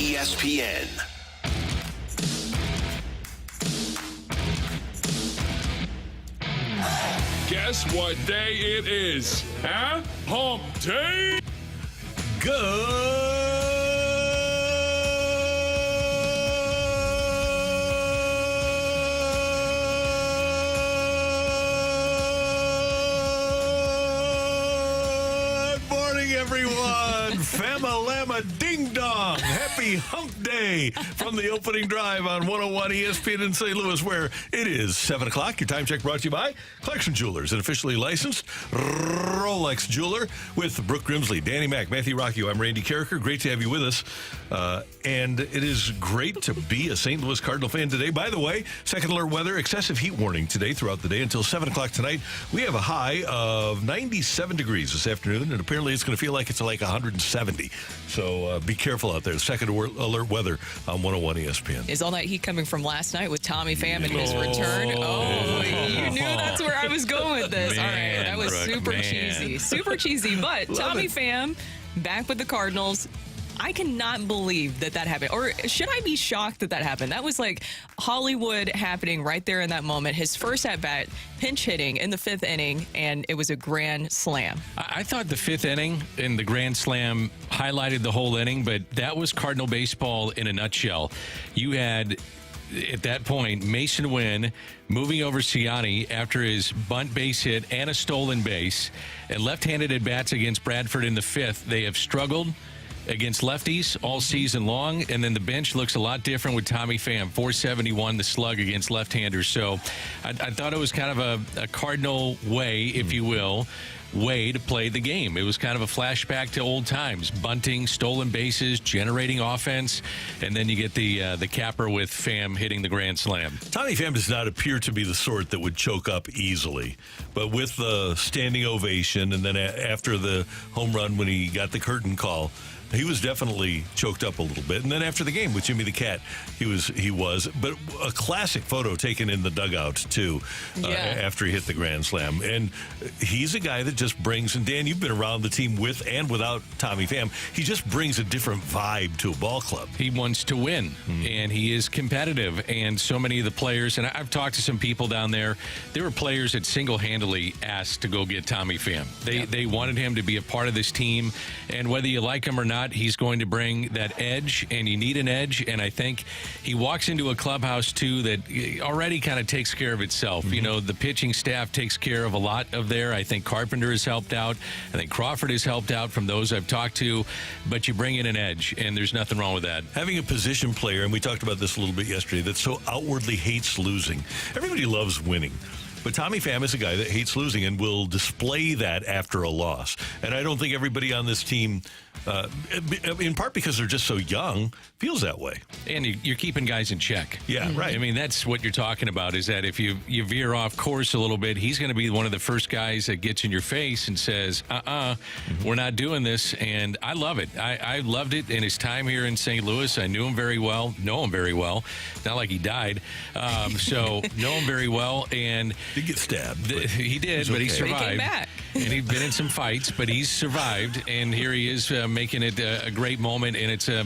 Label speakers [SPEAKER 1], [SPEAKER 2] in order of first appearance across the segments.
[SPEAKER 1] ESPN.
[SPEAKER 2] Guess what day it is? Huh? Hump Day?
[SPEAKER 3] Good morning, everyone. Fama-lama ding-dong. Happy Hump Day from the opening drive on 101 ESPN in St. Louis, where it is 7 o'clock. Your time check brought to you by Collection Jewelers, an officially licensed Rolex jeweler, with Brooke Grimsley, Danny Mack, Matthew Rocchio. I'm Randy Carricker. Great to have you with us. And it is great to be a St. Louis Cardinal fan today. By the way, second alert weather, excessive heat warning today throughout the day until 7 o'clock tonight. We have a high of 97 degrees this afternoon, and apparently it's going to feel like it's like 170. So be careful out there. Second alert weather on 101 ESPN.
[SPEAKER 4] Is all that heat coming from last night with Tommy Pham and his return? Oh, you knew that's where I was going with this.
[SPEAKER 3] Man,
[SPEAKER 4] all right, that was super cheesy. Super cheesy, but Tommy Pham back with the Cardinals. I cannot believe that happened. Or should I be shocked that happened? That was like Hollywood happening right there in that moment. His first at-bat, pinch hitting in the 5th inning, and it was a grand slam.
[SPEAKER 5] I thought the 5th inning and the grand slam highlighted the whole inning, but that was Cardinal baseball in a nutshell. You had, at that point, Mason Wynn moving over Ciani after his bunt base hit and a stolen base, and left-handed at-bats against Bradford in the 5th. They have struggled against lefties all season long, and then the bench looks a lot different with Tommy Pham, 471 the slug against left-handers. So I thought it was kind of a Cardinal way, if you will, to play the game. It was kind of a flashback to old times, bunting, stolen bases, generating offense, and then you get the capper with Pham hitting the grand slam.
[SPEAKER 3] Tommy Pham does not appear to be the sort that would choke up easily, but with the standing ovation, and then after the home run when he got the curtain call, he was definitely choked up a little bit. And then after the game with Jimmy the Cat, he was. But a classic photo taken in the dugout, too, after he hit the grand slam. And he's a guy that just brings, and Dan, you've been around the team with and without Tommy Pham, he just brings a different vibe to a ball club.
[SPEAKER 5] He wants to win, and he is competitive. And so many of the players, and I've talked to some people down there, there were players that single-handedly asked to go get Tommy Pham. They wanted him to be a part of this team, and whether you like him or not, he's going to bring that edge, and you need an edge. And I think he walks into a clubhouse, too, that already kind of takes care of itself. You know, the pitching staff takes care of a lot of there. I think Carpenter has helped out. I think Crawford has helped out from those I've talked to. But you bring in an edge, and there's nothing wrong with that.
[SPEAKER 3] Having a position player, and we talked about this a little bit yesterday, that so outwardly hates losing. Everybody loves winning. But Tommy Pham is a guy that hates losing and will display that after a loss. And I don't think everybody on this team, in part because they're just so young, feels that way.
[SPEAKER 5] And you're keeping guys in check.
[SPEAKER 3] Yeah, right.
[SPEAKER 5] I mean, that's what you're talking about, is that if you veer off course a little bit, he's going to be one of the first guys that gets in your face and says, we're not doing this. And I love it. I loved it in his time here in St. Louis. I knew him very well, know him very well. Not like he died. So know him very well. And
[SPEAKER 3] he did get stabbed.
[SPEAKER 5] He did, but he survived.
[SPEAKER 4] He came back.
[SPEAKER 5] And he'd been in some fights, but he's survived. And here he is making it a great moment. And it's a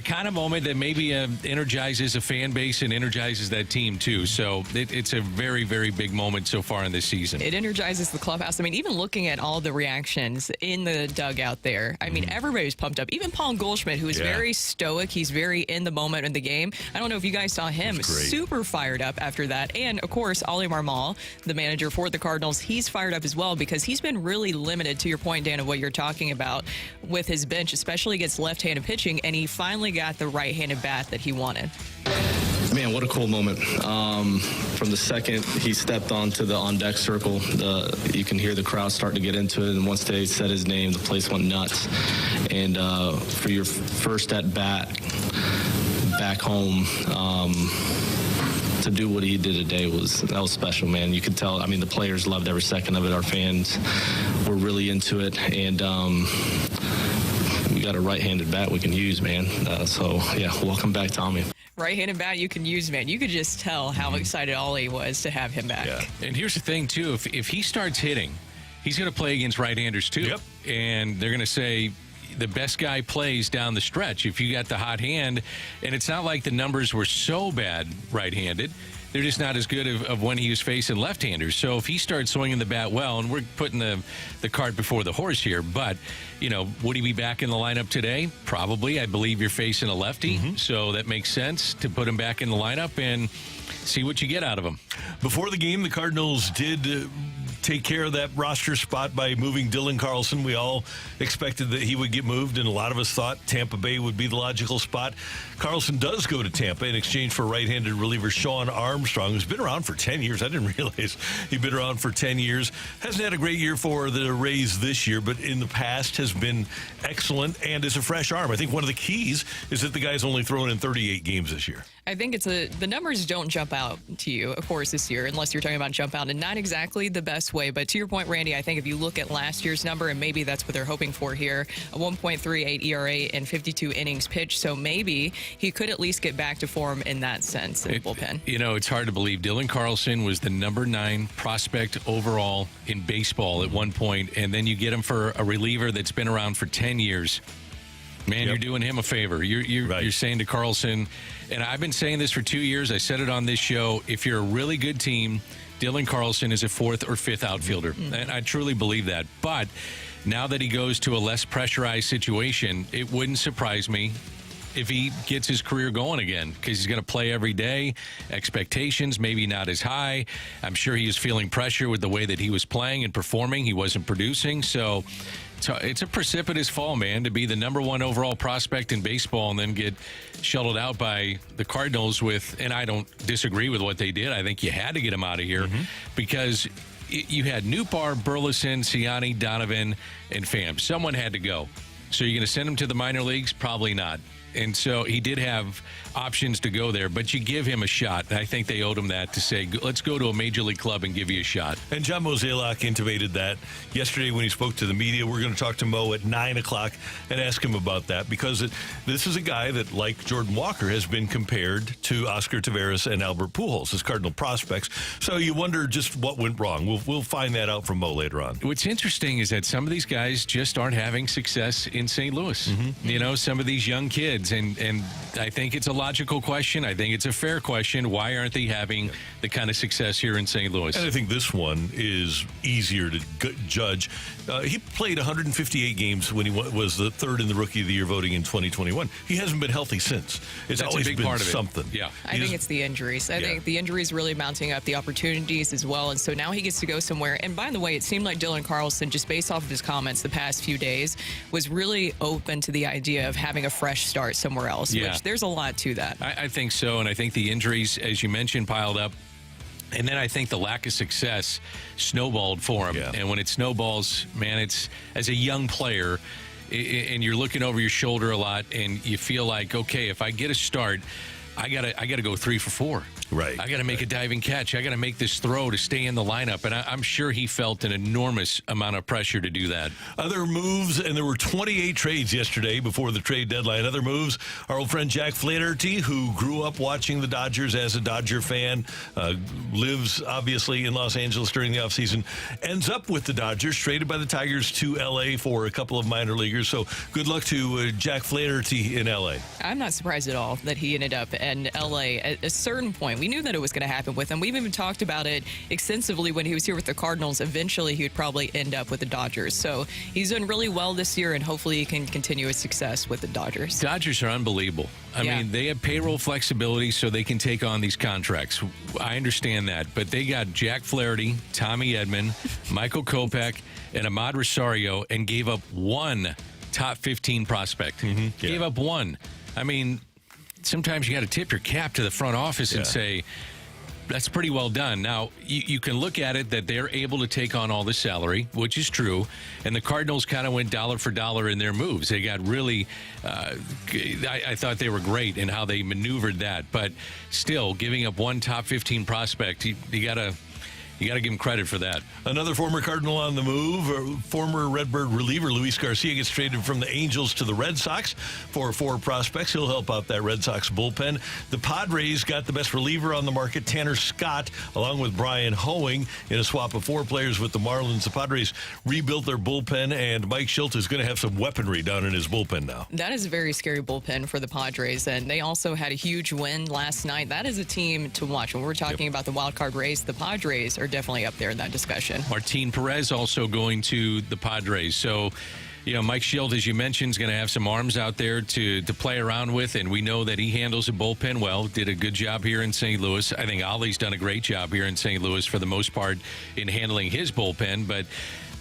[SPEAKER 5] kind of moment that maybe energizes a fan base and energizes that team, too. So it's a very, very big moment so far in this season.
[SPEAKER 4] It energizes the clubhouse. I mean, even looking at all the reactions in the dugout there, I mean, everybody was pumped up. Even Paul Goldschmidt, who is very stoic. He's very in the moment in the game. I don't know if you guys saw him. Super fired up after that. And, of course, Ollie Marmol, the manager for the Cardinals, he's fired up as well because he's been really limited, to your point, Dan, of what you're talking about with his bench, especially against left-handed pitching, and he finally got the right-handed bat that he wanted.
[SPEAKER 6] Man, what a cool moment. From the second he stepped onto the on-deck circle, you can hear the crowd starting to get into it, and once they said his name, the place went nuts. And for your first at-bat back home, to do what he did today was special, man. You could tell. I mean, the players loved every second of it. Our fans were really into it, and we got a right-handed bat we can use, man. So yeah, welcome back, Tommy.
[SPEAKER 4] Right-handed bat you can use, man. You could just tell how excited Ollie was to have him back.
[SPEAKER 5] Yeah. And here's the thing, too. If he starts hitting, he's going to play against right-handers, too.
[SPEAKER 3] Yep.
[SPEAKER 5] And they're going to say, the best guy plays down the stretch. If you got the hot hand, and it's not like the numbers were so bad right-handed. They're just not as good of when he was facing left-handers. So if he starts swinging the bat well, and we're putting the cart before the horse here, but, would he be back in the lineup today? Probably. I believe you're facing a lefty, so that makes sense to put him back in the lineup and see what you get out of him.
[SPEAKER 3] Before the game, the Cardinals did take care of that roster spot by moving Dylan Carlson. We all expected that he would get moved, and a lot of us thought Tampa Bay would be the logical spot. Carlson does go to Tampa in exchange for right-handed reliever Sean Armstrong, who's been around for 10 years. I didn't realize he'd been around for 10 years. Hasn't had a great year for the Rays this year, but in the past has been excellent and is a fresh arm. I think one of the keys is that the guy's only thrown in 38 games this year.
[SPEAKER 4] I think the numbers don't jump out to you, of course, this year, unless you're talking about jump out, and not exactly the best way. But to your point, Randy, I think if you look at last year's number, and maybe that's what they're hoping for here, a 1.38 ERA and 52 innings pitched. So maybe he could at least get back to form in that sense in the bullpen.
[SPEAKER 5] It's hard to believe. Dylan Carlson was the number 9 prospect overall in baseball at one point, and then you get him for a reliever that's been around for 10 years. Man, You're doing him a favor. You're saying to Carlson, and I've been saying this for 2 years. I said it on this show. If you're a really good team, Dylan Carlson is a 4th or 5th outfielder. And I truly believe that. But now that he goes to a less pressurized situation, it wouldn't surprise me if he gets his career going again, because he's going to play every day. Expectations maybe not as high. I'm sure he is feeling pressure with the way that he was playing and performing. He wasn't producing. So it's a precipitous fall, man, to be the number 1 overall prospect in baseball and then get shuttled out by the Cardinals with, and I don't disagree with what they did. I think you had to get him out of here because you had Nootbaar, Burleson, Ciani, Donovan, and Pham. Someone had to go. So you're going to send him to the minor leagues? Probably not. And so he did have options to go there, but you give him a shot. And I think they owed him that to say, let's go to a major league club and give you a shot. And
[SPEAKER 3] John Mozeliak intimated that yesterday when he spoke to the media. We're going to talk to Mo at 9 o'clock and ask him about that, because this is a guy that, like Jordan Walker, has been compared to Oscar Taveras and Albert Pujols as Cardinal prospects. So you wonder just what went wrong. We'll find that out from Mo later on.
[SPEAKER 5] What's interesting is that some of these guys just aren't having success in St. Louis. Some of these young kids. And I think it's a logical question. I think it's a fair question. Why aren't they having the kind of success here in St. Louis?
[SPEAKER 3] And I think this one is easier to judge. He played 158 games when he was the 3rd in the Rookie of the Year voting in 2021. He hasn't been healthy since. It's
[SPEAKER 5] That's
[SPEAKER 3] always
[SPEAKER 5] a big
[SPEAKER 3] been
[SPEAKER 5] part of
[SPEAKER 3] something.
[SPEAKER 5] Yeah.
[SPEAKER 4] I think it's the injuries. I think the injuries really mounting up, the opportunities as well. And so now he gets to go somewhere. And by the way, it seemed like Dylan Carlson, just based off of his comments the past few days, was really open to the idea of having a fresh start somewhere else, which there's a lot to that.
[SPEAKER 5] I think so. And I think the injuries, as you mentioned, piled up. And then I think the lack of success snowballed for him. Yeah. And when it snowballs, man, it's as a young player, and you're looking over your shoulder a lot, and you feel like, okay, if I get a start, I gotta go 3 for 4.
[SPEAKER 3] Right.
[SPEAKER 5] I gotta make a diving catch. I gotta make this throw to stay in the lineup. And I'm sure he felt an enormous amount of pressure to do that.
[SPEAKER 3] Other moves, and there were 28 trades yesterday before the trade deadline. Other moves, our old friend Jack Flaherty, who grew up watching the Dodgers as a Dodger fan, lives obviously in Los Angeles during the offseason, ends up with the Dodgers, traded by the Tigers to L.A. for a couple of minor leaguers. So good luck to Jack Flaherty in L.A.
[SPEAKER 4] I'm not surprised at all that he ended up in L.A. At a certain point. We knew that it was going to happen with him. We've even talked about it extensively when he was here with the Cardinals. Eventually, he would probably end up with the Dodgers. So he's doing really well this year, and hopefully he can continue his success with the Dodgers.
[SPEAKER 5] Dodgers are unbelievable. I mean, they have payroll flexibility so they can take on these contracts. I understand that. But they got Jack Flaherty, Tommy Edman, Michael Kopech, and Ahmad Rosario, and gave up one top 15 prospect. Gave up one. I mean, sometimes you got to tip your cap to the front office and say, that's pretty well done. Now, you can look at it that they're able to take on all the salary, which is true, and the Cardinals kind of went dollar for dollar in their moves. They got really, I thought they were great in how they maneuvered that, but still, giving up one top 15 prospect, you got to you got to give him credit for that.
[SPEAKER 3] Another former Cardinal on the move, former Redbird reliever Luis Garcia gets traded from the Angels to the Red Sox for 4 prospects. He'll help out that Red Sox bullpen. The Padres got the best reliever on the market, Tanner Scott, along with Brian Hoeing, in a swap of 4 players with the Marlins. The Padres rebuilt their bullpen, and Mike Shildt is going to have some weaponry down in his bullpen now.
[SPEAKER 4] That is a very scary bullpen for the Padres, and they also had a huge win last night. That is a team to watch. When we're talking about the wild card race, the Padres are definitely up there in that discussion.
[SPEAKER 5] Martin Perez also going to the Padres. So, Mike Shildt, as you mentioned, is going to have some arms out there to play around with, and we know that he handles a bullpen well. Did a good job here in St. Louis. I think Ollie's done a great job here in St. Louis for the most part in handling his bullpen, but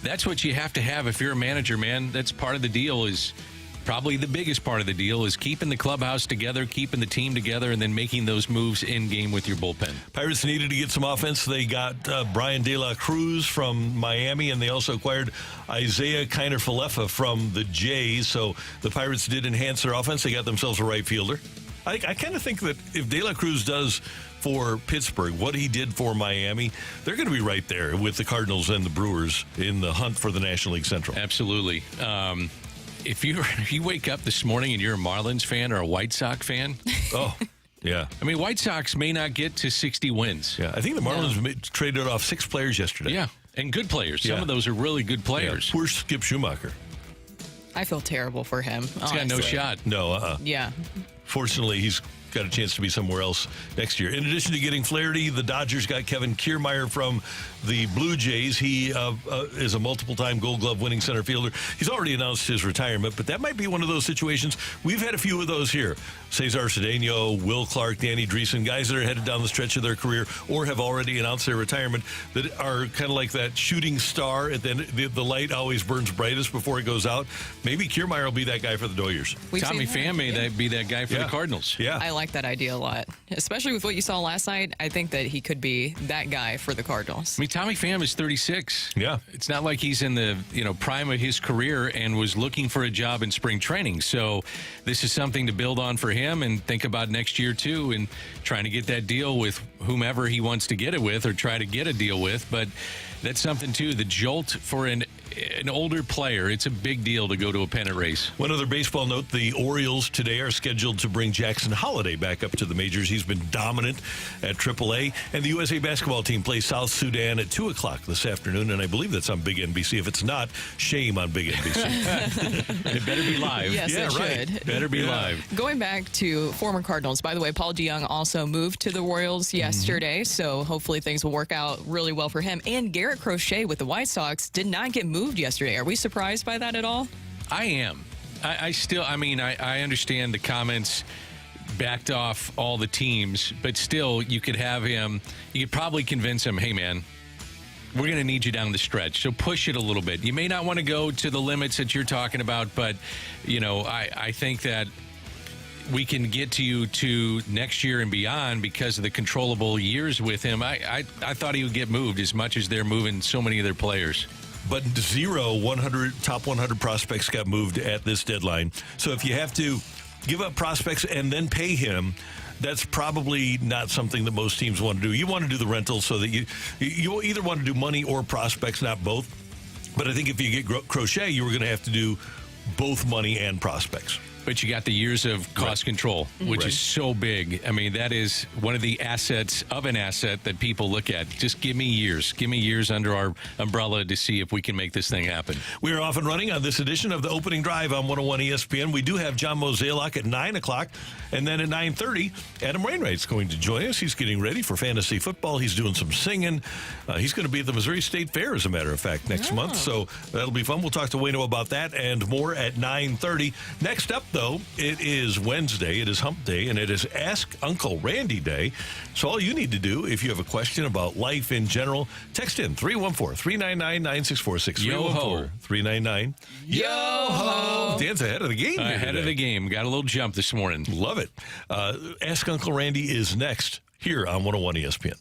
[SPEAKER 5] that's what you have to have if you're a manager, man. That's part of the deal, is probably the biggest part of the deal, is keeping the clubhouse together, keeping the team together, and then making those moves in game with your bullpen. Pirates
[SPEAKER 3] needed to get some offense. They got Brian De La Cruz from Miami, and they also acquired Isaiah Kiner-Falefa from the Jays. So the Pirates did enhance their offense. They got themselves a right fielder. I kind of think that if De La Cruz does for Pittsburgh what he did for Miami, they're going to be right there with the Cardinals and the Brewers in the hunt for the National League Central.
[SPEAKER 5] Absolutely. If you wake up this morning and you're a Marlins fan or a White Sox fan,
[SPEAKER 3] oh, yeah.
[SPEAKER 5] I mean, White Sox may not get to 60 wins.
[SPEAKER 3] Yeah, I think the Marlins traded off 6 players yesterday.
[SPEAKER 5] Yeah, and good players. Some of those are really good players.
[SPEAKER 3] Yeah. Poor Skip Schumacher.
[SPEAKER 4] I feel terrible for him.
[SPEAKER 5] He's got no shot.
[SPEAKER 3] No,
[SPEAKER 4] Yeah.
[SPEAKER 3] Fortunately, he's got a chance to be somewhere else next year. In addition to getting Flaherty, the Dodgers got Kevin Kiermaier from the Blue Jays. He is a multiple-time Gold Glove winning center fielder. He's already announced his retirement, but that might be one of those situations. We've had a few of those here. Cesar Cedeno, Will Clark, Danny Dreesen, guys that are headed down the stretch of their career or have already announced their retirement that are kind of like that shooting star. At the end, the light always burns brightest before it goes out. Maybe Kiermaier will be that guy for the Doyers.
[SPEAKER 5] Tommy Pham may be that guy for the Cardinals.
[SPEAKER 3] Yeah.
[SPEAKER 4] I like that idea a lot, especially with what you saw last night. I think that he could be that guy for the Cardinals.
[SPEAKER 5] I mean, Tommy Pham is 36.
[SPEAKER 3] Yeah.
[SPEAKER 5] It's not like he's in the prime of his career and was looking for a job in spring training. So this is something to build on for him and think about next year too, and trying to get that deal with whomever he wants to get it with or try to get a deal with. But that's something too. The jolt for an older player, it's a big deal to go to a pennant race.
[SPEAKER 3] One other baseball note, the Orioles today are scheduled to bring Jackson Holliday back up to the majors. He's been dominant at AAA. And the USA basketball team plays South Sudan at 2 o'clock this afternoon, and I believe that's on Big NBC. If it's not, shame on Big NBC.
[SPEAKER 5] And it better be live.
[SPEAKER 4] Yes,
[SPEAKER 3] yeah,
[SPEAKER 4] it
[SPEAKER 3] right.
[SPEAKER 4] should.
[SPEAKER 5] Better be live.
[SPEAKER 4] Going back to former Cardinals, by the way, Paul DeJong also moved to the Royals yesterday, so hopefully things will work out really well for him. And Garrett Crochet with the White Sox did not get moved yesterday. Are we surprised by that at all?
[SPEAKER 5] I am. I understand the comments backed off all the teams, but still, you could have him, you could probably convince him, hey, man, we're going to need you down the stretch, so push it a little bit. You may not want to go to the limits that you're talking about, but, I think that we can get to you to next year and beyond because of the controllable years with him. I thought he would get moved as much as they're moving so many of their players.
[SPEAKER 3] But top 100 prospects got moved at this deadline. So if you have to give up prospects and then pay him, that's probably not something that most teams want to do. You want to do the rental so that you either want to do money or prospects, not both. But I think if you get Crochet, you were going to have to do both money and prospects.
[SPEAKER 5] But you got the years of cost control, which is so big. I mean, that is one of the assets of an asset that people look at. Just give me years. Give me years under our umbrella to see if we can make this thing happen.
[SPEAKER 3] We are off and running on this edition of the Opening Drive on 101 ESPN. We do have John Mozeliak at 9 o'clock. And then at 9:30, Adam Wainwright's going to join us. He's getting ready for fantasy football. He's doing some singing. He's going to be at the Missouri State Fair, as a matter of fact, next month. So that'll be fun. We'll talk to Wayno about that and more at 9:30. Next up, though, it is Wednesday, it is Hump Day, and it is Ask Uncle Randy Day. So all you need to do, if you have a question about life in general, text in 314-399-9646.
[SPEAKER 5] Yo-ho.
[SPEAKER 3] 399. Yo-ho. Dan's ahead of the game.
[SPEAKER 5] Ahead of the game. Got a little jump this morning.
[SPEAKER 3] Love it. Ask Uncle Randy is next here on 101 ESPN.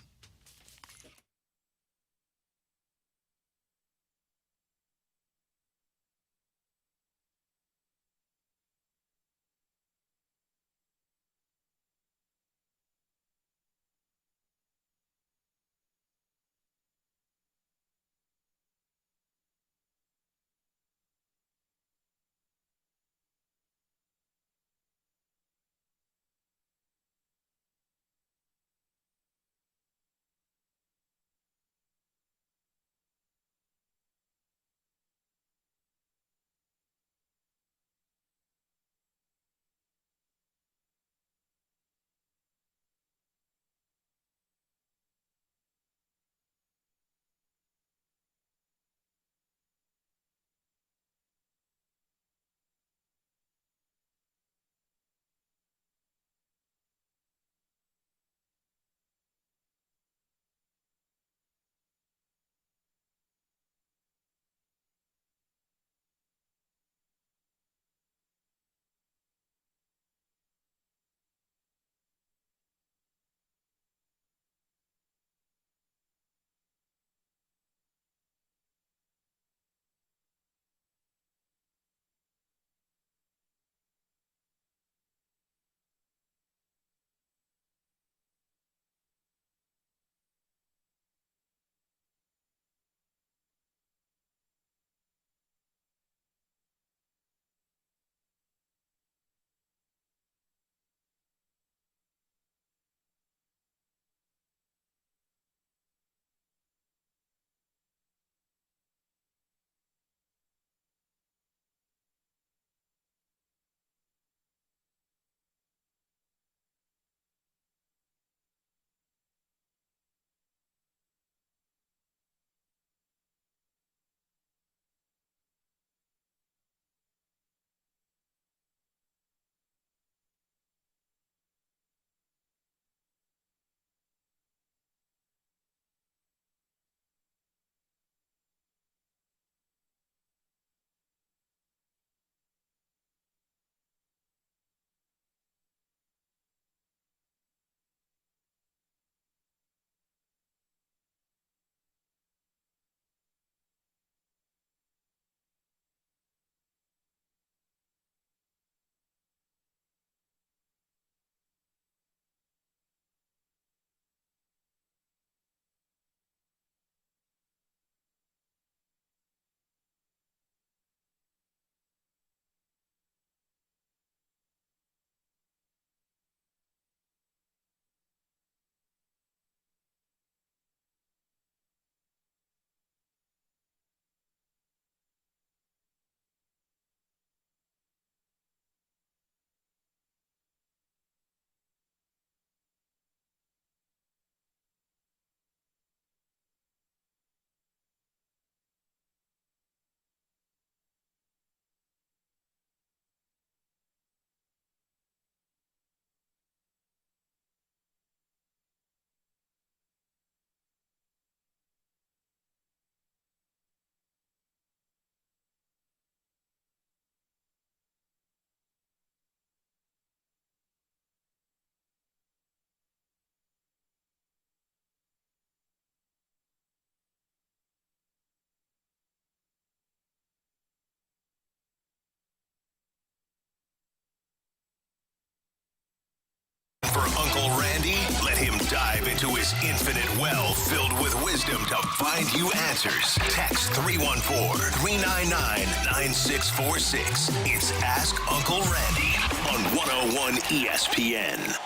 [SPEAKER 1] for Uncle Randy? Let him dive into his infinite well filled with wisdom to find you answers. Text 314-399-9646. It's Ask Uncle Randy on 101 ESPN.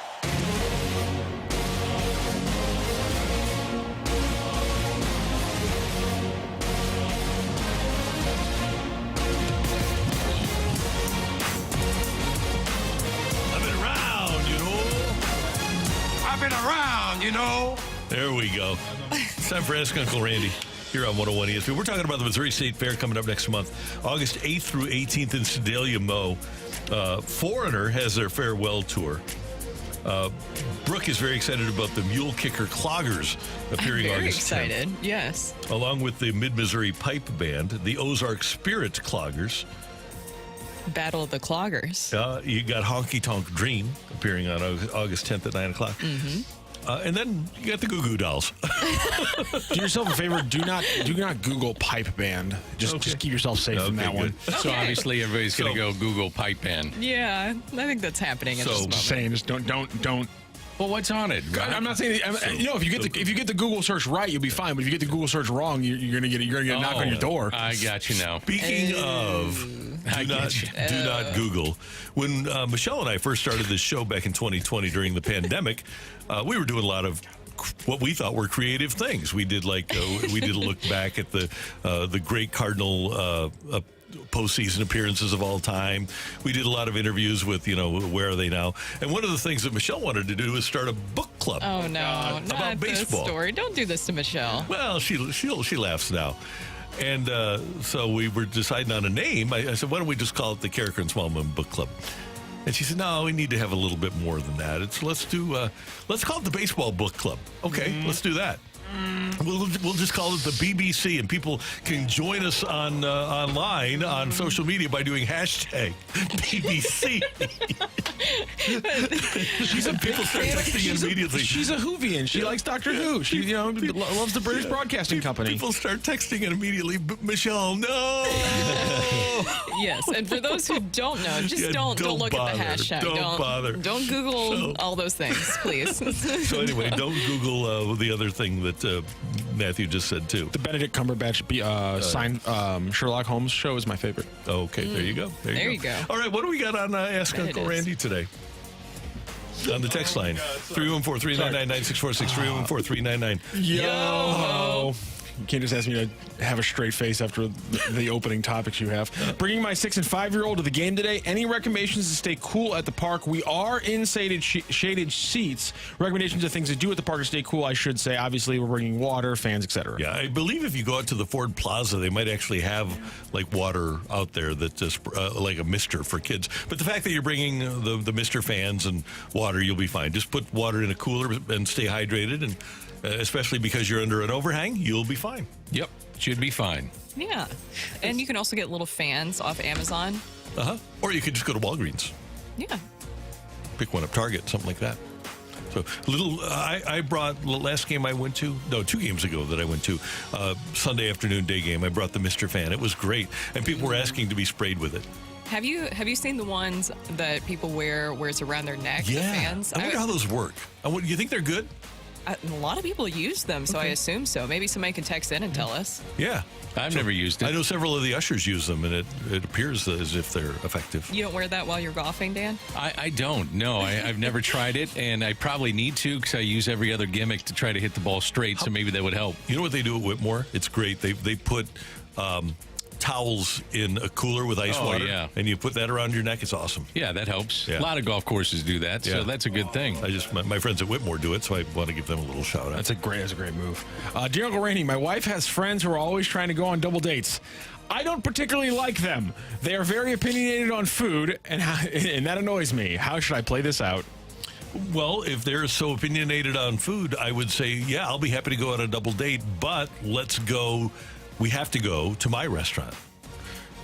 [SPEAKER 3] There we go. It's time for Ask Uncle Randy here on 101 ESPN. We're talking about the Missouri State Fair coming up next month, August 8th through 18th in Sedalia, Mo. Foreigner has their farewell tour. Brooke is very excited about the Mule Kicker Cloggers appearing August 10th.
[SPEAKER 4] Very excited, yes.
[SPEAKER 3] Along with the Mid-Missouri Pipe Band, the Ozark Spirit Cloggers.
[SPEAKER 4] Battle of the Cloggers.
[SPEAKER 3] You got Honky Tonk Dream appearing on August 10th at 9 o'clock. Mm-hmm. And then you got the Goo Goo Dolls.
[SPEAKER 7] Do yourself a favor. Do not Google pipe band. Just keep yourself safe from that one.
[SPEAKER 5] So obviously everybody's going to go Google pipe band.
[SPEAKER 4] Yeah, I think that's happening. At this moment.
[SPEAKER 7] Just saying, just don't.
[SPEAKER 5] Well, what's on it?
[SPEAKER 7] I'm not saying. If you get the Google search right, you'll be fine. But if you get the Google search wrong, you're gonna get a knock on your door.
[SPEAKER 5] I got you now.
[SPEAKER 3] Speaking of, do not Google. When Michelle and I first started this show back in 2020 during the pandemic, we were doing a lot of what we thought were creative things. We did a look back at the great Cardinal postseason appearances of all time. We did a lot of interviews with, where are they now? And one of the things that Michelle wanted to do is start a book club.
[SPEAKER 4] Oh no,
[SPEAKER 3] about
[SPEAKER 4] not
[SPEAKER 3] baseball.
[SPEAKER 4] this story. Don't do this to Michelle.
[SPEAKER 3] Well, she laughs now. And so we were deciding on a name. I said, why don't we just call it the Carricker and Smallman Book Club? And she said, no, we need to have a little bit more than that. Let's call it the Baseball Book Club. Okay, let's do that. We'll just call it the BBC, and people can join us online on social media by doing hashtag BBC. People start texting immediately.
[SPEAKER 7] She's a Whovian. She likes Doctor Who. She loves the British Broadcasting Company.
[SPEAKER 3] People start texting and immediately, Michelle, no.
[SPEAKER 4] Yes, and for those who don't know, just don't look at the hashtag.
[SPEAKER 3] Don't bother.
[SPEAKER 4] Don't Google all those things, please.
[SPEAKER 3] So anyway, don't Google the other thing that Matthew just said too.
[SPEAKER 7] The Benedict Cumberbatch Sherlock Holmes show is my favorite.
[SPEAKER 3] Okay, there you go. There you go. All right, what do we got on Ask Uncle Randy today? On the text line, 314-399-9646, 314-399.
[SPEAKER 7] Yo! You can't just ask me to have a straight face after the opening topics you have. Bringing my 6- and 5-year-old to the game today. Any recommendations to stay cool at the park? We are in shaded seats. Recommendations of things to do at the park to stay cool, I should say. Obviously, we're bringing water, fans, etc.
[SPEAKER 3] Yeah, I believe if you go out to the Ford Plaza, they might actually have like water out there that just like a mister for kids. But the fact that you're bringing the mister fans and water, you'll be fine. Just put water in a cooler and stay hydrated, and especially because you're under an overhang, you'll be fine.
[SPEAKER 5] Yep, should be fine.
[SPEAKER 4] Yeah, and you can also get little fans off Amazon.
[SPEAKER 3] Or you could just go to Walgreens.
[SPEAKER 4] Yeah.
[SPEAKER 3] Pick one up, Target, something like that. So I brought last game I went to, 2 games ago that I went to, Sunday afternoon day game. I brought the Mr. Fan. It was great, and people were asking to be sprayed with it.
[SPEAKER 4] Have you seen the ones that people wear where it's around their neck?
[SPEAKER 3] Yeah.
[SPEAKER 4] The fans?
[SPEAKER 3] I wonder how those work. You think they're good?
[SPEAKER 4] A lot of people use them, so I assume so. Maybe somebody can text in and tell us.
[SPEAKER 3] Yeah.
[SPEAKER 5] I've never used it.
[SPEAKER 3] I know several of the ushers use them, and it appears as if they're effective.
[SPEAKER 4] You don't wear that while you're golfing, Dan?
[SPEAKER 5] I don't. No, I've never tried it, and I probably need to because I use every other gimmick to try to hit the ball straight, so maybe that would help. You
[SPEAKER 3] know what they do at Whitmore? It's great. They put towels in a cooler with ice water, and you put that around your neck. It's awesome.
[SPEAKER 5] Yeah, that helps. Yeah. A lot of golf courses do that, so that's a good thing.
[SPEAKER 3] My friends at Whitmore do it, so I want to give them a little shout out.
[SPEAKER 7] That's a great move. Dear Uncle Randy, my wife has friends who are always trying to go on double dates. I don't particularly like them. They are very opinionated on food, and that annoys me. How should I play this out?
[SPEAKER 3] Well, if they're so opinionated on food, I would say, yeah, I'll be happy to go on a double date, but let's go. We have to go to my restaurant.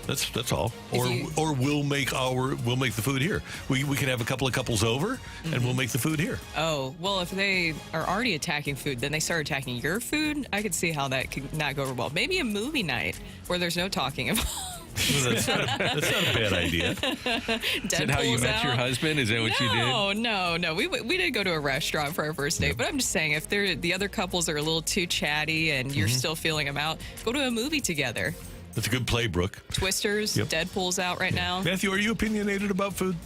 [SPEAKER 3] That's all. Or we'll make the food here. We can have a couple of couples over, and we'll make the food here.
[SPEAKER 4] Oh, well, if they are already attacking food, then they start attacking your food. I could see how that could not go over well. Maybe a movie night where there's no talking involved.
[SPEAKER 3] That's not a bad idea.
[SPEAKER 5] Is that how you met your husband? Is that what you did?
[SPEAKER 4] No. We did go to a restaurant for our first date, but I'm just saying if the other couples are a little too chatty and you're still feeling them out, go to a movie together.
[SPEAKER 3] That's a good play, Brooke.
[SPEAKER 4] Twisters, Deadpool's out right now.
[SPEAKER 3] Matthew, are you opinionated about food?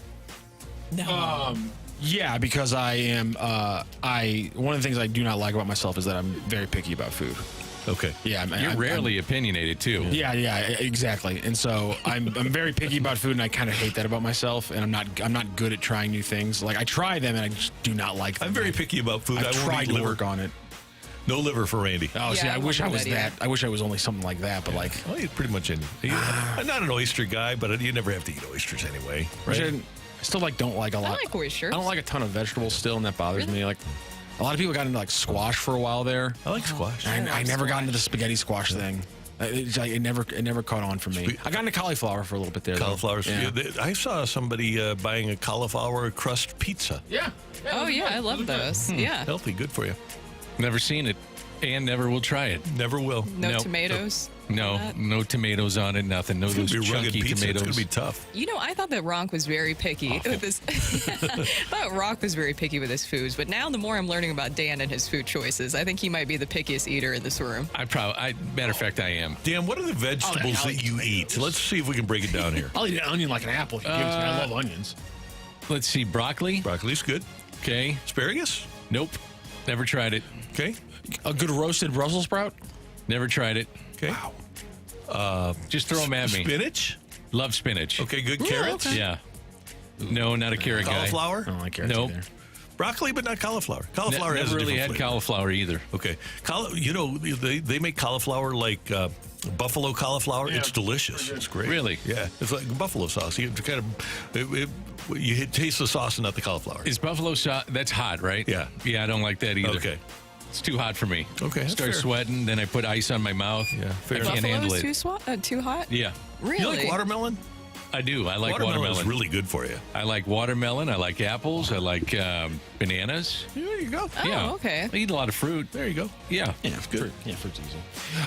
[SPEAKER 4] No.
[SPEAKER 7] Yeah, because I am. One of the things I do not like about myself is that I'm very picky about food.
[SPEAKER 3] Okay.
[SPEAKER 7] Yeah,
[SPEAKER 5] You're rarely opinionated too.
[SPEAKER 7] Yeah, exactly. And so I'm very picky about food, and I kind of hate that about myself. And I'm not good at trying new things. Like I try them, and I just do not like them.
[SPEAKER 3] I'm very picky about food.
[SPEAKER 7] I've tried to work on it.
[SPEAKER 3] No liver for Randy.
[SPEAKER 7] Oh, see, I wish I was that. I wish I was only something like that, but like.
[SPEAKER 3] Well, he's pretty much I'm not an oyster guy, but you never have to eat oysters anyway, right?
[SPEAKER 7] I still don't like a lot.
[SPEAKER 4] I like oysters.
[SPEAKER 7] I don't like a ton of vegetables still, and that bothers me. Like a lot of people got into like squash for a while there.
[SPEAKER 3] I like squash.
[SPEAKER 7] I never got into the spaghetti squash thing. It never caught on for me. I got into cauliflower for a little bit there.
[SPEAKER 3] Cauliflower's
[SPEAKER 7] Yeah.
[SPEAKER 3] I saw somebody buying a cauliflower crust pizza.
[SPEAKER 7] Yeah.
[SPEAKER 4] Oh yeah, I love those. Yeah.
[SPEAKER 3] Healthy, good for you.
[SPEAKER 5] Never seen it, and never will try it.
[SPEAKER 3] Never will.
[SPEAKER 4] No
[SPEAKER 5] Nope.
[SPEAKER 4] tomatoes.
[SPEAKER 5] No tomatoes on it. Nothing. No
[SPEAKER 3] It's gonna
[SPEAKER 5] those
[SPEAKER 3] be rugged
[SPEAKER 5] chunky
[SPEAKER 3] pizza.
[SPEAKER 5] tomatoes.
[SPEAKER 3] It's gonna be tough.
[SPEAKER 4] You know, I thought that Rocc was very picky with this. I thought Rocc was very picky with his foods, but now the more I'm learning about Dan and his food choices, I think he might be the pickiest eater in this room.
[SPEAKER 5] Matter of fact, I am.
[SPEAKER 3] Dan, what are the vegetables that you eat? Let's see if we can break it down here.
[SPEAKER 7] I'll eat an onion like an apple if you give it to me. I love onions.
[SPEAKER 5] Let's see. Broccoli.
[SPEAKER 3] Broccoli's good.
[SPEAKER 5] Okay.
[SPEAKER 3] Asparagus.
[SPEAKER 5] Nope. Never tried it.
[SPEAKER 3] Okay.
[SPEAKER 7] A good roasted Brussels sprout.
[SPEAKER 5] Never tried it.
[SPEAKER 3] Okay.
[SPEAKER 5] Just throw them at me.
[SPEAKER 3] Spinach.
[SPEAKER 5] Love spinach.
[SPEAKER 3] Okay. Good. Carrots.
[SPEAKER 5] Yeah. No, not a carrot guy.
[SPEAKER 3] Cauliflower.
[SPEAKER 7] I don't like carrots
[SPEAKER 5] Nope.
[SPEAKER 7] either.
[SPEAKER 3] Broccoli, but not cauliflower. Cauliflower has
[SPEAKER 5] Never
[SPEAKER 3] a
[SPEAKER 5] really
[SPEAKER 3] different
[SPEAKER 5] had
[SPEAKER 3] flavor.
[SPEAKER 5] cauliflower either.
[SPEAKER 3] Okay. They make cauliflower like buffalo cauliflower. It's delicious. It's great.
[SPEAKER 5] Really?
[SPEAKER 3] Yeah. It's like buffalo sauce. You kind of you taste the sauce and not the cauliflower.
[SPEAKER 5] Is buffalo sauce? That's hot, right?
[SPEAKER 3] Yeah.
[SPEAKER 5] Yeah, I don't like that either.
[SPEAKER 3] Okay.
[SPEAKER 5] It's too hot for me.
[SPEAKER 3] Okay, that's
[SPEAKER 5] Start
[SPEAKER 3] fair.
[SPEAKER 5] sweating, then I put ice on my mouth.
[SPEAKER 3] Yeah, fair
[SPEAKER 5] I
[SPEAKER 3] enough.
[SPEAKER 5] can't handle
[SPEAKER 4] Buffalo
[SPEAKER 5] it.
[SPEAKER 4] is too hot?
[SPEAKER 5] Yeah.
[SPEAKER 4] Really?
[SPEAKER 3] You like watermelon?
[SPEAKER 5] I do. I like
[SPEAKER 3] Watermelon
[SPEAKER 5] watermelon.
[SPEAKER 3] is really good for you.
[SPEAKER 5] I like watermelon. I like apples. I like bananas.
[SPEAKER 3] There you go.
[SPEAKER 4] Oh,
[SPEAKER 5] Yeah.
[SPEAKER 4] okay.
[SPEAKER 5] I eat a lot of fruit.
[SPEAKER 3] There you go.
[SPEAKER 5] Yeah.
[SPEAKER 7] Yeah, it's good. Fruit's easy.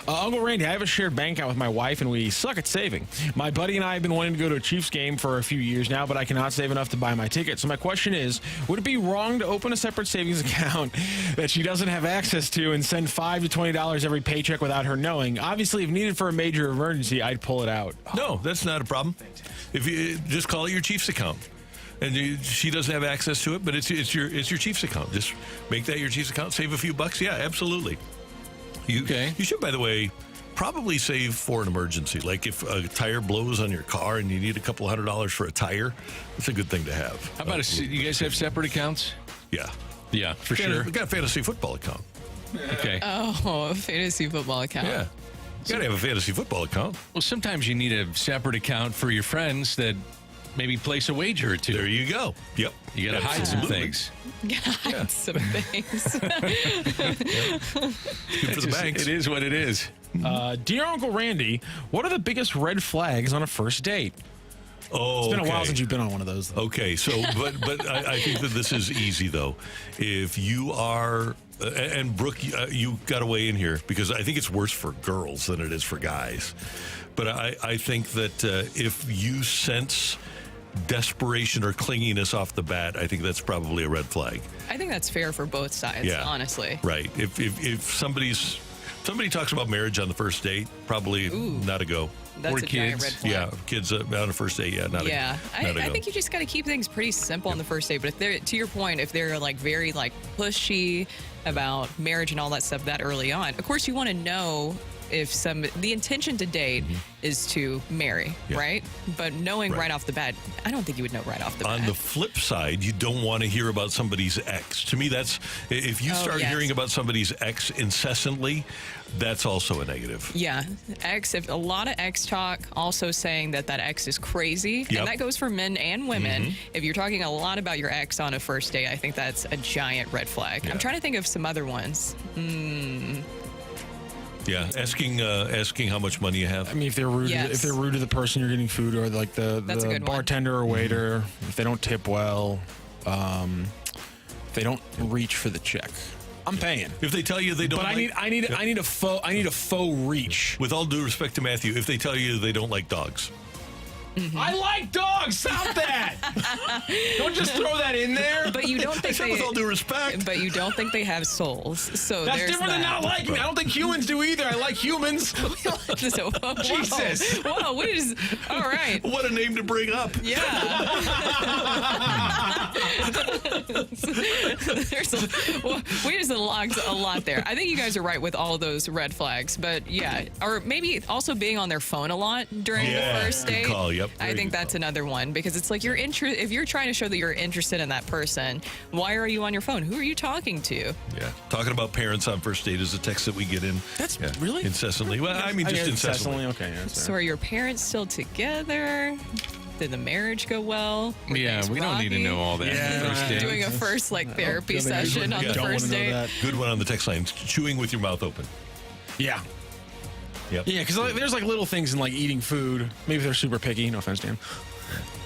[SPEAKER 7] Uncle Randy, I have a shared bank account with my wife, and we suck at saving. My buddy and I have been wanting to go to a Chiefs game for a few years now, but I cannot save enough to buy my ticket. So my question is, would it be wrong to open a separate savings account that she doesn't have access to and send $5 to $20 every paycheck without her knowing? Obviously, if needed for a major emergency, I'd pull it out.
[SPEAKER 3] No, that's not a problem. If you just call it your Chiefs account, and she doesn't have access to it, but it's your Chiefs account. Just make that your Chiefs account. Save a few bucks. Yeah, absolutely. You should, by the way, probably save for an emergency. Like if a tire blows on your car and you need a couple $100 for a tire, it's a good thing to have.
[SPEAKER 5] How about you guys have separate accounts?
[SPEAKER 3] Yeah,
[SPEAKER 5] Yeah, for sure.
[SPEAKER 3] We got a fantasy football account.
[SPEAKER 5] Okay.
[SPEAKER 4] Oh, a fantasy football account.
[SPEAKER 3] Yeah, you got to have a fantasy football account.
[SPEAKER 5] Well, sometimes you need a separate account for your friends that maybe place a wager or two.
[SPEAKER 3] There you go. Yep.
[SPEAKER 5] You got to hide some
[SPEAKER 3] Absolutely.
[SPEAKER 5] things.
[SPEAKER 4] Hide some things.
[SPEAKER 3] Good for the banks.
[SPEAKER 5] It is what it is.
[SPEAKER 7] Dear Uncle Randy, what are the biggest red flags on a first date?
[SPEAKER 3] Oh,
[SPEAKER 7] It's been a while
[SPEAKER 3] okay.
[SPEAKER 7] since you've been on one of those. Though.
[SPEAKER 3] Okay, so but I think that this is easy though. If you are and Brooke, you got to weigh in here because I think it's worse for girls than it is for guys. But I think that if you sense desperation or clinginess off the bat, I think that's probably a red flag.
[SPEAKER 4] I think that's fair for both sides,
[SPEAKER 3] Yeah,
[SPEAKER 4] honestly.
[SPEAKER 3] Right. If somebody talks about marriage on the first date, probably not a go.
[SPEAKER 4] That's
[SPEAKER 5] Or
[SPEAKER 4] a giant
[SPEAKER 5] kids.
[SPEAKER 4] red flag.
[SPEAKER 3] Yeah, kids on a first date. Yeah, not a
[SPEAKER 4] Yeah,
[SPEAKER 3] not a
[SPEAKER 4] I
[SPEAKER 3] go.
[SPEAKER 4] think you just got to keep things pretty simple on the first date. But if they're, to your point, if they're like very like pushy about marriage and all that stuff that early on, of course you want to know if the intention to date is to marry,
[SPEAKER 3] Yeah.
[SPEAKER 4] right? But knowing
[SPEAKER 3] Right.
[SPEAKER 4] right off the bat, I don't think you would know right off the bat.
[SPEAKER 3] On the flip side, you don't want to hear about somebody's ex. To me, that's if you start
[SPEAKER 4] yes.
[SPEAKER 3] hearing about somebody's ex incessantly, that's also a negative.
[SPEAKER 4] Yeah, if a lot of ex talk, also saying that ex is crazy,
[SPEAKER 3] Yep.
[SPEAKER 4] and that goes for men and women. If you're talking a lot about your ex on a first date, I think that's a giant red flag.
[SPEAKER 3] Yeah.
[SPEAKER 4] I'm trying to think of some other ones.
[SPEAKER 3] Yeah, asking how much money you have.
[SPEAKER 7] I mean, if they're rude,
[SPEAKER 4] Yes.
[SPEAKER 7] if they're rude to the person you're getting food, or like the
[SPEAKER 4] That's a good one.
[SPEAKER 7] bartender or waiter, if they don't tip well, if they don't reach for the check. I'm paying.
[SPEAKER 3] If they tell you they don't,
[SPEAKER 7] But I need a faux reach.
[SPEAKER 3] With all due respect to Matthew, if they tell you they don't like dogs.
[SPEAKER 7] I like dogs. Stop that. Don't just throw that in there.
[SPEAKER 4] But you don't think they,
[SPEAKER 3] with all due respect.
[SPEAKER 4] but you don't think they have souls. So
[SPEAKER 7] That's
[SPEAKER 4] there's
[SPEAKER 7] different than
[SPEAKER 4] that.
[SPEAKER 7] not liking me. I don't think humans do either. I like humans.
[SPEAKER 4] So, whoa,
[SPEAKER 7] Jesus.
[SPEAKER 4] Whoa, what is? All right.
[SPEAKER 3] What a name to bring up.
[SPEAKER 4] Yeah. There's a lot there. I think you guys are right with all of those red flags, but yeah, or maybe also being on their phone a lot during the first
[SPEAKER 3] good
[SPEAKER 4] date.
[SPEAKER 3] call. Yep,
[SPEAKER 4] I
[SPEAKER 3] very
[SPEAKER 4] think
[SPEAKER 3] good
[SPEAKER 4] that's
[SPEAKER 3] call.
[SPEAKER 4] another one because it's like if you're trying to show that you're interested in that person, why are you on your phone? Who are you talking to?
[SPEAKER 3] Yeah, talking about parents on first date is a text that we get in.
[SPEAKER 7] That's really?
[SPEAKER 3] Incessantly. Well, I mean, just incessantly.
[SPEAKER 7] Okay. Yeah,
[SPEAKER 4] So are your parents still together? Did the marriage go well? Were
[SPEAKER 5] Yeah,
[SPEAKER 4] things
[SPEAKER 5] we don't need to
[SPEAKER 4] rocky?
[SPEAKER 5] know all that.
[SPEAKER 7] Yeah.
[SPEAKER 5] First date.
[SPEAKER 4] Doing a first therapy
[SPEAKER 7] Yeah,
[SPEAKER 4] session on the
[SPEAKER 7] don't
[SPEAKER 4] first
[SPEAKER 7] wanna know
[SPEAKER 4] date.
[SPEAKER 7] that.
[SPEAKER 3] Good one on the text line. Chewing with your mouth open.
[SPEAKER 7] Yeah.
[SPEAKER 3] Yep.
[SPEAKER 7] Yeah, because there's like little things in like eating food. Maybe if they're super picky. No offense, Dan.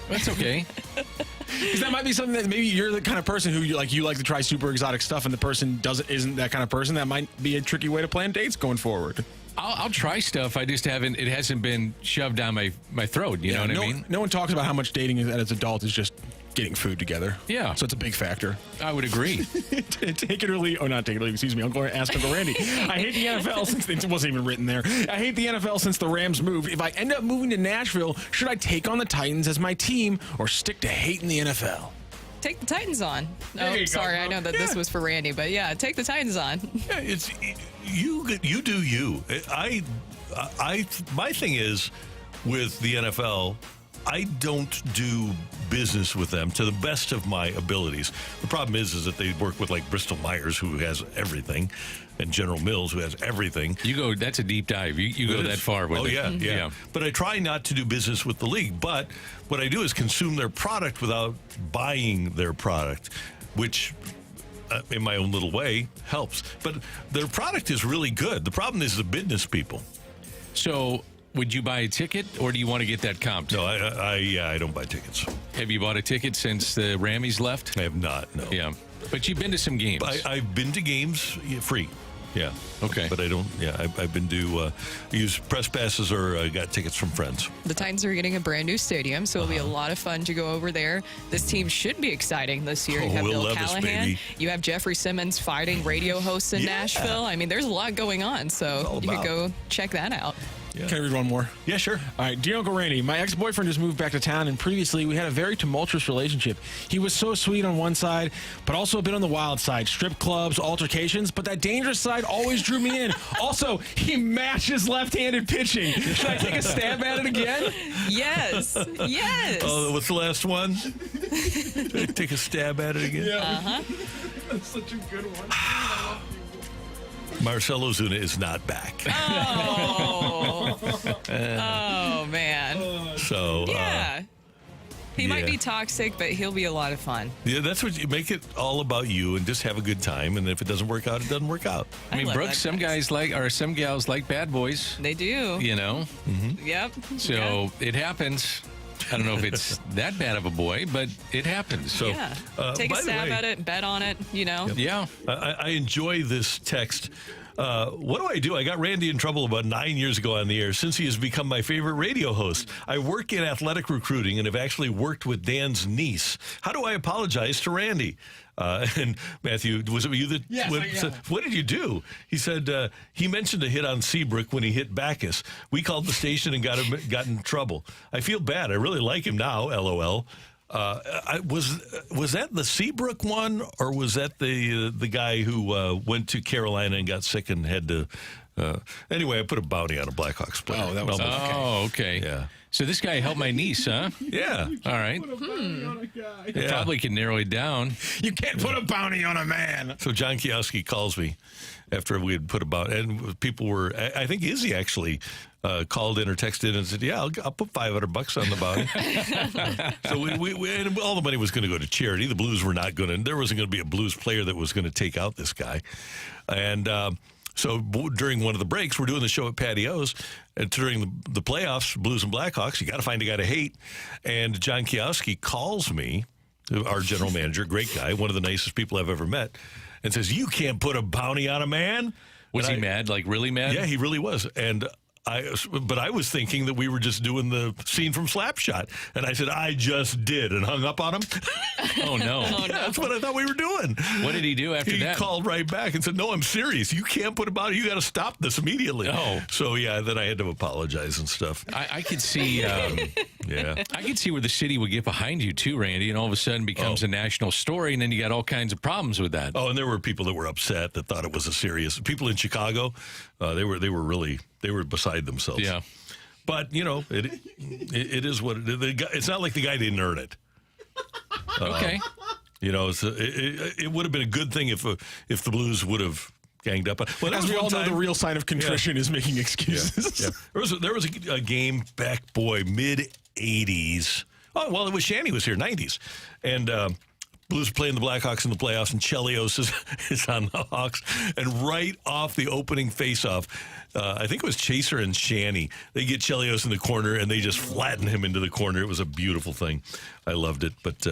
[SPEAKER 5] That's okay.
[SPEAKER 7] Because that might be something that maybe you're the kind of person who you like to try super exotic stuff, and the person isn't that kind of person. That might be a tricky way to plan dates going forward.
[SPEAKER 5] I'll try stuff. I just haven't. It hasn't been shoved down my throat. You know what I mean?
[SPEAKER 7] No one talks about how much dating as an adult is just getting food together.
[SPEAKER 5] Yeah.
[SPEAKER 7] So it's a big factor.
[SPEAKER 5] I would agree.
[SPEAKER 7] Take it or leave. Oh, not take it or leave. Excuse me. I'm going to ask Uncle Randy. I hate the NFL since it wasn't even written there. I hate the NFL since the Rams moved. If I end up moving to Nashville, should I take on the Titans as my team or stick to hating the NFL?
[SPEAKER 4] Take the Titans on.
[SPEAKER 7] There
[SPEAKER 4] Oh,
[SPEAKER 7] you go,
[SPEAKER 4] sorry.
[SPEAKER 7] bro.
[SPEAKER 4] I know that this was for Randy, but yeah, take the Titans on.
[SPEAKER 3] Yeah, it's you do you. My thing is with the NFL, I don't do business with them to the best of my abilities. The problem is that they work with like Bristol Myers, who has everything, and General Mills, who has everything.
[SPEAKER 5] That's a deep dive. You go that far with it.
[SPEAKER 3] Yeah. But I try not to do business with the league. But what I do is consume their product without buying their product, which in my own little way helps. But their product is really good. The problem is the business people.
[SPEAKER 5] So, would you buy a ticket, or do you want to get that comped?
[SPEAKER 3] No, I don't buy tickets.
[SPEAKER 5] Have you bought a ticket since the Rammies left?
[SPEAKER 3] I have not, no.
[SPEAKER 5] Yeah. But you've been to some games.
[SPEAKER 3] I've been to games free. Yeah.
[SPEAKER 5] Okay.
[SPEAKER 3] But I don't, I've been to use press passes or got tickets from friends.
[SPEAKER 4] The Titans are getting a brand new stadium, so it'll be a lot of fun to go over there. This team should be exciting this year. You have
[SPEAKER 3] Will
[SPEAKER 4] Bill
[SPEAKER 3] Levis,
[SPEAKER 4] Callahan.
[SPEAKER 3] baby.
[SPEAKER 4] You have Jeffrey Simmons fighting radio hosts in
[SPEAKER 3] Yeah.
[SPEAKER 4] Nashville. I mean, there's a lot going on, so
[SPEAKER 3] all
[SPEAKER 4] you could
[SPEAKER 3] about.
[SPEAKER 4] go check that out.
[SPEAKER 3] Yeah.
[SPEAKER 7] Can I read one more?
[SPEAKER 3] Yeah, sure.
[SPEAKER 7] All right, dear Uncle Randy, my ex-boyfriend just moved back to town, and previously we had a very tumultuous relationship. He was so sweet on one side, but also a bit on the wild side. Strip clubs, altercations, but that dangerous side always drew me in. Also, he matches left-handed pitching. Should I take a stab at it again?
[SPEAKER 4] Yes. Yes.
[SPEAKER 3] Oh, what's the last one? Take a stab at it again.
[SPEAKER 7] That's such a good one.
[SPEAKER 3] Marcelo Zuna is not back.
[SPEAKER 4] Oh. Oh, man.
[SPEAKER 3] So,
[SPEAKER 4] Yeah. He might
[SPEAKER 3] yeah.
[SPEAKER 4] be toxic, but he'll be a lot of fun.
[SPEAKER 3] yeah, that's what you make it all about you and just have a good time. And if it doesn't work out, it doesn't work out.
[SPEAKER 5] I mean,
[SPEAKER 4] love
[SPEAKER 5] Brooks,
[SPEAKER 4] that
[SPEAKER 5] some
[SPEAKER 4] guys.
[SPEAKER 5] some gals like bad boys,
[SPEAKER 4] They do.
[SPEAKER 5] you know?
[SPEAKER 4] Yep.
[SPEAKER 5] So it happens. I don't know if it's that bad of a boy, but it happens. So,
[SPEAKER 4] Yeah. Take a
[SPEAKER 3] by the
[SPEAKER 4] stab
[SPEAKER 3] way-
[SPEAKER 4] at it, bet on it, you know.
[SPEAKER 5] yeah.
[SPEAKER 3] I enjoy this text. What do? I got Randy in trouble about 9 years ago on the air since he has become my favorite radio host. I work in athletic recruiting and have actually worked with Dan's niece. How do I apologize to Randy? And Matthew, was it you that said, what did you do? He said he mentioned a hit on Seabrook when he hit Bacchus. We called the station and got in trouble. I feel bad. I really like him now, LOL. Was that the Seabrook one, or was that the guy who went to Carolina and got sick and had to? Anyway, I put a bounty on a Blackhawks player.
[SPEAKER 7] Oh, that was
[SPEAKER 5] Oh, okay.
[SPEAKER 3] Yeah.
[SPEAKER 5] So this guy helped my niece, huh?
[SPEAKER 3] Yeah.
[SPEAKER 5] All right.
[SPEAKER 3] Yeah.
[SPEAKER 5] Probably can narrow it down.
[SPEAKER 7] You can't put a bounty on a man.
[SPEAKER 3] So John Kioski calls me after we had put a bounty, and people were. I think Izzy actually called in or texted in and said, "Yeah, I'll put $500 on the bounty." So we and all the money was going to go to charity. The Blues were not going to. There wasn't going to be a Blues player that was going to take out this guy, and. So during one of the breaks, we're doing the show at Patios, and during the playoffs, Blues and Blackhawks, you got to find a guy to hate. And John Kioski calls me, our general manager, great guy, one of the nicest people I've ever met, and says, "You can't put a bounty on a man."
[SPEAKER 5] Was
[SPEAKER 3] And
[SPEAKER 5] he mad? Like really mad?
[SPEAKER 3] Yeah, he really was. And but I was thinking that we were just doing the scene from Slapshot. And I said, "I just did," and hung up on him.
[SPEAKER 5] Oh, no.
[SPEAKER 3] Yeah, that's what I thought we were doing.
[SPEAKER 5] What did he do after that?
[SPEAKER 3] He called right back and said, "No, I'm serious. You can't put a bounty. You got to stop this immediately."
[SPEAKER 5] Oh.
[SPEAKER 3] So, yeah, then I had to apologize and stuff.
[SPEAKER 5] I could see...
[SPEAKER 3] Yeah.
[SPEAKER 5] I could see where the city would get behind you too, Randy, and all of a sudden becomes a national story, and then you got all kinds of problems with that.
[SPEAKER 3] Oh, and there were people that were upset that thought it was a serious. People in Chicago, they were beside themselves.
[SPEAKER 5] Yeah,
[SPEAKER 3] but you know, it is what it's not like the guy didn't earn it.
[SPEAKER 5] Okay.
[SPEAKER 3] You know, it would have been a good thing if the Blues would have ganged up. Well,
[SPEAKER 7] As we all know, the real sign of contrition is making excuses.
[SPEAKER 3] Yeah. There was a game back, mid '80s. Oh, well, it was Shanny was here, '90s, and Blues are playing the Blackhawks in the playoffs, and Chelios is on the Hawks, and right off the opening faceoff, I think it was Chaser and Shanny. They get Chelios in the corner, and they just flatten him into the corner. It was a beautiful thing. I loved it, but.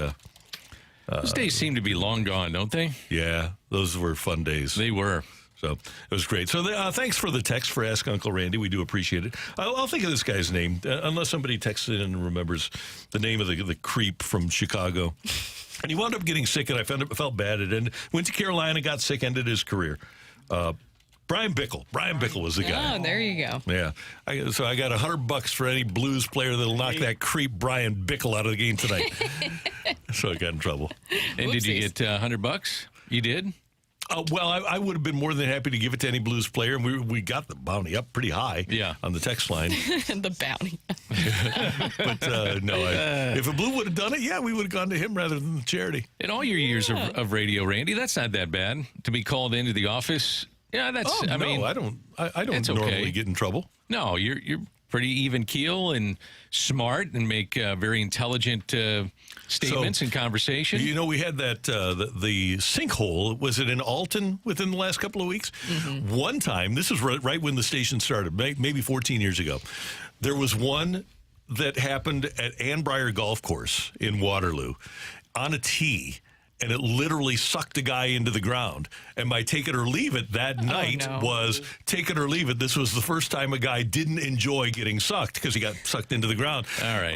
[SPEAKER 5] Those days seem to be long gone, don't they?
[SPEAKER 3] Yeah, those were fun days.
[SPEAKER 5] They were.
[SPEAKER 3] So it was great. So thanks for the text for Ask Uncle Randy. We do appreciate it. I'll think of this guy's name, unless somebody texts in and remembers the name of the creep from Chicago. And he wound up getting sick, and I felt bad. And went to Carolina, got sick, ended his career. Brian Bickle. Brian Bickle was the guy.
[SPEAKER 4] Oh, there you go.
[SPEAKER 3] Yeah. So I got $100 for any Blues player that'll knock that creep Brian Bickle out of the game tonight. So I got in trouble.
[SPEAKER 5] And did you get $100? You did?
[SPEAKER 3] Well, I would have been more than happy to give it to any Blues player, and we got the bounty up pretty high on the text line.
[SPEAKER 4] The bounty.
[SPEAKER 3] But no, if a Blue would have done it, we would have gone to him rather than the charity.
[SPEAKER 5] In all your years of radio, Randy, that's not that bad to be called into the office. Yeah, that's. I mean,
[SPEAKER 3] I don't normally get in trouble.
[SPEAKER 5] No, you're pretty even keel and smart and make very intelligent statements and conversation.
[SPEAKER 3] You know, we had that the sinkhole. Was it in Alton within the last couple of weeks? Mm-hmm. One time, this was right when the station started, maybe 14 years ago. There was one that happened at Ann Briar Golf Course in Waterloo on a tee. And it literally sucked a guy into the ground. And my take it or leave it that night was take it or leave it. This was the first time a guy didn't enjoy getting sucked because he got sucked into the ground.
[SPEAKER 5] All right.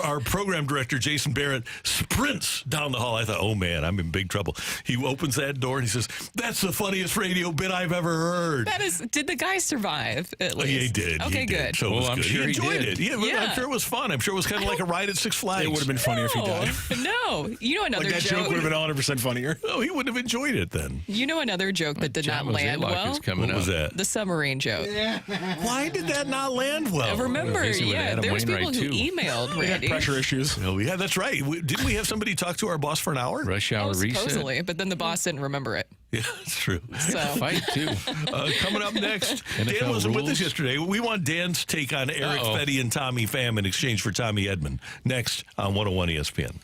[SPEAKER 3] Our program director, Jason Barrett, sprints down the hall. I thought, oh, man, I'm in big trouble. He opens that door and he says, "That's the funniest radio bit I've ever heard."
[SPEAKER 4] Did the guy survive at least?
[SPEAKER 3] Yeah, he did.
[SPEAKER 4] Okay, good.
[SPEAKER 3] So
[SPEAKER 5] I'm sure
[SPEAKER 3] he enjoyed it.
[SPEAKER 5] did.
[SPEAKER 3] Yeah, I'm sure it was fun. I'm sure it was kind of like a ride at Six Flags.
[SPEAKER 7] It would have been funny if he died.
[SPEAKER 4] No. You know another
[SPEAKER 7] Like that
[SPEAKER 4] joke
[SPEAKER 7] joke would have been 100% funnier.
[SPEAKER 3] Oh, he wouldn't have enjoyed it then.
[SPEAKER 4] You know another joke that did
[SPEAKER 5] John
[SPEAKER 4] not land
[SPEAKER 5] Mozeliak
[SPEAKER 4] well?
[SPEAKER 5] is coming
[SPEAKER 3] What was
[SPEAKER 5] up.
[SPEAKER 3] that?
[SPEAKER 4] The submarine joke.
[SPEAKER 3] Why did that not land well?
[SPEAKER 4] Remember,
[SPEAKER 5] Busy with Adam
[SPEAKER 4] there was people
[SPEAKER 5] Wainwright,
[SPEAKER 4] who
[SPEAKER 5] too.
[SPEAKER 4] emailed
[SPEAKER 7] They had
[SPEAKER 4] Randy.
[SPEAKER 7] pressure issues.
[SPEAKER 3] Oh, yeah, that's right. Didn't we have somebody talk to our boss for an hour?
[SPEAKER 5] Rush hour reset.
[SPEAKER 4] Supposedly, but then the boss didn't remember it.
[SPEAKER 3] Yeah, that's true.
[SPEAKER 4] So
[SPEAKER 5] Fight too.
[SPEAKER 3] Coming up next, Dan
[SPEAKER 5] NFL
[SPEAKER 3] wasn't with us
[SPEAKER 5] rules.
[SPEAKER 3] yesterday. We want Dan's take on Eric
[SPEAKER 5] Uh-oh.
[SPEAKER 3] Fetty and Tommy Pham in exchange for Tommy Edman. Next on 101 ESPN.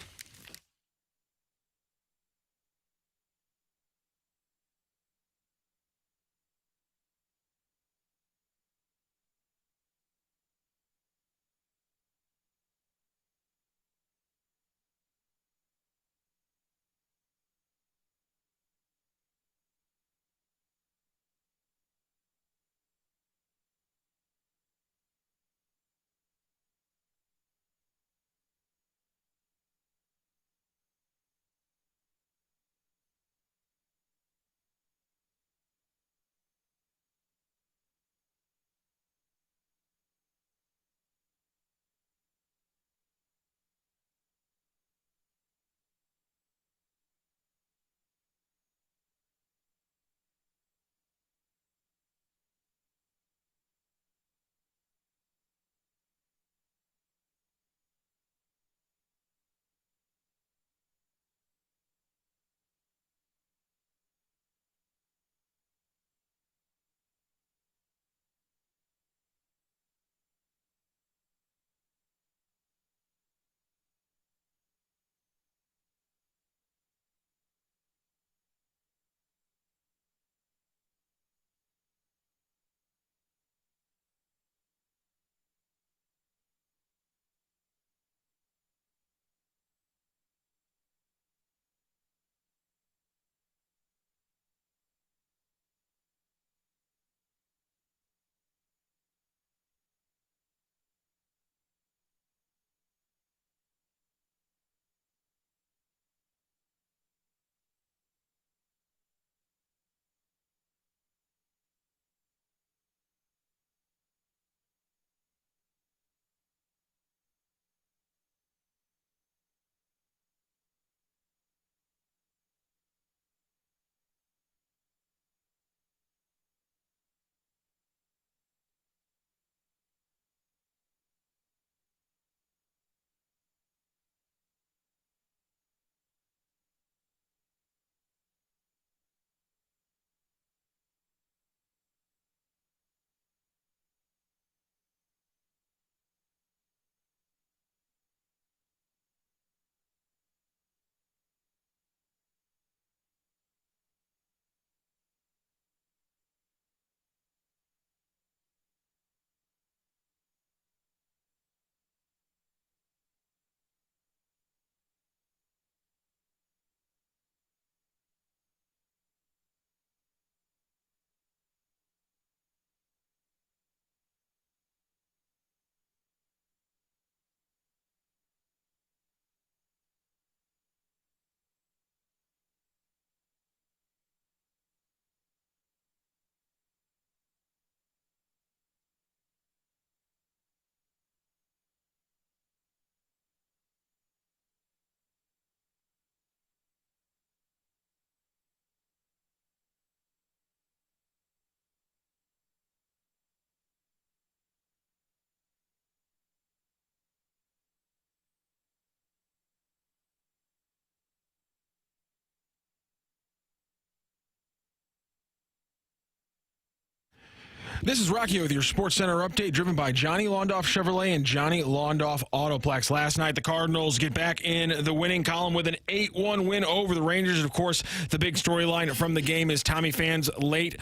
[SPEAKER 7] This is Rocky with your Sports Center update, driven by Johnny Londoff Chevrolet and Johnny Londoff Autoplex. Last night, the Cardinals get back in the winning column with an 8-1 win over the Rangers. And of course, the big storyline from the game is Tommy Pham's late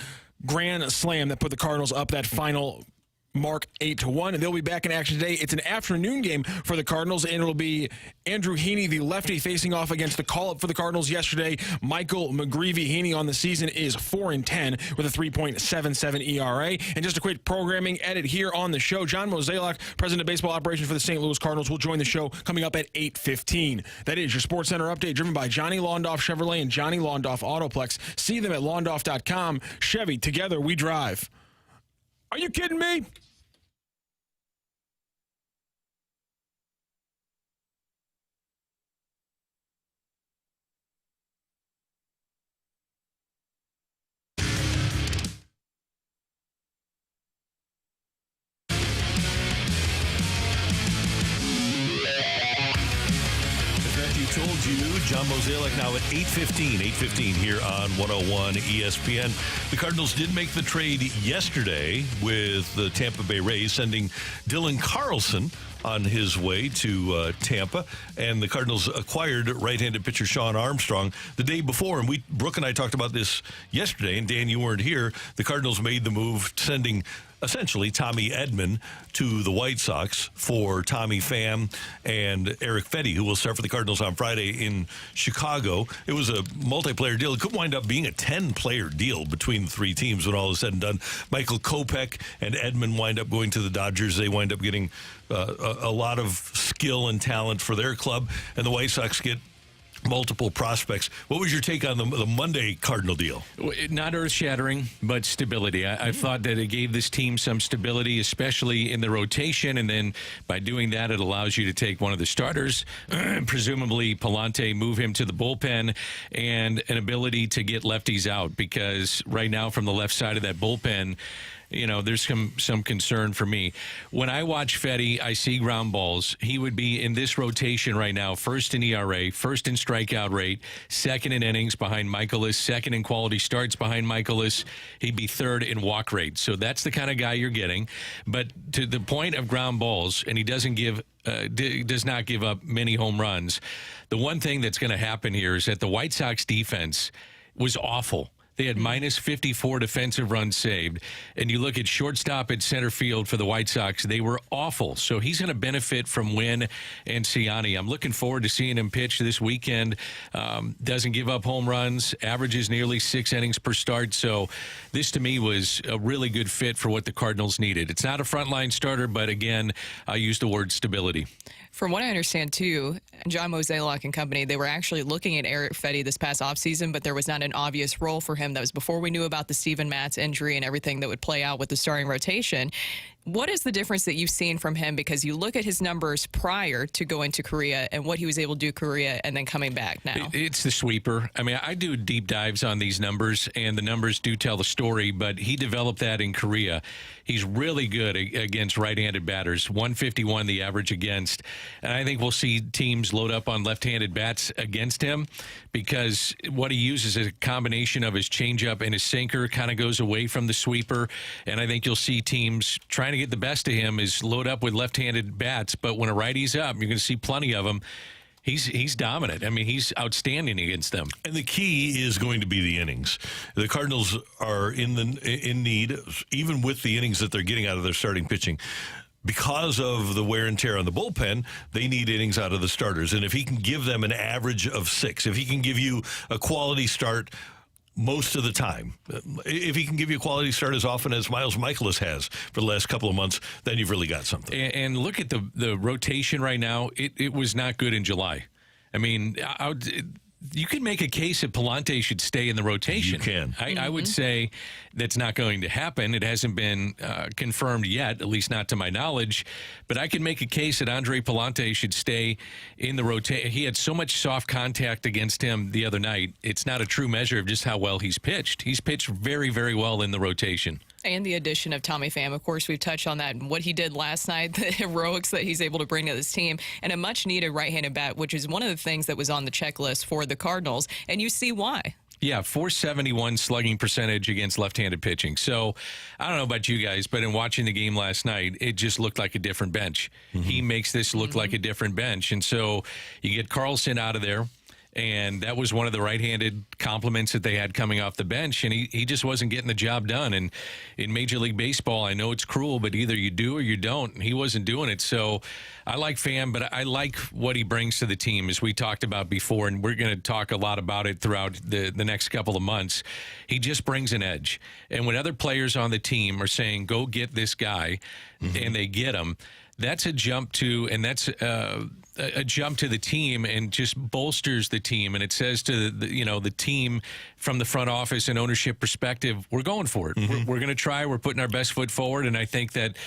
[SPEAKER 7] grand slam that put the Cardinals up that final mark 8-1, and they'll be back in action today. It's an afternoon game for the Cardinals, and it'll be Andrew Heaney, the lefty, facing off against the call-up for the Cardinals yesterday, Michael McGreevy. Heaney on the season is 4-10 with a 3.77 ERA. And just a quick programming edit here on the show. John Mozeliak, president of baseball operations for the St. Louis Cardinals, will join the show coming up at 8:15. That is your Sports Center update, driven by Johnny Londoff Chevrolet and Johnny Londoff Autoplex. See them at londoff.com. Chevy, together we drive. Are you kidding me?
[SPEAKER 3] Told you, John Mozeliak now at 8:15 here on 101 ESPN. The Cardinals did make the trade yesterday with the Tampa Bay Rays, sending Dylan Carlson on his way to Tampa, and the Cardinals acquired right-handed pitcher Shawn Armstrong the day before. And Brooke and I talked about this yesterday, and Dan, you weren't here. The Cardinals made the move, sending essentially Tommy Edman to the White Sox for Tommy Pham and Eric Fetty, who will start for the Cardinals on Friday in Chicago. It was a multiplayer deal. It could wind up being a 10-player deal between the three teams when all is said and done. Michael Kopech and Edman wind up going to the Dodgers. They wind up getting a lot of skill and talent for their club, and the White Sox get multiple prospects. What was your take on the Monday Cardinal deal?
[SPEAKER 5] Not earth-shattering, but stability. I thought that it gave this team some stability, especially in the rotation, and then by doing that, it allows you to take one of the starters, presumably Palante, move him to the bullpen, and an ability to get lefties out, because right now from the left side of that bullpen, you know, there's some concern for me. When I watch Fetty, I see ground balls. He would be in this rotation right now, first in ERA, first in strikeout rate, second in innings behind Michaelis, second in quality starts behind Michaelis. He'd be third in walk rate. So that's the kind of guy you're getting. But to the point of ground balls, and he does not give up many home runs. The one thing that's going to happen here is that the White Sox defense was awful. They had minus 54 defensive runs saved. And you look at shortstop at center field for the White Sox, they were awful. So he's going to benefit from Wynn and Ciani. I'm looking forward to seeing him pitch this weekend. Doesn't give up home runs, averages nearly 6 innings per start. So this, to me, was a really good fit for what the Cardinals needed. It's not a frontline starter, but again, I use the word stability.
[SPEAKER 4] From what I understand, too, John Mozeliak and company, they were actually looking at Eric Fetty this past offseason, but there was not an obvious role for him. That was before we knew about the Steven Matz injury and everything that would play out with the starting rotation. What is the difference that you've seen from him? Because you look at his numbers prior to going to Korea and what he was able to do Korea and then coming back now.
[SPEAKER 5] It's the sweeper. I mean, I do deep dives on these numbers, and the numbers do tell the story, but he developed that in Korea. He's really good against right-handed batters, 151 the average against. And I think we'll see teams load up on left-handed bats against him, because what he uses is a combination of his changeup and his sinker, kind of goes away from the sweeper. And I think you'll see teams trying to get the best of him is load up with left-handed bats. But when a righty's up, you're going to see plenty of them. He's dominant. I mean, he's outstanding against them.
[SPEAKER 3] And the key is going to be the innings. The Cardinals are in need, even with the innings that they're getting out of their starting pitching. Because of the wear and tear on the bullpen, they need innings out of the starters. And if he can give them an average of 6, if he can give you a quality start most of the time, if he can give you a quality start as often as Miles Michaelis has for the last couple of months, then you've really got something.
[SPEAKER 5] And look at the rotation right now. It was not good in July. I mean, you could make a case that Palante should stay in the rotation.
[SPEAKER 3] You can.
[SPEAKER 5] I would say that's not going to happen. It hasn't been confirmed yet, at least not to my knowledge. But I can make a case that Andre Palante should stay in the rotation. He had so much soft contact against him the other night. It's not a true measure of just how well he's pitched. He's pitched very, very well in the rotation.
[SPEAKER 4] And the addition of Tommy Pham, of course, we've touched on that and what he did last night, the heroics that he's able to bring to this team, and a much-needed right-handed bat, which is one of the things that was on the checklist for the Cardinals, and you see why.
[SPEAKER 5] Yeah, 471 slugging percentage against left-handed pitching. So I don't know about you guys, but in watching the game last night, it just looked like a different bench. He makes this look like a different bench. And so you get Carlson out of there. And that was one of the right-handed compliments that they had coming off the bench, and he just wasn't getting the job done. And in Major League Baseball, I know it's cruel, but either you do or you don't, and he wasn't doing it. So I like Pham, but I like what he brings to the team, as we talked about before, and we're going to talk a lot about it throughout the next couple of months. He just brings an edge. And when other players on the team are saying, go get this guy, and they get him, that's a jump to, and that's a jump to the team and just bolsters the team. And it says to the team from the front office and ownership perspective, we're going for it. We're going to try. We're putting our best foot forward. And I think that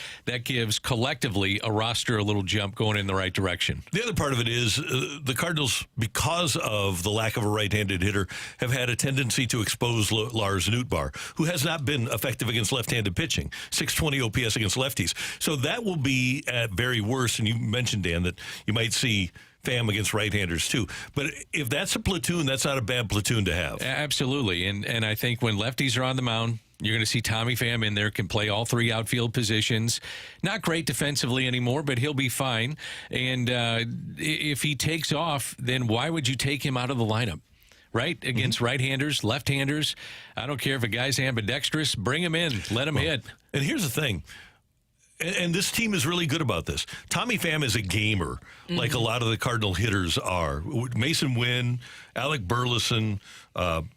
[SPEAKER 5] gives collectively a roster a little jump going in the right direction.
[SPEAKER 3] The other part of it is the Cardinals, because of the lack of a right-handed hitter, have had a tendency to expose Lars Nootbaar, who has not been effective against left-handed pitching, 620 OPS against lefties. So that will be at very worst. And you mentioned, Dan, that you might see Pham against right-handers too. But if that's a platoon, that's not a bad platoon to have.
[SPEAKER 5] Absolutely. And I think when lefties are on the mound, you're going to see Tommy Pham in there, can play all three outfield positions. Not great defensively anymore, but he'll be fine. And if he takes off, then why would you take him out of the lineup? Right? Against right-handers, left-handers. I don't care if a guy's ambidextrous. Bring him in. Let him hit.
[SPEAKER 3] And here's the thing. And this team is really good about this. Tommy Pham is a gamer, like a lot of the Cardinal hitters are. Mason Wynn, Alec Burleson, Brendan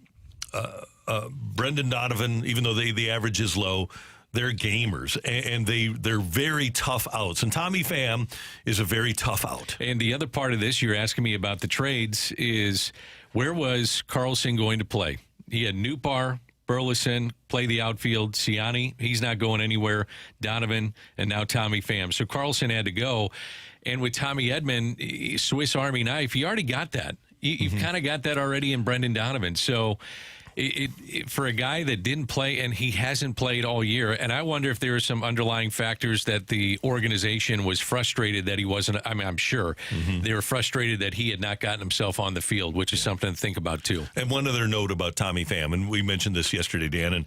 [SPEAKER 3] Donovan, even though the average is low, they're gamers, and they're very tough outs. And Tommy Pham is a very tough out.
[SPEAKER 5] And the other part of this, you're asking me about the trades, is where was Carlson going to play? He had Nootbaar, Burleson, play the outfield. Ciani, he's not going anywhere. Donovan, and now Tommy Pham. So Carlson had to go. And with Tommy Edman, Swiss Army knife, you already got that. You've kind of got that already in Brendan Donovan. So for a guy that didn't play, and he hasn't played all year, and I wonder if there are some underlying factors that the organization was frustrated that he wasn't. I mean, I'm sure they were frustrated that he had not gotten himself on the field, which is something to think about too.
[SPEAKER 3] And one other note about Tommy Pham, and we mentioned this yesterday, Dan, and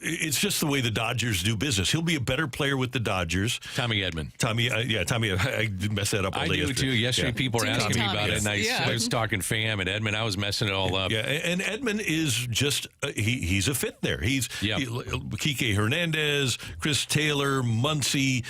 [SPEAKER 3] it's just the way the Dodgers do business. He'll be a better player with the Dodgers.
[SPEAKER 5] Tommy Edman.
[SPEAKER 3] Tommy, I messed that up all day
[SPEAKER 5] yesterday. I do too. Yesterday, people were asking me about it, and I was talking Pham and Edman. I was messing it all up.
[SPEAKER 3] Yeah, and Edman is just, he's a fit there. He's Kike Hernandez, Chris Taylor, Muncy,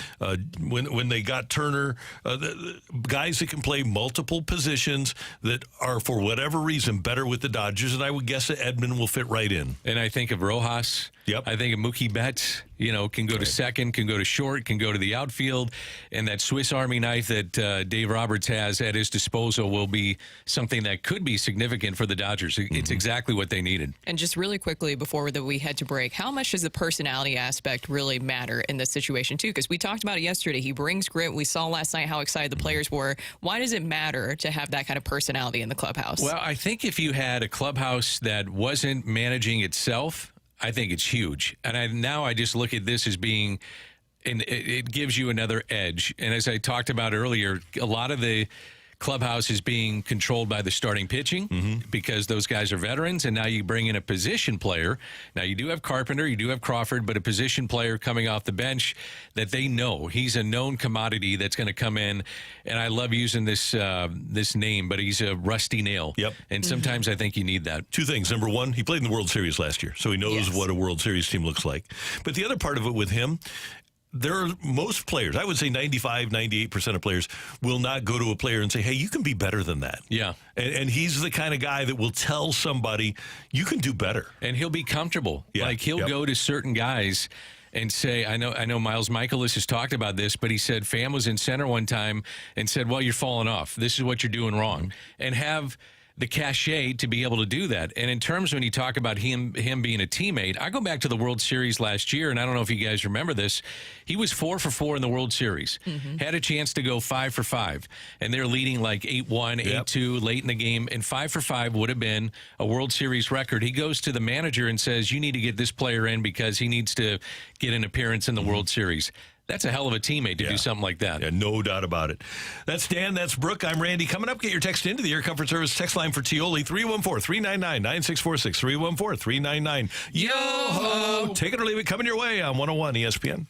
[SPEAKER 3] when they got Turner, the guys that can play multiple positions that are, for whatever reason, better with the Dodgers, and I would guess that Edman will fit right in.
[SPEAKER 5] And I think of Rojas.
[SPEAKER 3] Yep.
[SPEAKER 5] I think of Mookie Betts, can go to second, can go to short, can go to the outfield. And that Swiss Army knife that Dave Roberts has at his disposal will be something that could be significant for the Dodgers. It's exactly what they needed.
[SPEAKER 4] And just really quickly before we head to break, how much does the personality aspect really matter in this situation, too? Because we talked about it yesterday. He brings grit. We saw last night how excited the players were. Why does it matter to have that kind of personality in the clubhouse?
[SPEAKER 5] Well, I think if you had a clubhouse that wasn't managing itself, I think it's huge. And now I just look at this as being, and it gives you another edge. And as I talked about earlier, a lot of the clubhouse is being controlled by the starting pitching because those guys are veterans. And now you bring in a position player. Now you do have Carpenter, you do have Crawford, but a position player coming off the bench that they know. He's a known commodity that's going to come in. And I love using this name, but he's a rusty nail.
[SPEAKER 3] Yep.
[SPEAKER 5] And sometimes I think you need that.
[SPEAKER 3] Two things. Number one, he played in the World Series last year, so he knows what a World Series team looks like. But the other part of it with him, there are most players, I would say 95, 98% of players will not go to a player and say, hey, you can be better than that.
[SPEAKER 5] Yeah.
[SPEAKER 3] And he's the kind of guy that will tell somebody, you can do better.
[SPEAKER 5] And he'll be comfortable.
[SPEAKER 3] Yeah.
[SPEAKER 5] Like he'll go to certain guys and say, I know Miles Michaelis has talked about this, but he said Pham was in center one time and said, well, you're falling off. This is what you're doing wrong. And have the cachet to be able to do that. And in terms when you talk about him being a teammate, I go back to the World Series last year, and I don't know if you guys remember this. He was 4 for 4 in the World Series. Had a chance to go 5 for 5. And they're leading like 8-1, 8-2 late in the game. And 5 for 5 would have been a World Series record. He goes to the manager and says, you need to get this player in because he needs to get an appearance in the World Series. That's a hell of a teammate to do something like that.
[SPEAKER 3] Yeah, no doubt about it. That's Dan. That's Brooke. I'm Randy. Coming up, get your text into the Air Comfort Service text line for Tioli, 314-399-9646, 314-399. Yo-ho! Take it or leave it. Coming your way on 101 ESPN.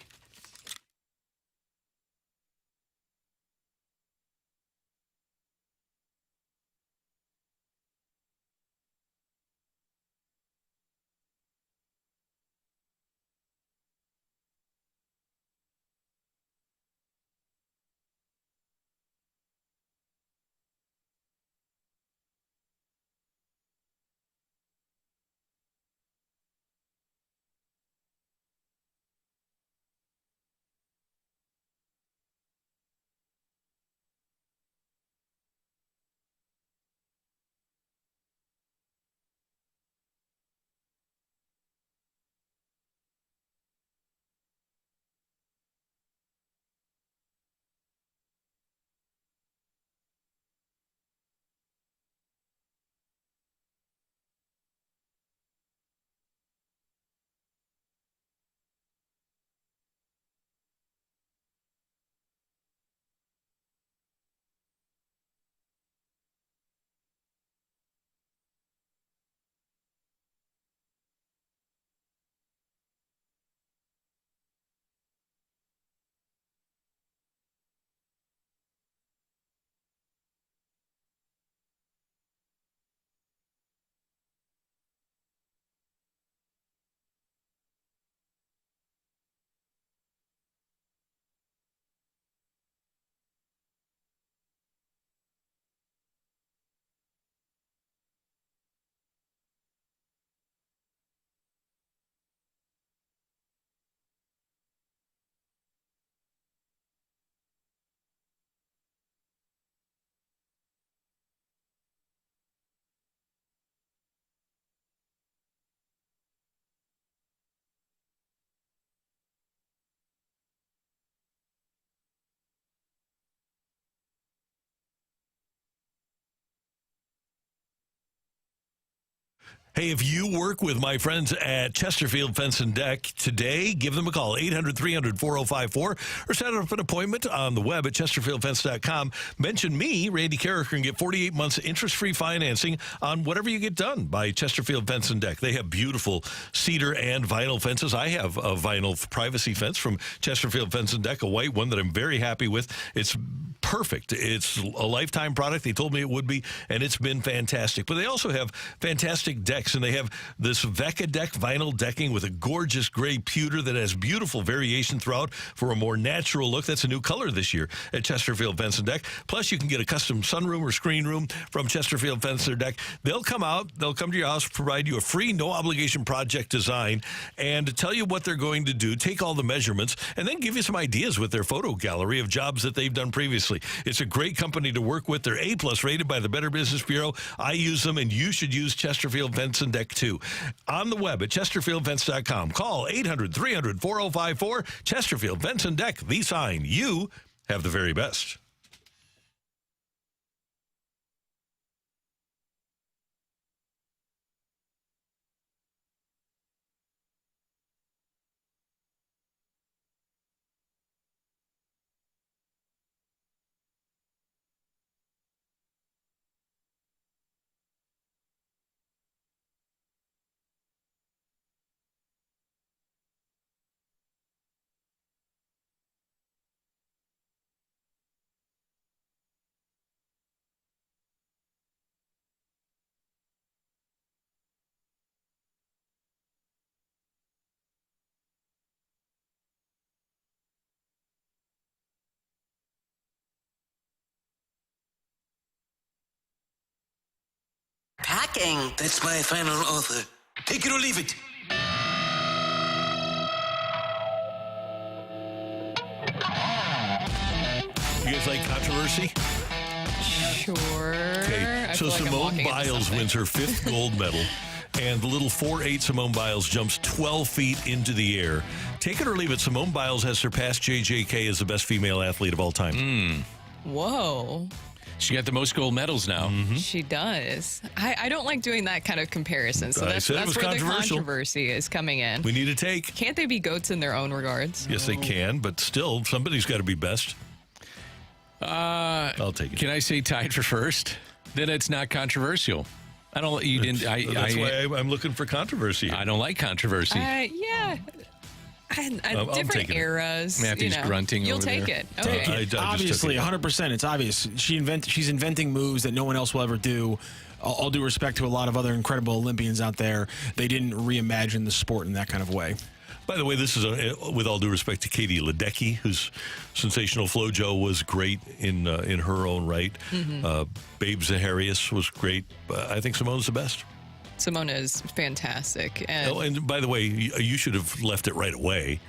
[SPEAKER 3] Hey, if you work with my friends at Chesterfield Fence and Deck today, give them a call, 800-300-4054, or set up an appointment on the web at chesterfieldfence.com. Mention me, Randy Carricker, and get 48 months interest-free financing on whatever you get done by Chesterfield Fence and Deck. They have beautiful cedar and vinyl fences. I have a vinyl privacy fence from Chesterfield Fence and Deck, a white one that I'm very happy with. It's perfect. It's a lifetime product. They told me it would be, and it's been fantastic. But they also have fantastic decks, and they have this Vecca deck vinyl decking with a gorgeous gray pewter that has beautiful variation throughout for a more natural look. That's a new color this year at Chesterfield Fence and Deck. Plus, you can get a custom sunroom or screen room from Chesterfield Fence and Deck. They'll come out, they'll come to your house, provide you a free, no-obligation project design, and tell you what they're going to do, take all the measurements, and then give you some ideas with their photo gallery of jobs that they've done previously. It's a great company to work with. They're A+ rated by the Better Business Bureau. I use them, and you should use Chesterfield Fence and Deck too. On the web at chesterfieldfence.com. Call 800-300-4054. Chesterfield Fence and Deck, the sign. You have the very best.
[SPEAKER 8] Packing.
[SPEAKER 1] That's my final offer. Take it or leave it.
[SPEAKER 3] You guys like controversy?
[SPEAKER 4] Sure.
[SPEAKER 3] Okay, so Simone Biles wins her 5th gold medal, and the little 4'8" Simone Biles jumps 12 feet into the air. Take it or leave it, Simone Biles has surpassed JJK as the best female athlete of all time.
[SPEAKER 4] Whoa.
[SPEAKER 5] She got the most gold medals now.
[SPEAKER 4] She does. I don't like doing that kind of comparison. So that's
[SPEAKER 3] said it was
[SPEAKER 4] where the
[SPEAKER 3] controversial.
[SPEAKER 4] controversy is coming in.
[SPEAKER 3] We need a take.
[SPEAKER 4] Can't they be goats in their own regards?
[SPEAKER 3] Yes, they can, but still, somebody's got to be best. I'll take it.
[SPEAKER 5] Can I say tied for first? Then it's not controversial. I don't. You didn't.
[SPEAKER 3] That's why I'm looking for controversy.
[SPEAKER 5] I don't like controversy.
[SPEAKER 4] Yeah.
[SPEAKER 3] I'm
[SPEAKER 4] Different
[SPEAKER 3] taking it.
[SPEAKER 4] eras.
[SPEAKER 5] Matthew's grunting
[SPEAKER 4] You'll
[SPEAKER 5] over
[SPEAKER 4] take
[SPEAKER 5] there.
[SPEAKER 4] it.
[SPEAKER 3] Take
[SPEAKER 4] Okay.
[SPEAKER 3] it. I just
[SPEAKER 7] Obviously,
[SPEAKER 3] took it.
[SPEAKER 7] 100%. It's obvious. She's inventing moves that no one else will ever do. All due respect to a lot of other incredible Olympians out there, they didn't reimagine the sport in that kind of way.
[SPEAKER 3] By the way, this is with all due respect to Katie Ledecky, whose sensational FloJo was great in her own right. Babe Zaharias was great. I think Simone's the best.
[SPEAKER 4] Simona is fantastic. And
[SPEAKER 3] Oh, and by the way, you should have left it right away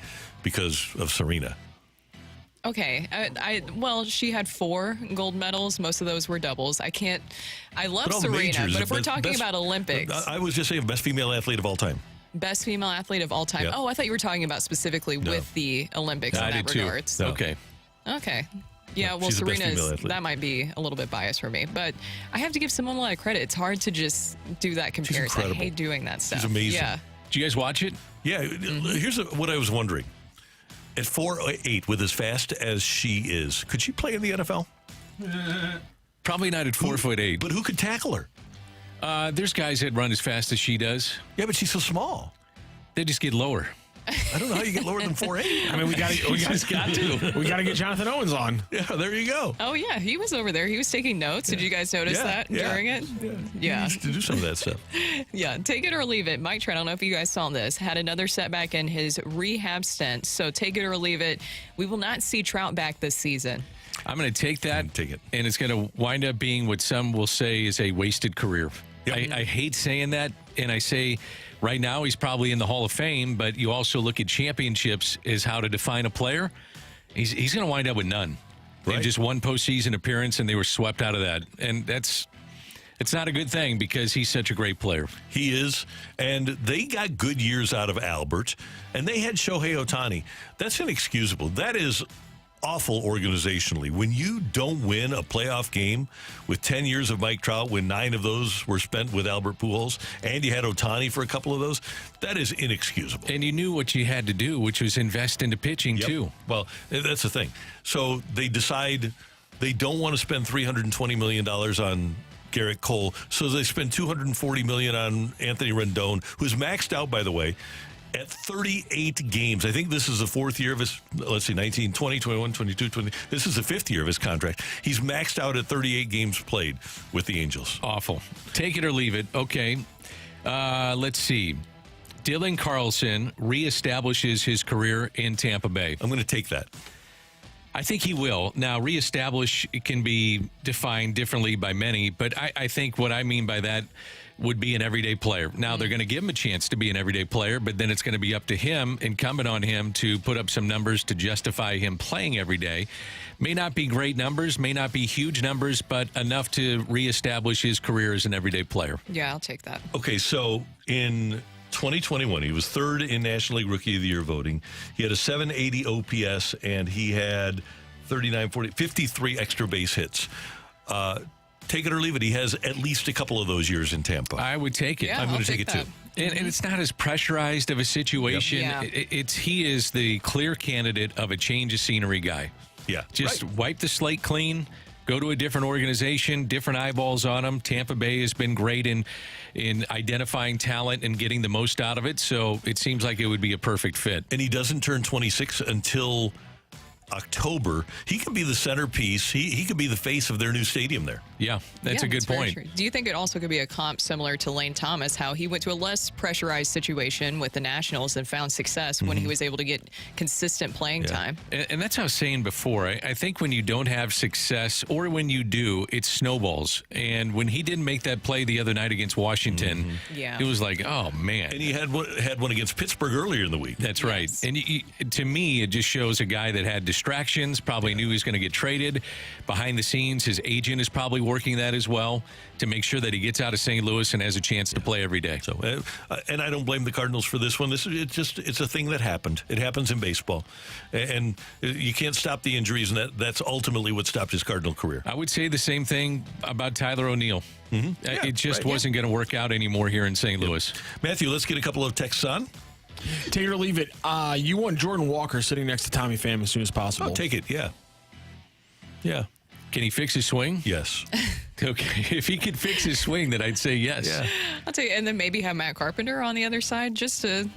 [SPEAKER 3] because of Serena.
[SPEAKER 4] okay. Well, she had 4 gold medals. Most of those were doubles. I love
[SPEAKER 3] But all the
[SPEAKER 4] Serena,
[SPEAKER 3] majors,
[SPEAKER 4] but if we're
[SPEAKER 3] best-
[SPEAKER 4] talking about Olympics,
[SPEAKER 3] I was just saying best female athlete of all time.
[SPEAKER 4] best female athlete of all time.
[SPEAKER 3] Yeah.
[SPEAKER 4] Oh, I thought you were talking about specifically with the Olympics
[SPEAKER 5] I
[SPEAKER 4] in
[SPEAKER 5] did
[SPEAKER 4] that
[SPEAKER 5] too.
[SPEAKER 4] regards.
[SPEAKER 3] No.
[SPEAKER 5] Okay.
[SPEAKER 4] Okay. Yeah, well,
[SPEAKER 3] she's the best female
[SPEAKER 4] Serena's,
[SPEAKER 3] athlete.
[SPEAKER 4] that might be a little bit biased for me, but I have to give Simone a lot of credit. It's hard to just do that comparison. I
[SPEAKER 3] incredible.
[SPEAKER 4] hate doing that stuff.
[SPEAKER 3] amazing.
[SPEAKER 4] Yeah.
[SPEAKER 5] Did you guys watch it?
[SPEAKER 3] Yeah, here's what I was wondering. At 4'8", with as fast as she is, could she play in the NFL?
[SPEAKER 5] Probably not at 4'8".
[SPEAKER 3] But who could tackle her?
[SPEAKER 5] There's guys that run as fast as she does.
[SPEAKER 3] Yeah, but she's so small.
[SPEAKER 5] They just get lower.
[SPEAKER 3] I don't know how you get lower than 4'8".
[SPEAKER 7] I mean, we got to get Jonathan Owens on.
[SPEAKER 3] Yeah, there you go.
[SPEAKER 4] Oh, yeah, he was over there. He was taking notes. Did you guys notice that during it? Yeah.
[SPEAKER 3] You used to do some of that stuff.
[SPEAKER 4] Yeah, take it or leave it. Mike Trout, I don't know if you guys saw this, had another setback in his rehab stint. So take it or leave it. We will not see Trout back this season.
[SPEAKER 5] I'm going to take that.
[SPEAKER 3] Take it.
[SPEAKER 5] And it's going to wind up being what some will say is a wasted career.
[SPEAKER 3] Yep.
[SPEAKER 5] I hate saying that. And I say right now he's probably in the Hall of Fame, but you also look at championships as how to define a player. He's going to wind up with none.
[SPEAKER 3] Right.
[SPEAKER 5] And just one postseason appearance, and they were swept out of that. And it's not a good thing because he's such a great player.
[SPEAKER 3] He is. And they got good years out of Albert, and they had Shohei Ohtani. That's inexcusable. That is awful organizationally. When you don't win a playoff game with 10 years of Mike Trout, when 9 of those were spent with Albert Pujols, and you had Ohtani for a couple of those, that is inexcusable.
[SPEAKER 5] And you knew what you had to do, which was invest into pitching,
[SPEAKER 3] Yep.
[SPEAKER 5] too.
[SPEAKER 3] Well, that's the thing. So they decide they don't want to spend $320 million on Garrett Cole, so they spend $240 million on Anthony Rendon, who's maxed out, by the way, at 38 games. I think this is the 4th year of his, let's see, 19, 20, 21, 22, 20. This is the 5th year of his contract. He's maxed out at 38 games played with the Angels.
[SPEAKER 5] Awful. Take it or leave it. Okay. Let's see. Dylan Carlson reestablishes his career in Tampa Bay.
[SPEAKER 3] I'm going to take that.
[SPEAKER 5] I think he will. Now, reestablish can be defined differently by many, but I think what I mean by that would be an everyday player. Now, they're going to give him a chance to be an everyday player, but then it's going to be up to him, incumbent on him, to put up some numbers to justify him playing every day. May not be great numbers, may not be huge numbers, but enough to reestablish his career as an everyday player.
[SPEAKER 4] Yeah, I'll take that.
[SPEAKER 3] Okay, so in 2021, he was 3rd in National League Rookie of the Year voting. He had a 780 OPS, and he had 53 extra base hits. Take it or leave it. He has at least a couple of those years in Tampa.
[SPEAKER 5] I would take it.
[SPEAKER 4] Yeah,
[SPEAKER 3] I'm going
[SPEAKER 4] I'll
[SPEAKER 3] to take it
[SPEAKER 4] that.
[SPEAKER 3] too.
[SPEAKER 5] And it's not as pressurized of a situation.
[SPEAKER 4] Yep.
[SPEAKER 5] Yeah. He is the clear candidate of a change of scenery guy.
[SPEAKER 3] Yeah.
[SPEAKER 5] Just
[SPEAKER 3] right.
[SPEAKER 5] wipe the slate clean, go to a different organization, different eyeballs on him. Tampa Bay has been great in identifying talent and getting the most out of it, so it seems like it would be a perfect fit.
[SPEAKER 3] And he doesn't turn 26 until October. He could be the centerpiece. He could be the face of their new stadium there.
[SPEAKER 5] Yeah, that's a good
[SPEAKER 4] very
[SPEAKER 5] point.
[SPEAKER 4] true. Do you think it also could be a comp similar to Lane Thomas, how he went to a less pressurized situation with the Nationals and found success when he was able to get consistent playing time?
[SPEAKER 5] And that's what I was saying before. I think when you don't have success, or when you do, it snowballs. And when he didn't make that play the other night against Washington,
[SPEAKER 4] Yeah.
[SPEAKER 5] it was like, oh, man.
[SPEAKER 3] And he had one against Pittsburgh earlier in the week.
[SPEAKER 5] That's right. And to me, it just shows a guy that had to distractions, probably knew he was going to get traded. Behind the scenes, his agent is probably working that as well to make sure that he gets out of St. Louis and has a chance to play every day.
[SPEAKER 3] So, and I don't blame the Cardinals for this one. It's a thing that happened. It happens in baseball, and you can't stop the injuries, and that's ultimately what stopped his Cardinal career.
[SPEAKER 5] I would say the same thing about Tyler O'Neill. It just wasn't going to work out anymore here in St. Louis.
[SPEAKER 3] Matthew, let's get a couple of texts on.
[SPEAKER 7] Take it or leave it. You want Jordan Walker sitting next to Tommy Pham as soon as possible.
[SPEAKER 3] I'll take it, yeah. Yeah.
[SPEAKER 5] Can he fix his swing?
[SPEAKER 3] Yes.
[SPEAKER 5] Okay. If he could fix his swing, then I'd say yes.
[SPEAKER 3] Yeah.
[SPEAKER 4] I'll tell you, and then maybe have Matt Carpenter on the other side just to,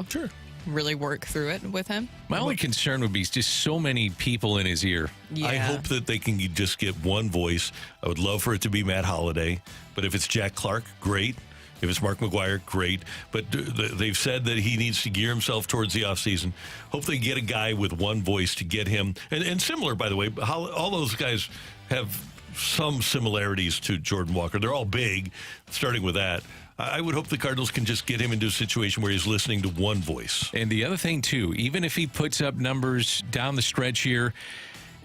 [SPEAKER 3] Sure.
[SPEAKER 4] really work through it with him.
[SPEAKER 5] My only concern would be just so many people in his ear.
[SPEAKER 4] Yeah.
[SPEAKER 3] I hope that they can just get one voice. I would love for it to be Matt Holliday, but if it's Jack Clark, great. If it's Mark McGwire, great. But they've said that he needs to gear himself towards the offseason. Hope they get a guy with one voice to get him. And similar, by the way, all those guys have some similarities to Jordan Walker. They're all big, starting with that. I would hope the Cardinals can just get him into a situation where he's listening to one voice.
[SPEAKER 5] And the other thing, too, even if he puts up numbers down the stretch here,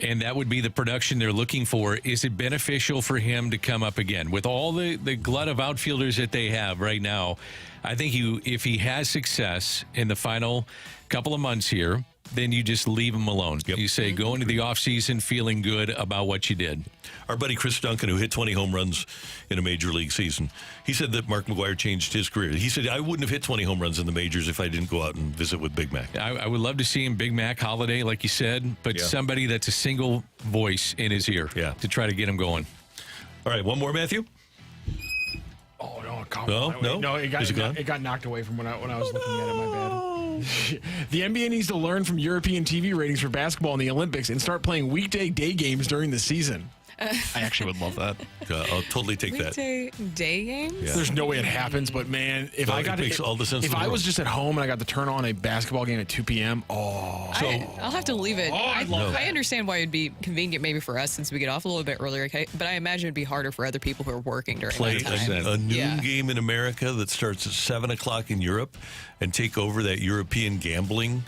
[SPEAKER 5] and that would be the production they're looking for, is it beneficial for him to come up again? With all the glut of outfielders that they have right now, I think if he has success in the final couple of months here, then you just leave him alone.
[SPEAKER 3] Yep.
[SPEAKER 5] You say, go into the offseason feeling good about what you did.
[SPEAKER 3] Our buddy Chris Duncan, who hit 20 home runs in a major league season, he said that Mark McGwire changed his career. He said, I wouldn't have hit 20 home runs in the majors if I didn't go out and visit with Big Mac.
[SPEAKER 5] I would love to see him Big Mac Holiday, like you said, but somebody that's a single voice in his ear to try to get him going.
[SPEAKER 3] All right, one more, Matthew?
[SPEAKER 7] Oh, no.
[SPEAKER 3] No?
[SPEAKER 7] It
[SPEAKER 3] Is it gone?
[SPEAKER 7] got knocked away from when I was looking at it. My bad. The NBA needs to learn from European TV ratings for basketball in the Olympics and start playing weekday day games during the season. I actually would love that.
[SPEAKER 3] I'll totally take that.
[SPEAKER 4] Weekday day games?
[SPEAKER 3] Yeah.
[SPEAKER 7] There's no way it happens, but man, if
[SPEAKER 3] No,
[SPEAKER 7] I got
[SPEAKER 3] it makes all the sense in
[SPEAKER 7] if
[SPEAKER 3] the
[SPEAKER 7] I
[SPEAKER 3] world.
[SPEAKER 7] was just at home and I got to turn on a basketball game at 2 p.m.,
[SPEAKER 4] I'll have to leave it. I understand why it'd be convenient maybe for us since we get off a little bit earlier, okay? But I imagine it'd be harder for other people who are working during
[SPEAKER 3] Play
[SPEAKER 4] that time.
[SPEAKER 3] a noon game in America that starts at 7 o'clock in Europe and take over that European gambling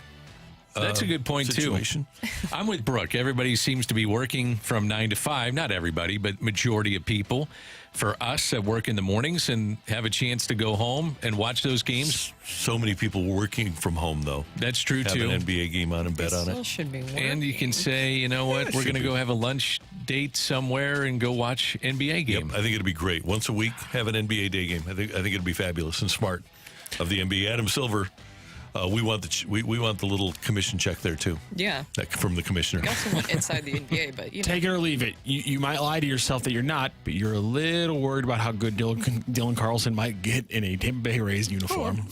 [SPEAKER 5] That's a good point,
[SPEAKER 3] situation.
[SPEAKER 5] too. I'm with Brooke. Everybody seems to be working from 9 to 5. Not everybody, but majority of people. For us that work in the mornings and have a chance to go home and watch those games.
[SPEAKER 3] So many people working from home, though.
[SPEAKER 5] That's true,
[SPEAKER 3] have
[SPEAKER 5] too.
[SPEAKER 3] an NBA game on and bet on
[SPEAKER 4] Still
[SPEAKER 3] it.
[SPEAKER 4] should be working.
[SPEAKER 5] And you can say, you know what, we're going to go have a lunch date somewhere and go watch NBA game.
[SPEAKER 3] Yep, I think it'd be great. Once a week, have an NBA day game. I think it'd be fabulous and smart of the NBA. Adam Silver, we want the little commission check there too.
[SPEAKER 4] Yeah.
[SPEAKER 3] From the commissioner.
[SPEAKER 4] We got someone inside the NBA, but
[SPEAKER 7] take it or leave it. You might lie to yourself that you're not, but you're a little worried about how good Dylan Carlson might get in a Tampa Bay Rays uniform.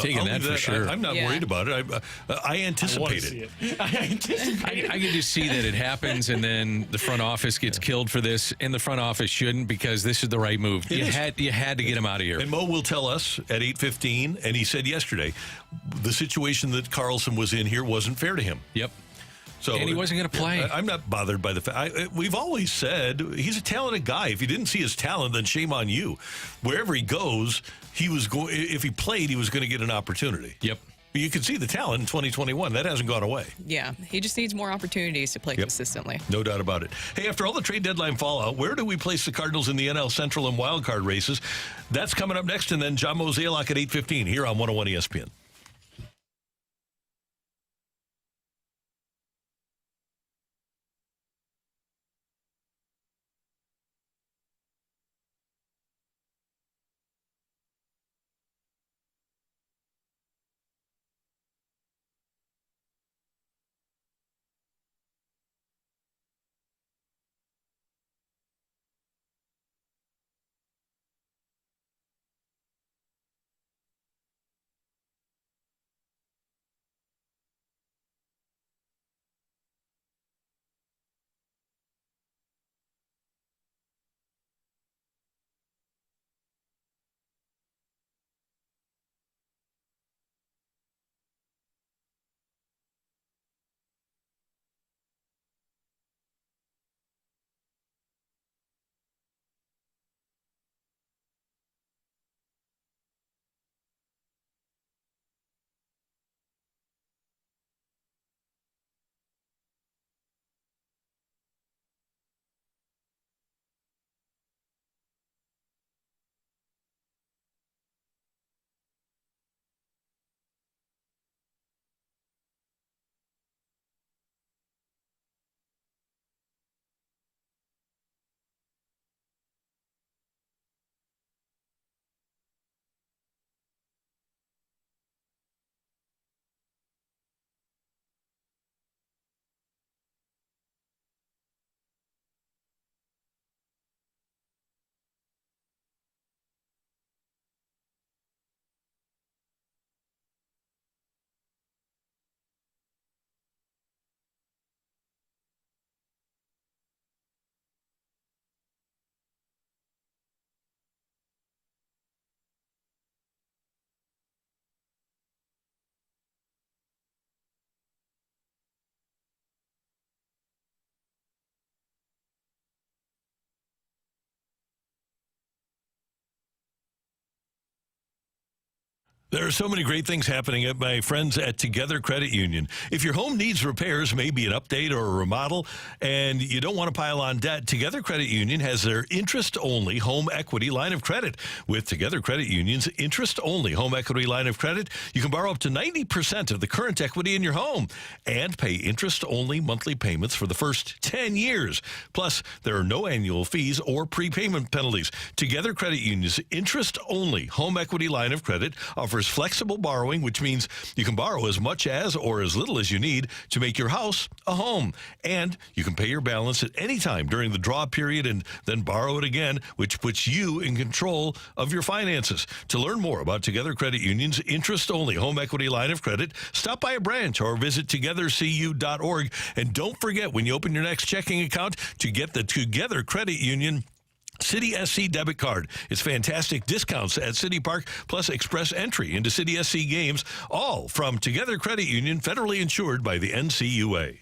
[SPEAKER 5] Taking that for sure.
[SPEAKER 3] I'm not worried about it. I anticipate it.
[SPEAKER 5] I can just see that it happens, and then the front office gets killed for this, and the front office shouldn't because this is the right move. You had to get him out of here.
[SPEAKER 3] And Mo will tell us at 8:15, and he said yesterday, the situation that Carlson was in here wasn't fair to him.
[SPEAKER 5] Yep.
[SPEAKER 3] So,
[SPEAKER 5] and he wasn't going to play.
[SPEAKER 3] I'm not bothered by the fact. We've always said he's a talented guy. If you didn't see his talent, then shame on you. Wherever he goes, he was going. If he played, he was going to get an opportunity.
[SPEAKER 5] Yep.
[SPEAKER 3] You could see the talent in 2021. That hasn't gone away.
[SPEAKER 4] yeah, he just needs more opportunities to play consistently.
[SPEAKER 3] No doubt about it. Hey, after all the trade deadline fallout, where do we place the Cardinals in the NL Central and Wildcard races? That's coming up next, and then John Mozeliak at 8:15 here on 101 ESPN. There are so many great things happening at my friends at Together Credit Union. If your home needs repairs, maybe an update or a remodel, and you don't want to pile on debt, Together Credit Union has their interest-only home equity line of credit. With Together Credit Union's interest-only home equity line of credit, you can borrow up to 90% of the current equity in your home and pay interest-only monthly payments for the first 10 years. Plus, there are no annual fees or prepayment penalties. Together Credit Union's interest-only home equity line of credit offers flexible borrowing, which means you can borrow as much as or as little as you need to make your house a home. And you can pay your balance at any time during the draw period and then borrow it again, which puts you in control of your finances. To learn more about Together Credit Union's interest-only home equity line of credit, stop by a branch or visit togethercu.org. And don't forget, when you open your next checking account, to get the Together Credit Union City SC debit card. It's fantastic discounts at City Park, plus express entry into City SC games, all from Together Credit Union, federally insured by the NCUA.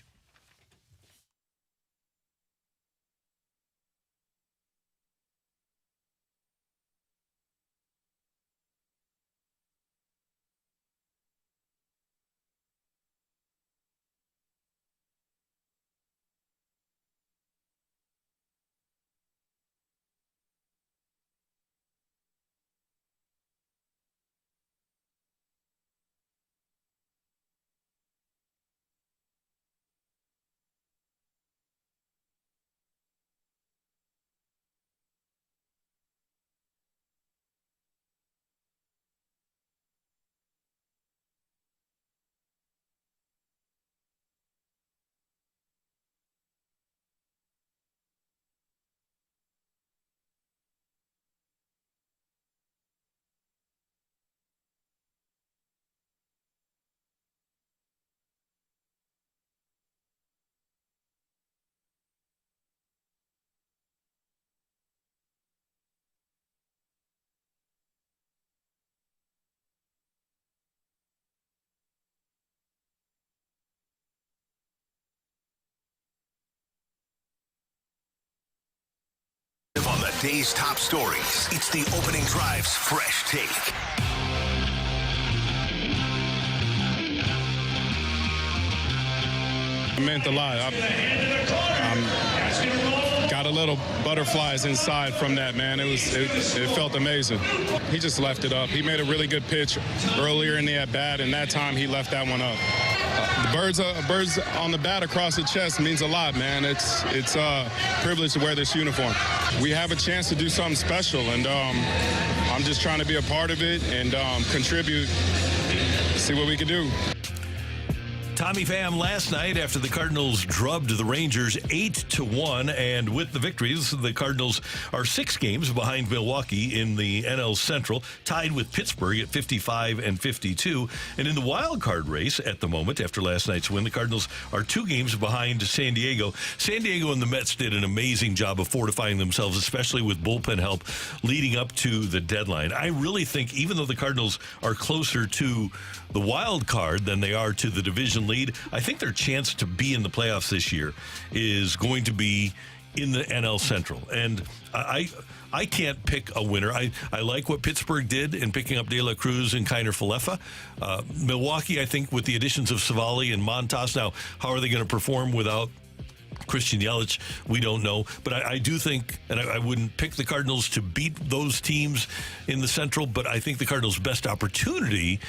[SPEAKER 1] On the day's top stories, it's the Opening Drive's Fresh Take.
[SPEAKER 8] It meant a lot. I'm got a little butterflies inside from that, man. It felt amazing. He just left it up. He made a really good pitch earlier in the at-bat, and that time he left that one up. The birds on the bat across the chest means a lot, man. It's a privilege to wear this uniform. We have a chance to do something special, and I'm just trying to be a part of it and contribute, see what we can do.
[SPEAKER 3] Tommy Pham last night after the Cardinals drubbed the Rangers 8-1, and with the victories, the Cardinals are 6 games behind Milwaukee in the NL Central, tied with Pittsburgh at 55 and 52. And in the wild card race at the moment, after last night's win, the Cardinals are 2 games behind San Diego. San Diego and the Mets did an amazing job of fortifying themselves, especially with bullpen help leading up to the deadline. I really think even though the Cardinals are closer to the wild card than they are to the division lead, I think their chance to be in the playoffs this year is going to be in the NL Central. And I can't pick a winner. I like what Pittsburgh did in picking up De La Cruz and Kiner Falefa. Milwaukee, I think, with the additions of Savali and Montas. Now, how are they going to perform without Christian Yelich? We don't know. But I do think, and I wouldn't pick the Cardinals to beat those teams in the Central, but I think the Cardinals' best opportunity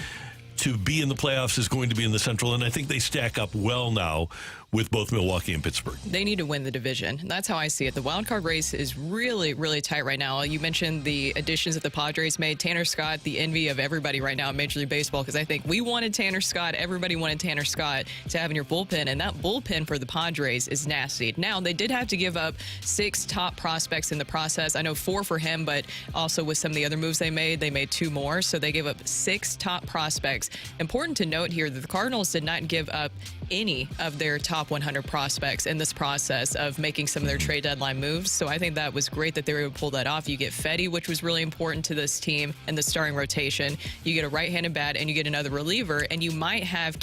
[SPEAKER 3] to be in the playoffs is going to be in the Central, and I think they stack up well now with both Milwaukee and Pittsburgh.
[SPEAKER 4] They need to win the division. That's how I see it. The wild card race is really, really tight right now. You mentioned the additions that the Padres made. Tanner Scott, the envy of everybody right now in Major League Baseball, because I think we wanted Tanner Scott. Everybody wanted Tanner Scott to have in your bullpen, and that bullpen for the Padres is nasty. Now, they did have to give up 6 top prospects in the process. I know 4 for him, but also with some of the other moves they made 2 more. So they gave up 6 top prospects. Important to note here that the Cardinals did not give up any of their top 100 prospects in this process of making some of their trade deadline moves. So I think that was great that they were able to pull that off. You get Fetty, which was really important to this team and the starting rotation. You get a right-handed bat, and you get another reliever, and you might have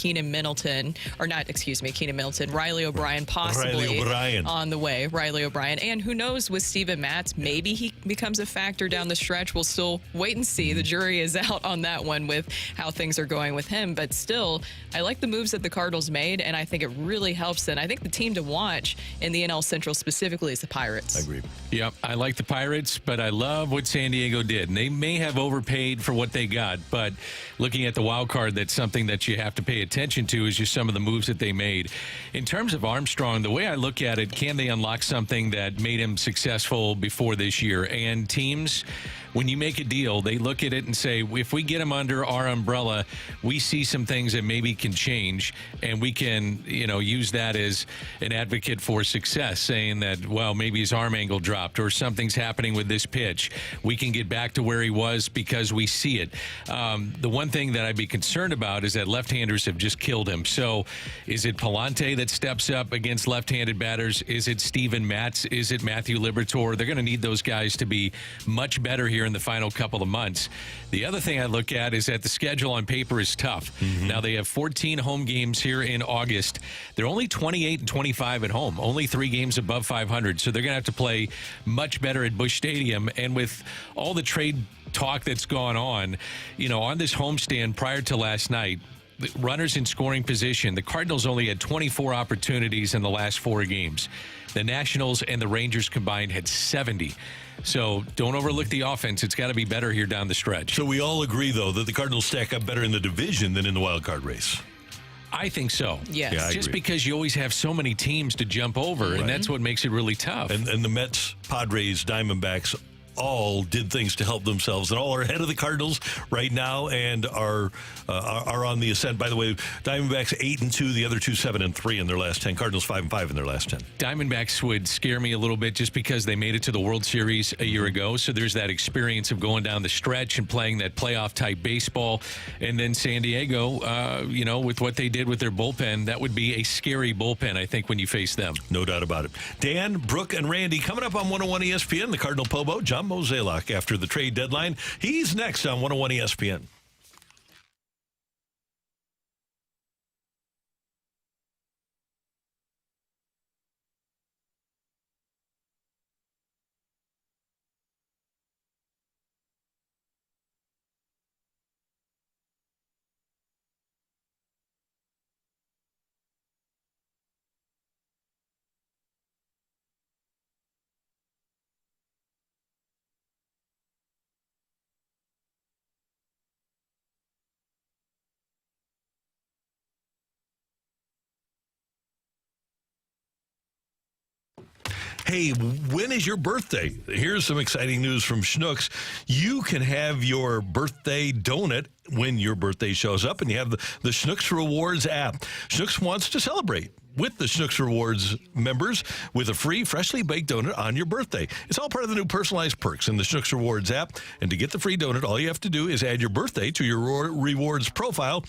[SPEAKER 4] Riley O'Brien possibly on the way. Riley O'Brien. And who knows with Steven Matz, maybe he becomes a factor down the stretch. We'll still wait and see. The jury is out on that one with how things are going with him. But still, I like the moves that the Cardinals made, and I think it really helps them. I think the team to watch in the NL Central specifically is the Pirates.
[SPEAKER 3] I agree.
[SPEAKER 5] Yep, I like the Pirates, but I love what San Diego did. And they may have overpaid for what they got, but looking at the wild card, that's something that you have to pay attention to is just some of the moves that they made. In terms of Armstrong, the way I look at it, can they unlock something that made him successful before this year? And teams, when you make a deal, they look at it and say, if we get him under our umbrella, we see some things that maybe can change, and we can, use that as an advocate for success, saying that, well, maybe his arm angle dropped or something's happening with this pitch. We can get back to where he was because we see it. The one thing that I'd be concerned about is that left-handers have just killed him. So is it Palante that steps up against left-handed batters? Is it Steven Matz? Is it Matthew Liberatore? They're going to need those guys to be much better here in the final couple of months. The other thing I look at is that the schedule on paper is tough. Now they have 14 home games here in August. They're only 28 and 25 at home, only 3 games above 500. So they're going to have to play much better at Busch Stadium. And with all the trade talk that's gone on this homestand prior to last night, runners in scoring position, the Cardinals only had 24 opportunities in the last 4 games. The Nationals and the Rangers combined had 70. So don't overlook the offense. It's got to be better here down the stretch.
[SPEAKER 3] So we all agree, though, that the Cardinals stack up better in the division than in the wild card race.
[SPEAKER 5] I think so.
[SPEAKER 4] Yes.
[SPEAKER 3] Yeah,
[SPEAKER 5] just because you always have so many teams to jump over, and that's what makes it really tough.
[SPEAKER 3] And the Mets, Padres, Diamondbacks all did things to help themselves, and all are ahead of the Cardinals right now and are on the ascent. By the way, Diamondbacks 8-2, the other two 7-3 in their last 10. Cardinals 5-5 in their last 10.
[SPEAKER 5] Diamondbacks would scare me a little bit just because they made it to the World Series a year ago. So there's that experience of going down the stretch and playing that playoff type baseball. And then San Diego, with what they did with their bullpen, that would be a scary bullpen, I think, when you face them.
[SPEAKER 3] No doubt about it. Dan, Brooke, and Randy coming up on 101 ESPN. The Cardinal POBO John Mozeliak after the trade deadline. He's next on 101 ESPN. Hey, when is your birthday? Here's some exciting news from Schnucks. You can have your birthday donut when your birthday shows up, and you have the Schnucks Rewards app. Schnucks wants to celebrate with the Schnucks Rewards members with a free, freshly baked donut on your birthday. It's all part of the new personalized perks in the Schnucks Rewards app. And to get the free donut, all you have to do is add your birthday to your rewards profile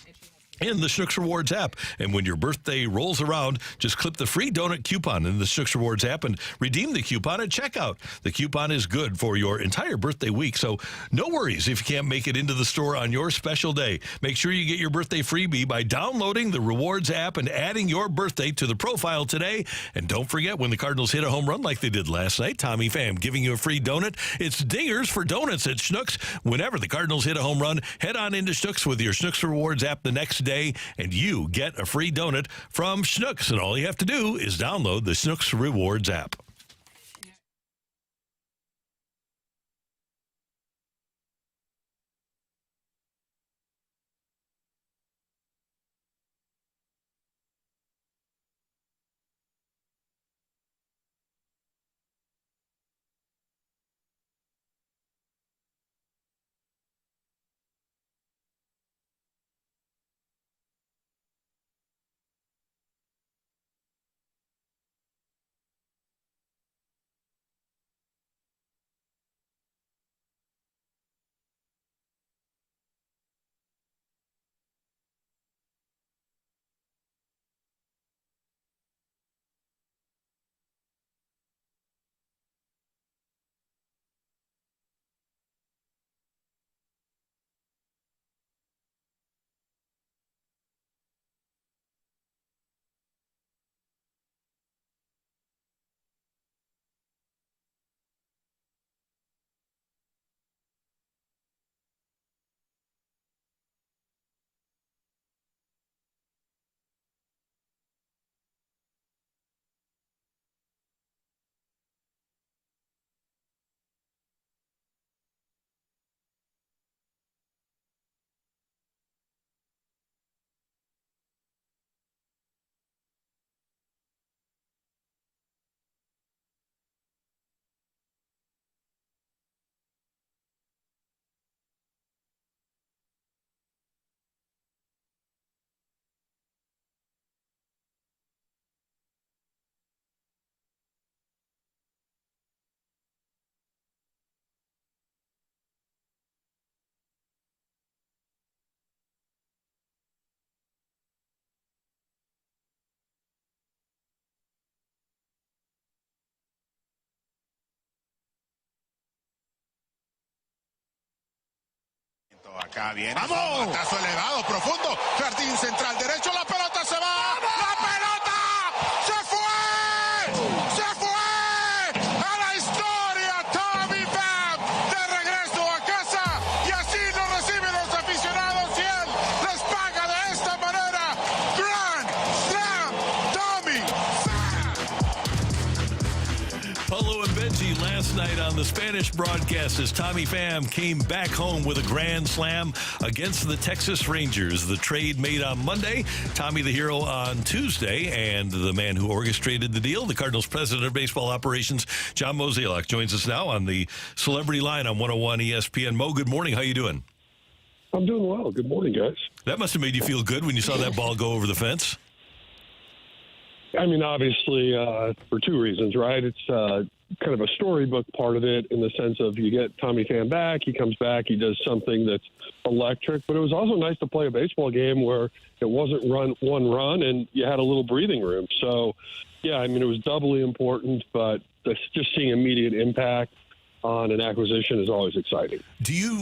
[SPEAKER 3] in the Schnucks Rewards app. And when your birthday rolls around, just clip the free donut coupon in the Schnucks Rewards app and redeem the coupon at checkout. The coupon is good for your entire birthday week, so no worries if you can't make it into the store on your special day. Make sure you get your birthday freebie by downloading the Rewards app and adding your birthday to the profile today. And don't forget, when the Cardinals hit a home run like they did last night, Tommy Pham giving you a free donut. It's dingers for donuts at Schnucks. Whenever the Cardinals hit a home run, head on into Schnucks with your Schnucks Rewards app the next day, and you get a free donut from Schnucks. And all you have to do is download the Schnucks Rewards app.
[SPEAKER 9] Acá viene. ¡Vamos! Batazo elevado, profundo. Jardín central derecho. La pelota se va. ¡La pelota! ¡Se fue! ¡Se fue! ¡A la historia! Tommy Pham de regreso a casa. Y así lo reciben los aficionados y él les paga de esta manera. Grand Slam Tommy Pham.
[SPEAKER 3] Paulo and Benji last night on the Spanish broadcast as Tommy Pham came back home with a grand slam against the Texas Rangers. The trade made on Monday, Tommy the hero on Tuesday, and the man who orchestrated the deal, the Cardinals president of baseball operations, John Mozeliak, joins us now on the Celebrity Line on 101 ESPN. Mo, good morning. How you doing?
[SPEAKER 10] I'm doing well. Good morning, guys.
[SPEAKER 3] That must have made you feel good when you saw that ball go over the fence.
[SPEAKER 10] I mean, obviously, for two reasons, right? It's kind of a storybook part of it in the sense of you get Tommy Pham back, he comes back, he does something that's electric. But it was also nice to play a baseball game where it wasn't one run and you had a little breathing room. So, yeah, I mean, it was doubly important, but just seeing immediate impact on an acquisition is always exciting. Do you,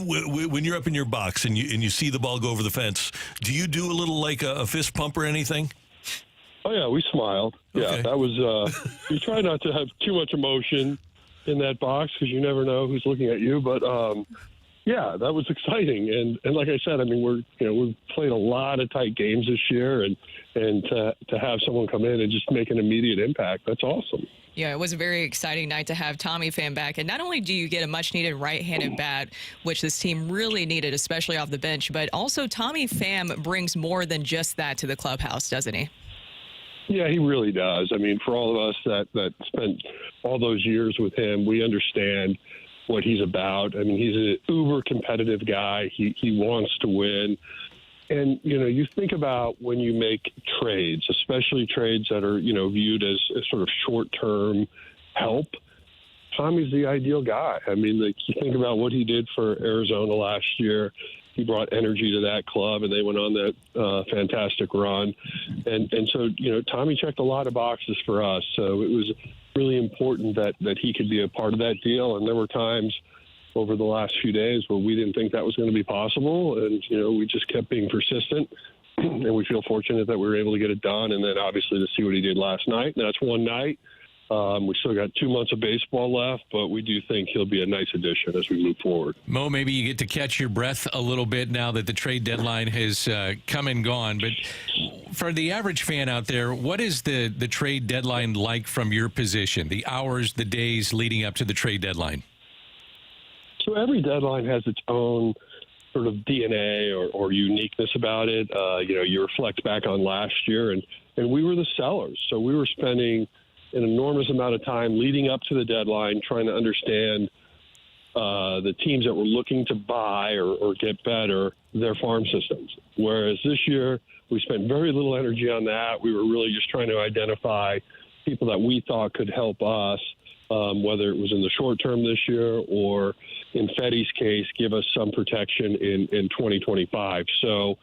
[SPEAKER 10] when you're up in your box and you see the ball go over the fence, do you do a little like a fist pump or anything? Oh, yeah, we smiled. Yeah, okay. That was, you try not to have too much emotion in that box because you never know who's looking at you. But, yeah, that was exciting. And like I said, I mean, we've played a lot of tight games this year, and to have someone come in and just make an immediate impact, that's awesome.
[SPEAKER 4] Yeah, it was a very exciting night to have Tommy Pham back. And not only do you get a much-needed right-handed bat, which this team really needed, especially off the bench, but also Tommy Pham brings more than just that to the clubhouse, doesn't he?
[SPEAKER 10] Yeah, he really does. I mean, for all of us that spent all those years with him, we understand what he's about. I mean, he's an uber competitive guy. He wants to win. And, you think about when you make trades, especially trades that are, viewed as sort of short-term help, Tommy's the ideal guy. I mean, you think about what he did for Arizona last year. He brought energy to that club, and they went on that fantastic run. And so, Tommy checked a lot of boxes for us. So it was really important that he could be a part of that deal. And there were times over the last few days where we didn't think that was going to be possible. And, we just kept being persistent. And we feel fortunate that we were able to get it done. And then obviously to see what he did last night. And that's one night. We still got 2 months of baseball left, but we do think he'll be a nice addition as we move forward.
[SPEAKER 5] Mo, maybe you get to catch your breath a little bit now that the trade deadline has come and gone. But for the average fan out there, what is the trade deadline like from your position, the hours, the days leading up to the trade deadline?
[SPEAKER 10] So every deadline has its own sort of DNA or uniqueness about it. You reflect back on last year, and we were the sellers. So we were spending an enormous amount of time leading up to the deadline trying to understand the teams that were looking to buy or get better, their farm systems. Whereas this year, we spent very little energy on that. We were really just trying to identify people that we thought could help us, whether it was in the short term this year or, in Fetty's case, give us some protection in 2025. So,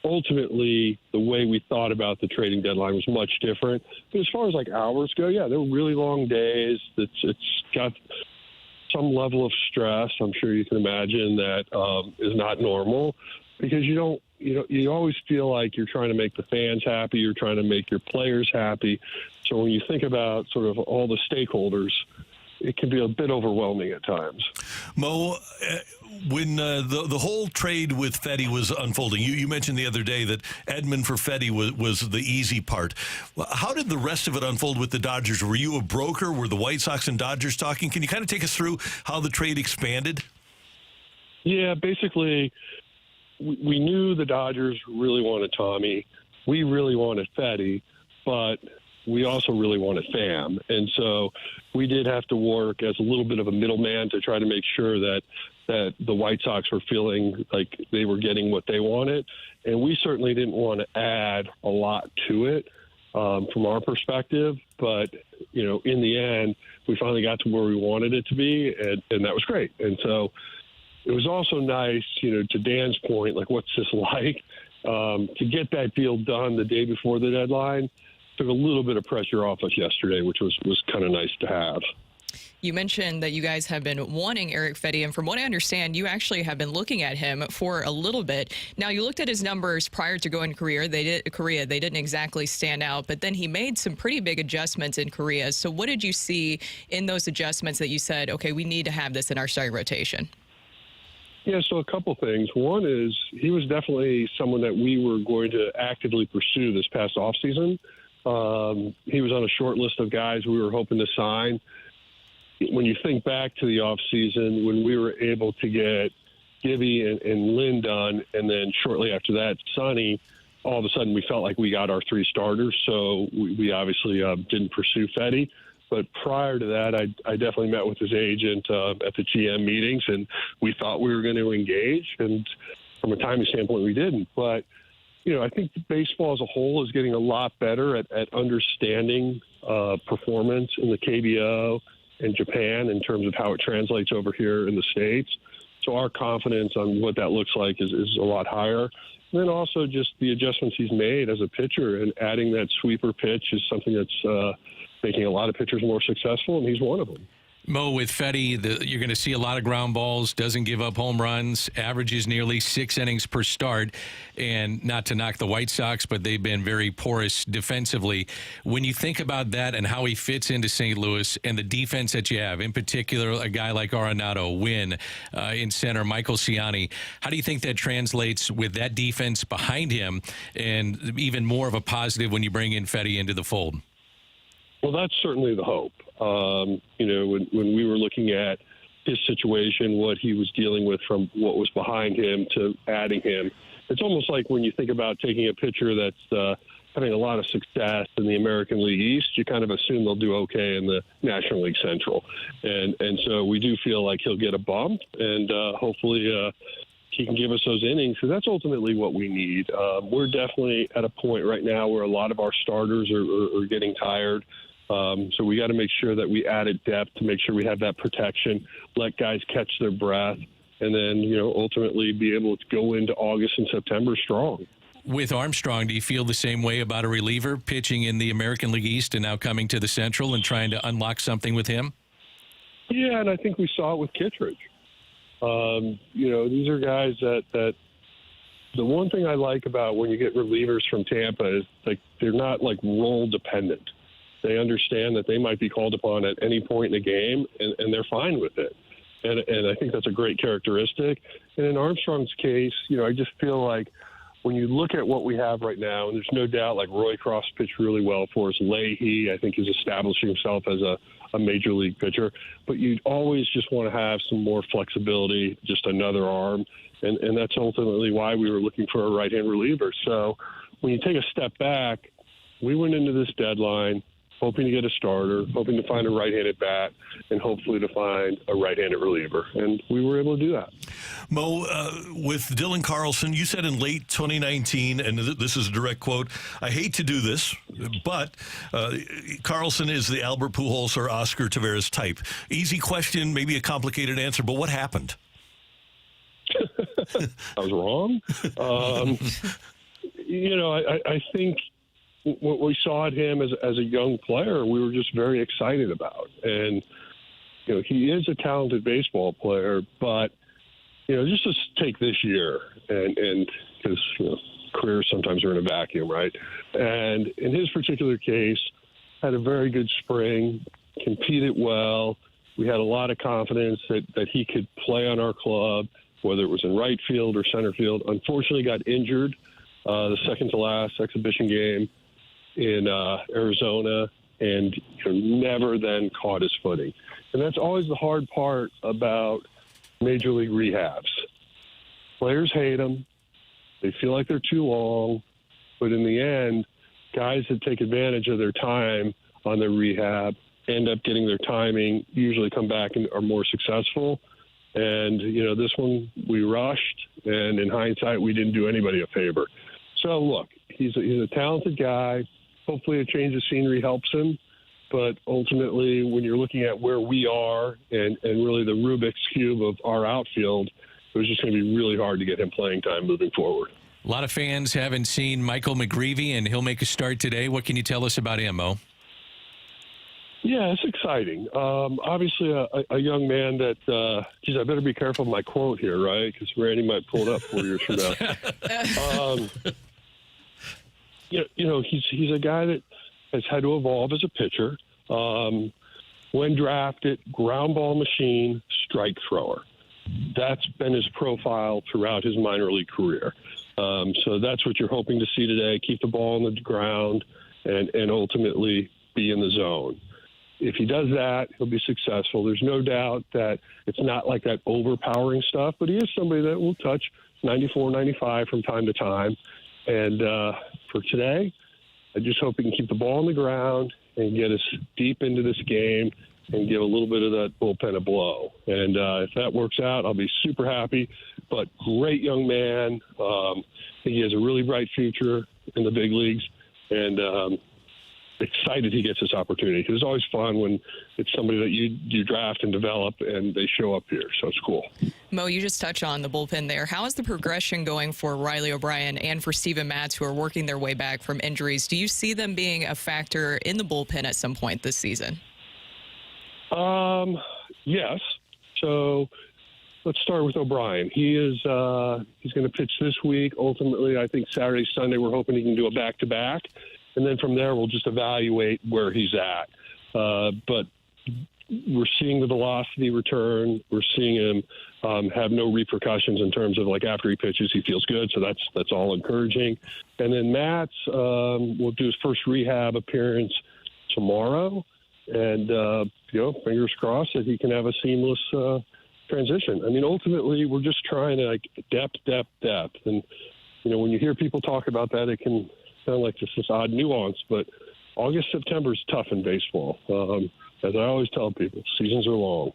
[SPEAKER 10] ultimately, the way we thought about the trading deadline was much different. But as far as hours go, yeah, there were really long days. It's got some level of stress. I'm sure you can imagine that is not normal because you always feel like you're trying to make the fans happy. You're trying to make your players happy. So when you think about sort of all the stakeholders, it can be a bit overwhelming at times.
[SPEAKER 3] Mo, when the whole trade with Fetty was unfolding, you mentioned the other day that Edman for Fetty was the easy part. How did the rest of it unfold with the Dodgers? Were you a broker? Were the White Sox and Dodgers talking? Can you kind of take us through how the trade expanded?
[SPEAKER 10] Yeah, basically, we knew the Dodgers really wanted Tommy. We really wanted Fetty, but we also really wanted Pham. And so we did have to work as a little bit of a middleman to try to make sure that the White Sox were feeling like they were getting what they wanted. And we certainly didn't want to add a lot to it from our perspective. But, in the end, we finally got to where we wanted it to be, and that was great. And so it was also nice, to Dan's point, what's this like? To get that deal done the day before the deadline took a little bit of pressure off us yesterday, which was kind of nice to have.
[SPEAKER 4] You mentioned that you guys have been wanting Eric Fedde, and from what I understand, you actually have been looking at him for a little bit. Now, you looked at his numbers prior to going to Korea. They didn't exactly stand out, but then he made some pretty big adjustments in Korea. So what did you see in those adjustments that you said, okay, we need to have this in our starting rotation?
[SPEAKER 10] Yeah, so a couple things. One is he was definitely someone that we were going to actively pursue this past offseason. He was on a short list of guys we were hoping to sign. When you think back to the offseason, when we were able to get Gibby and Lynn done, and then shortly after that, Sonny, all of a sudden we felt like we got our 3 starters. So we obviously didn't pursue Fedde. But prior to that, I definitely met with his agent at the GM meetings, and we thought we were going to engage. And from a timing standpoint, we didn't. But, I think baseball as a whole is getting a lot better at understanding performance in the KBO and Japan in terms of how it translates over here in the States. So our confidence on what that looks like is a lot higher. And then also just the adjustments he's made as a pitcher, and adding that sweeper pitch is something that's making a lot of pitchers more successful, and he's one of them.
[SPEAKER 5] Mo, with Fedde, you're going to see a lot of ground balls, doesn't give up home runs, averages nearly 6 innings per start, and not to knock the White Sox, but they've been very porous defensively. When you think about that and how he fits into St. Louis and the defense that you have, in particular a guy like Arenado, Wynn, in center, Michael Ciani, how do you think that translates with that defense behind him, and even more of a positive when you bring in Fedde into the fold?
[SPEAKER 10] Well, that's certainly the hope. When we were looking at his situation, what he was dealing with from what was behind him to adding him, it's almost like when you think about taking a pitcher that's having a lot of success in the American League East, you kind of assume they'll do okay in the National League Central. And so we do feel like he'll get a bump, and hopefully he can give us those innings, because that's ultimately what we need. We're definitely at a point right now where a lot of our starters are getting tired. So we got to make sure that we added depth to make sure we have that protection, let guys catch their breath, and then, ultimately be able to go into August and September strong.
[SPEAKER 5] With Armstrong, do you feel the same way about a reliever pitching in the American League East and now coming to the Central and trying to unlock something with him?
[SPEAKER 10] Yeah, and I think we saw it with Kittredge. These are guys that the one thing I like about when you get relievers from Tampa is they're not role dependent. They understand that they might be called upon at any point in the game, and they're fine with it. And I think that's a great characteristic. And in Armstrong's case, I just feel like when you look at what we have right now, and there's no doubt Roy Cross pitched really well for us. Leahy, I think, is establishing himself as a major league pitcher. But you'd always just want to have some more flexibility, just another arm. And that's ultimately why we were looking for a right-hand reliever. So when you take a step back, we went into this deadline hoping to get a starter, hoping to find a right-handed bat, and hopefully to find a right-handed reliever. And we were able to do that.
[SPEAKER 3] Mo, with Dylan Carlson, you said in late 2019, and this is a direct quote, I hate to do this, but Carlson is the Albert Pujols or Oscar Taveras type. Easy question, maybe a complicated answer, but what happened?
[SPEAKER 10] I was wrong. I think what we saw at him as a young player, we were just very excited about. And, he is a talented baseball player, but, just to take this year, and because, careers sometimes are in a vacuum, right? And in his particular case, had a very good spring, competed well. We had a lot of confidence that he could play on our club, whether it was in right field or center field. Unfortunately, got injured the second to last exhibition game in Arizona, and never then caught his footing. And that's always the hard part about major league rehabs. Players hate them. They feel like they're too long. But in the end, guys that take advantage of their time on their rehab end up getting their timing, usually come back and are more successful. And, this one we rushed, and in hindsight, we didn't do anybody a favor. So, look, he's a talented guy. Hopefully a change of scenery helps him. But ultimately, when you're looking at where we are and really the Rubik's Cube of our outfield, it was just going to be really hard to get him playing time moving forward.
[SPEAKER 5] A lot of fans haven't seen Michael McGreevy, and he'll make a start today. What can you tell us about him, Mo?
[SPEAKER 10] Yeah, it's exciting. Obviously, a young man that, geez, I better be careful of my quote here, right? Because Randy might pull it up 4 years from now. He's a guy that has had to evolve as a pitcher. When drafted, ground ball machine, strike thrower. That's been his profile throughout his minor league career. So that's what you're hoping to see today, keep the ball on the ground and ultimately be in the zone. If he does that, he'll be successful. There's no doubt that it's not like that overpowering stuff, but he is somebody that will touch 94, 95 from time to time. And for today, I just hope he can keep the ball on the ground and get us deep into this game and give a little bit of that bullpen a blow. And if that works out, I'll be super happy. But great young man. I think he has a really bright future in the big leagues. And excited he gets this opportunity. It's always fun when it's somebody that you draft and develop and they show up here. So it's cool.
[SPEAKER 4] Mo, you just touched on the bullpen there. How is the progression going for Riley O'Brien and for Steven Matz, who are working their way back from injuries? Do you see them being a factor in the bullpen at some point this season?
[SPEAKER 10] Yes. So let's start with O'Brien. He's going to pitch this week. Ultimately, I think Saturday, Sunday, we're hoping he can do a back-to-back. And then from there, we'll just evaluate where he's at. But we're seeing the velocity return. We're seeing him have no repercussions in terms of, like, after he pitches, he feels good. So that's all encouraging. And then Matt's will do his first rehab appearance tomorrow. And, fingers crossed that he can have a seamless transition. I mean, ultimately, we're just trying to, like, depth. And, when you hear people talk about that, it can sound like just this odd nuance, but August, September is tough in baseball. As I always tell people, seasons are long.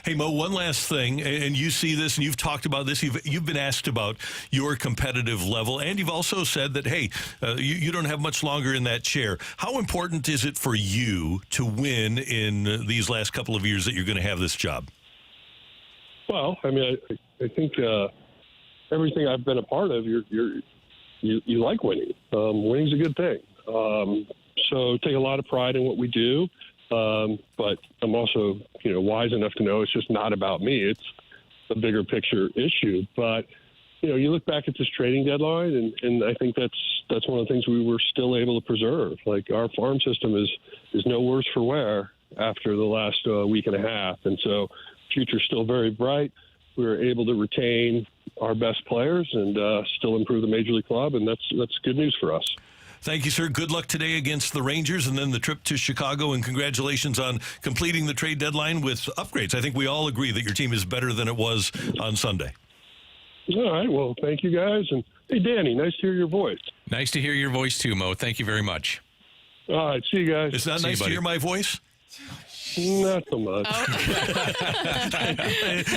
[SPEAKER 3] Hey, Mo, one last thing, and you see this, and you've talked about this. You've been asked about your competitive level, and you've also said that, hey, you don't have much longer in that chair. How important is it for you to win in these last couple of years that you're going to have this job?
[SPEAKER 10] Well, I mean, I think everything I've been a part of, you like winning. Winning's a good thing. So take a lot of pride in what we do. But I'm also, wise enough to know it's just not about me. It's a bigger picture issue. But, you look back at this trading deadline, and I think that's one of the things we were still able to preserve. Like, our farm system is no worse for wear after the last week and a half. And so future's still very bright. We were able to retain our best players and still improve the Major League Club, and that's good news for us.
[SPEAKER 3] Thank you, sir. Good luck today against the Rangers and then the trip to Chicago, and congratulations on completing the trade deadline with upgrades. I think we all agree that your team is better than it was on Sunday.
[SPEAKER 10] All right. Well, thank you, guys. And hey, Danny, nice to hear your voice.
[SPEAKER 5] Nice to hear your voice, too, Mo. Thank you very much.
[SPEAKER 10] All right. See you guys.
[SPEAKER 3] It's not nice to hear my voice?
[SPEAKER 10] Not so much.
[SPEAKER 3] Oh.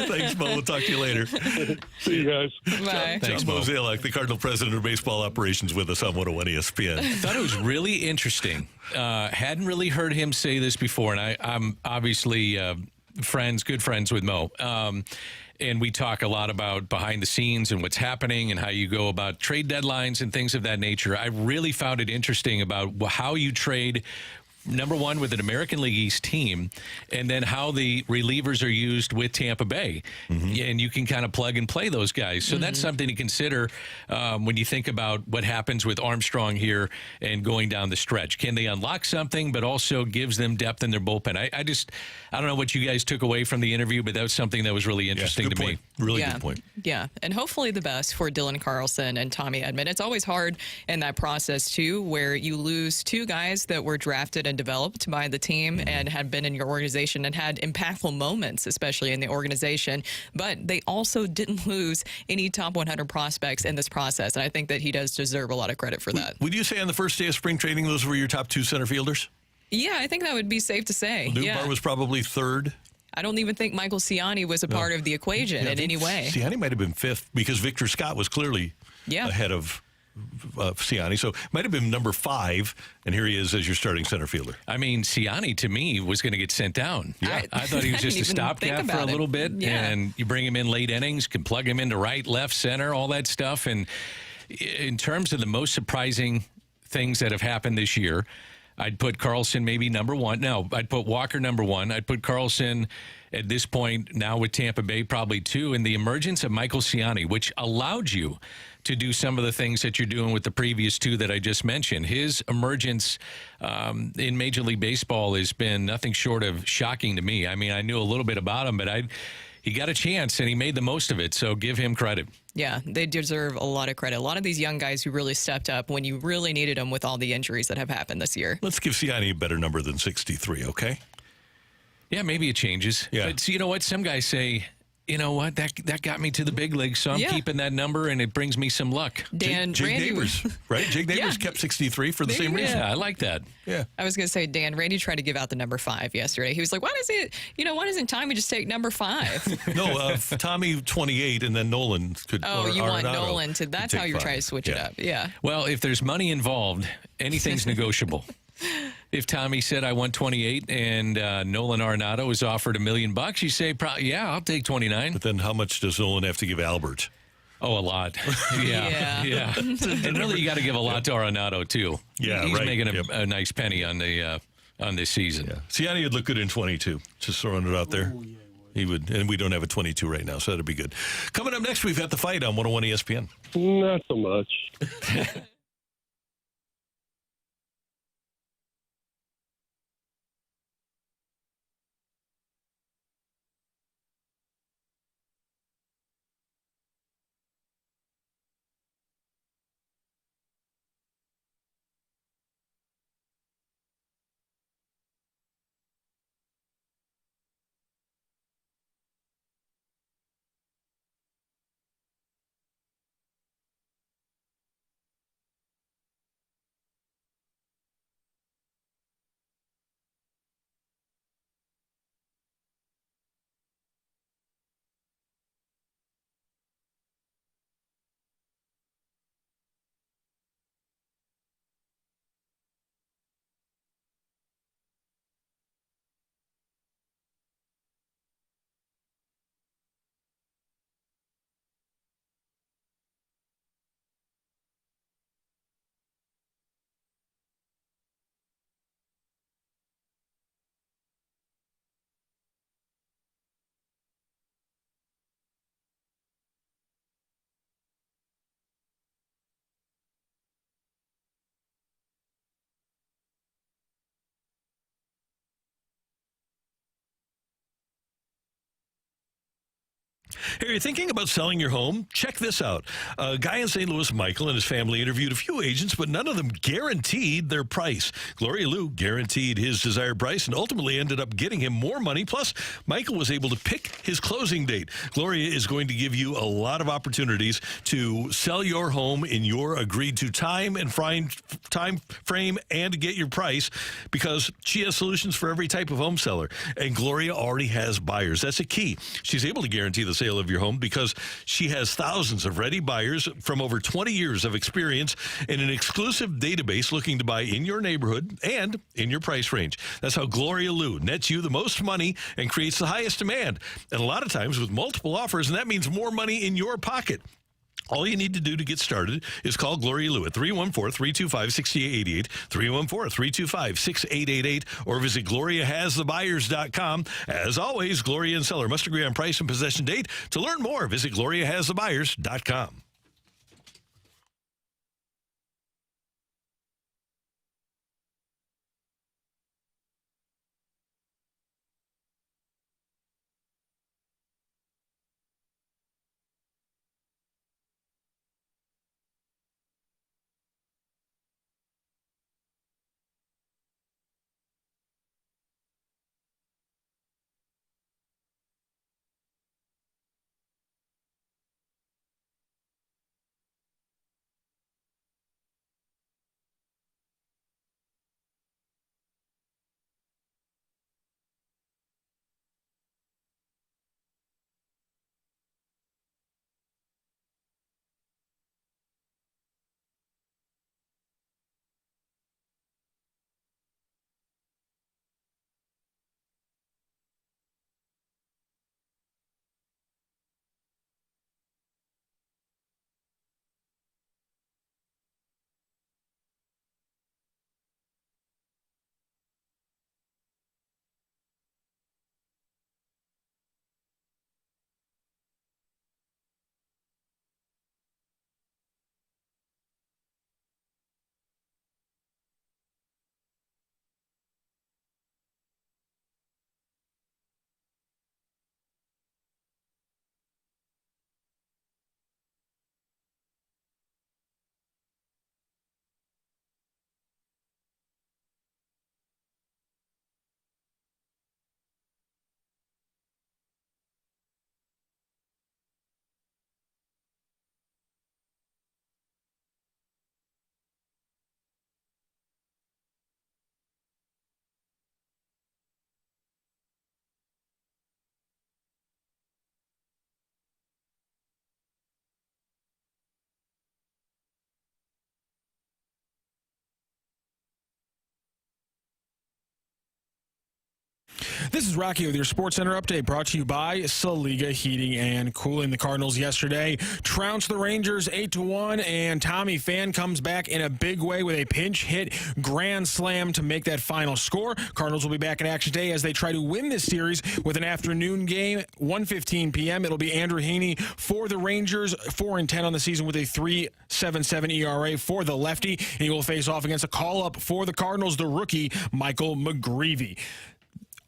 [SPEAKER 3] Thanks, Mo. We'll talk to you later.
[SPEAKER 10] See you guys.
[SPEAKER 4] Bye.
[SPEAKER 3] John Mozeliak, the Cardinal president of baseball operations, with us on 101 ESPN.
[SPEAKER 5] I thought it was really interesting. Hadn't really heard him say this before, and I'm obviously good friends with Mo. And we talk a lot about behind the scenes and what's happening and how you go about trade deadlines and things of that nature. I really found it interesting about how you trade, number one, with an American League East team, and then how the relievers are used with Tampa Bay. Mm-hmm. And you can kind of plug and play those guys. So that's something to consider when you think about what happens with Armstrong here and going down the stretch. Can they unlock something, but also gives them depth in their bullpen? I don't know what you guys took away from the interview, but that was something that was really interesting to me.
[SPEAKER 3] Really good point.
[SPEAKER 4] Yeah, and hopefully the best for Dylan Carlson and Tommy Edman. It's always hard in that process, too, where you lose two guys that were drafted and developed by the team and had been in your organization and had impactful moments, especially in the organization. But they also didn't lose any top 100 prospects in this process. And I think that he does deserve a lot of credit for that.
[SPEAKER 3] Would you say on the first day of spring training, those were your top two center fielders?
[SPEAKER 4] Yeah, I think that would be safe to say.
[SPEAKER 3] Newbar was probably third.
[SPEAKER 4] I don't even think Michael Ciani was a part of the equation in any way.
[SPEAKER 3] Ciani might have been fifth because Victor Scott was clearly ahead of Ciani. So might have been number 5, and here he is as your starting center fielder.
[SPEAKER 5] I mean, Ciani, to me, was going to get sent down. Yeah. I thought he was just a stopgap for a little bit, and you bring him in late innings, can plug him into right, left, center, all that stuff. And in terms of the most surprising things that have happened this year, I'd put Carlson maybe number one. No, I'd put Walker number one. I'd put Carlson at this point now with Tampa Bay probably two. And the emergence of Michael Ciani, which allowed you to do some of the things that you're doing with the previous two that I just mentioned. His emergence in Major League Baseball has been nothing short of shocking to me. I mean, I knew a little bit about him, but he got a chance and he made the most of it. So give him credit.
[SPEAKER 4] Yeah, they deserve a lot of credit. A lot of these young guys who really stepped up when you really needed them with all the injuries that have happened this year.
[SPEAKER 3] Let's give Ciani a better number than 63, okay?
[SPEAKER 5] Yeah, maybe it changes.
[SPEAKER 3] Yeah.
[SPEAKER 5] But you know what? Some guys say, you know what? That got me to the big leagues, so I'm keeping that number, and it brings me some luck.
[SPEAKER 4] Dan,
[SPEAKER 3] Jake
[SPEAKER 4] Randy,
[SPEAKER 3] Neighbors, right? Jake Neighbors kept 63 for the same reason.
[SPEAKER 5] Yeah, I like that.
[SPEAKER 3] Yeah.
[SPEAKER 4] I was going to say, Dan, Randy tried to give out the number 5 yesterday. He was like, why doesn't Tommy just take number 5?
[SPEAKER 3] No, Tommy 28, and then Nolan could.
[SPEAKER 4] Oh, you want Nolan to? That's how you're
[SPEAKER 3] 5.
[SPEAKER 4] trying to switch it up. Yeah.
[SPEAKER 5] Well, if there's money involved, anything's negotiable. If Tommy said I want 28 and Nolan Arenado was offered $1 million, you say, yeah, I'll take 29.
[SPEAKER 3] But then how much does Nolan have to give Albert?
[SPEAKER 5] Oh, a lot. Yeah. And really, you got to give a lot to Arenado, too.
[SPEAKER 3] Yeah,
[SPEAKER 5] He's
[SPEAKER 3] right.
[SPEAKER 5] making a nice penny on this season.
[SPEAKER 3] Yeah. Ciani would look good in 22. Just throwing it out there. He would, and we don't have a 22 right now, so that'd be good. Coming up next, we've got the fight on 101 ESPN.
[SPEAKER 10] Not so much.
[SPEAKER 3] Hey, are you thinking about selling your home? Check this out. A guy in St. Louis, Michael, and his family interviewed a few agents, but none of them guaranteed their price. Gloria Lou guaranteed his desired price and ultimately ended up getting him more money. Plus, Michael was able to pick his closing date. Gloria is going to give you a lot of opportunities to sell your home in your agreed to time frame and get your price, because she has solutions for every type of home seller. And Gloria already has buyers. That's a key. She's able to guarantee the sale of your home because she has thousands of ready buyers from over 20 years of experience in an exclusive database looking to buy in your neighborhood and in your price range. That's how Gloria Lou nets you the most money and creates the highest demand. And a lot of times with multiple offers, and that means more money in your pocket. All you need to do to get started is call Gloria Lou at 314-325-6888, 314-325-6888, or visit GloriaHasTheBuyers.com. As always, Gloria and seller must agree on price and possession date. To learn more, visit GloriaHasTheBuyers.com.
[SPEAKER 7] This is Rocky with your Sports Center update, brought to you by Saliga Heating and Cooling. The Cardinals yesterday trounced the Rangers 8-1, and Tommy Pham comes back in a big way with a pinch hit grand slam to make that final score. Cardinals will be back in action today as they try to win this series with an afternoon game, 1:15 p.m. It'll be Andrew Heaney for the Rangers, 4-10 on the season with a 3.77 ERA for the lefty. And he will face off against a call-up for the Cardinals, the rookie Michael McGreevy.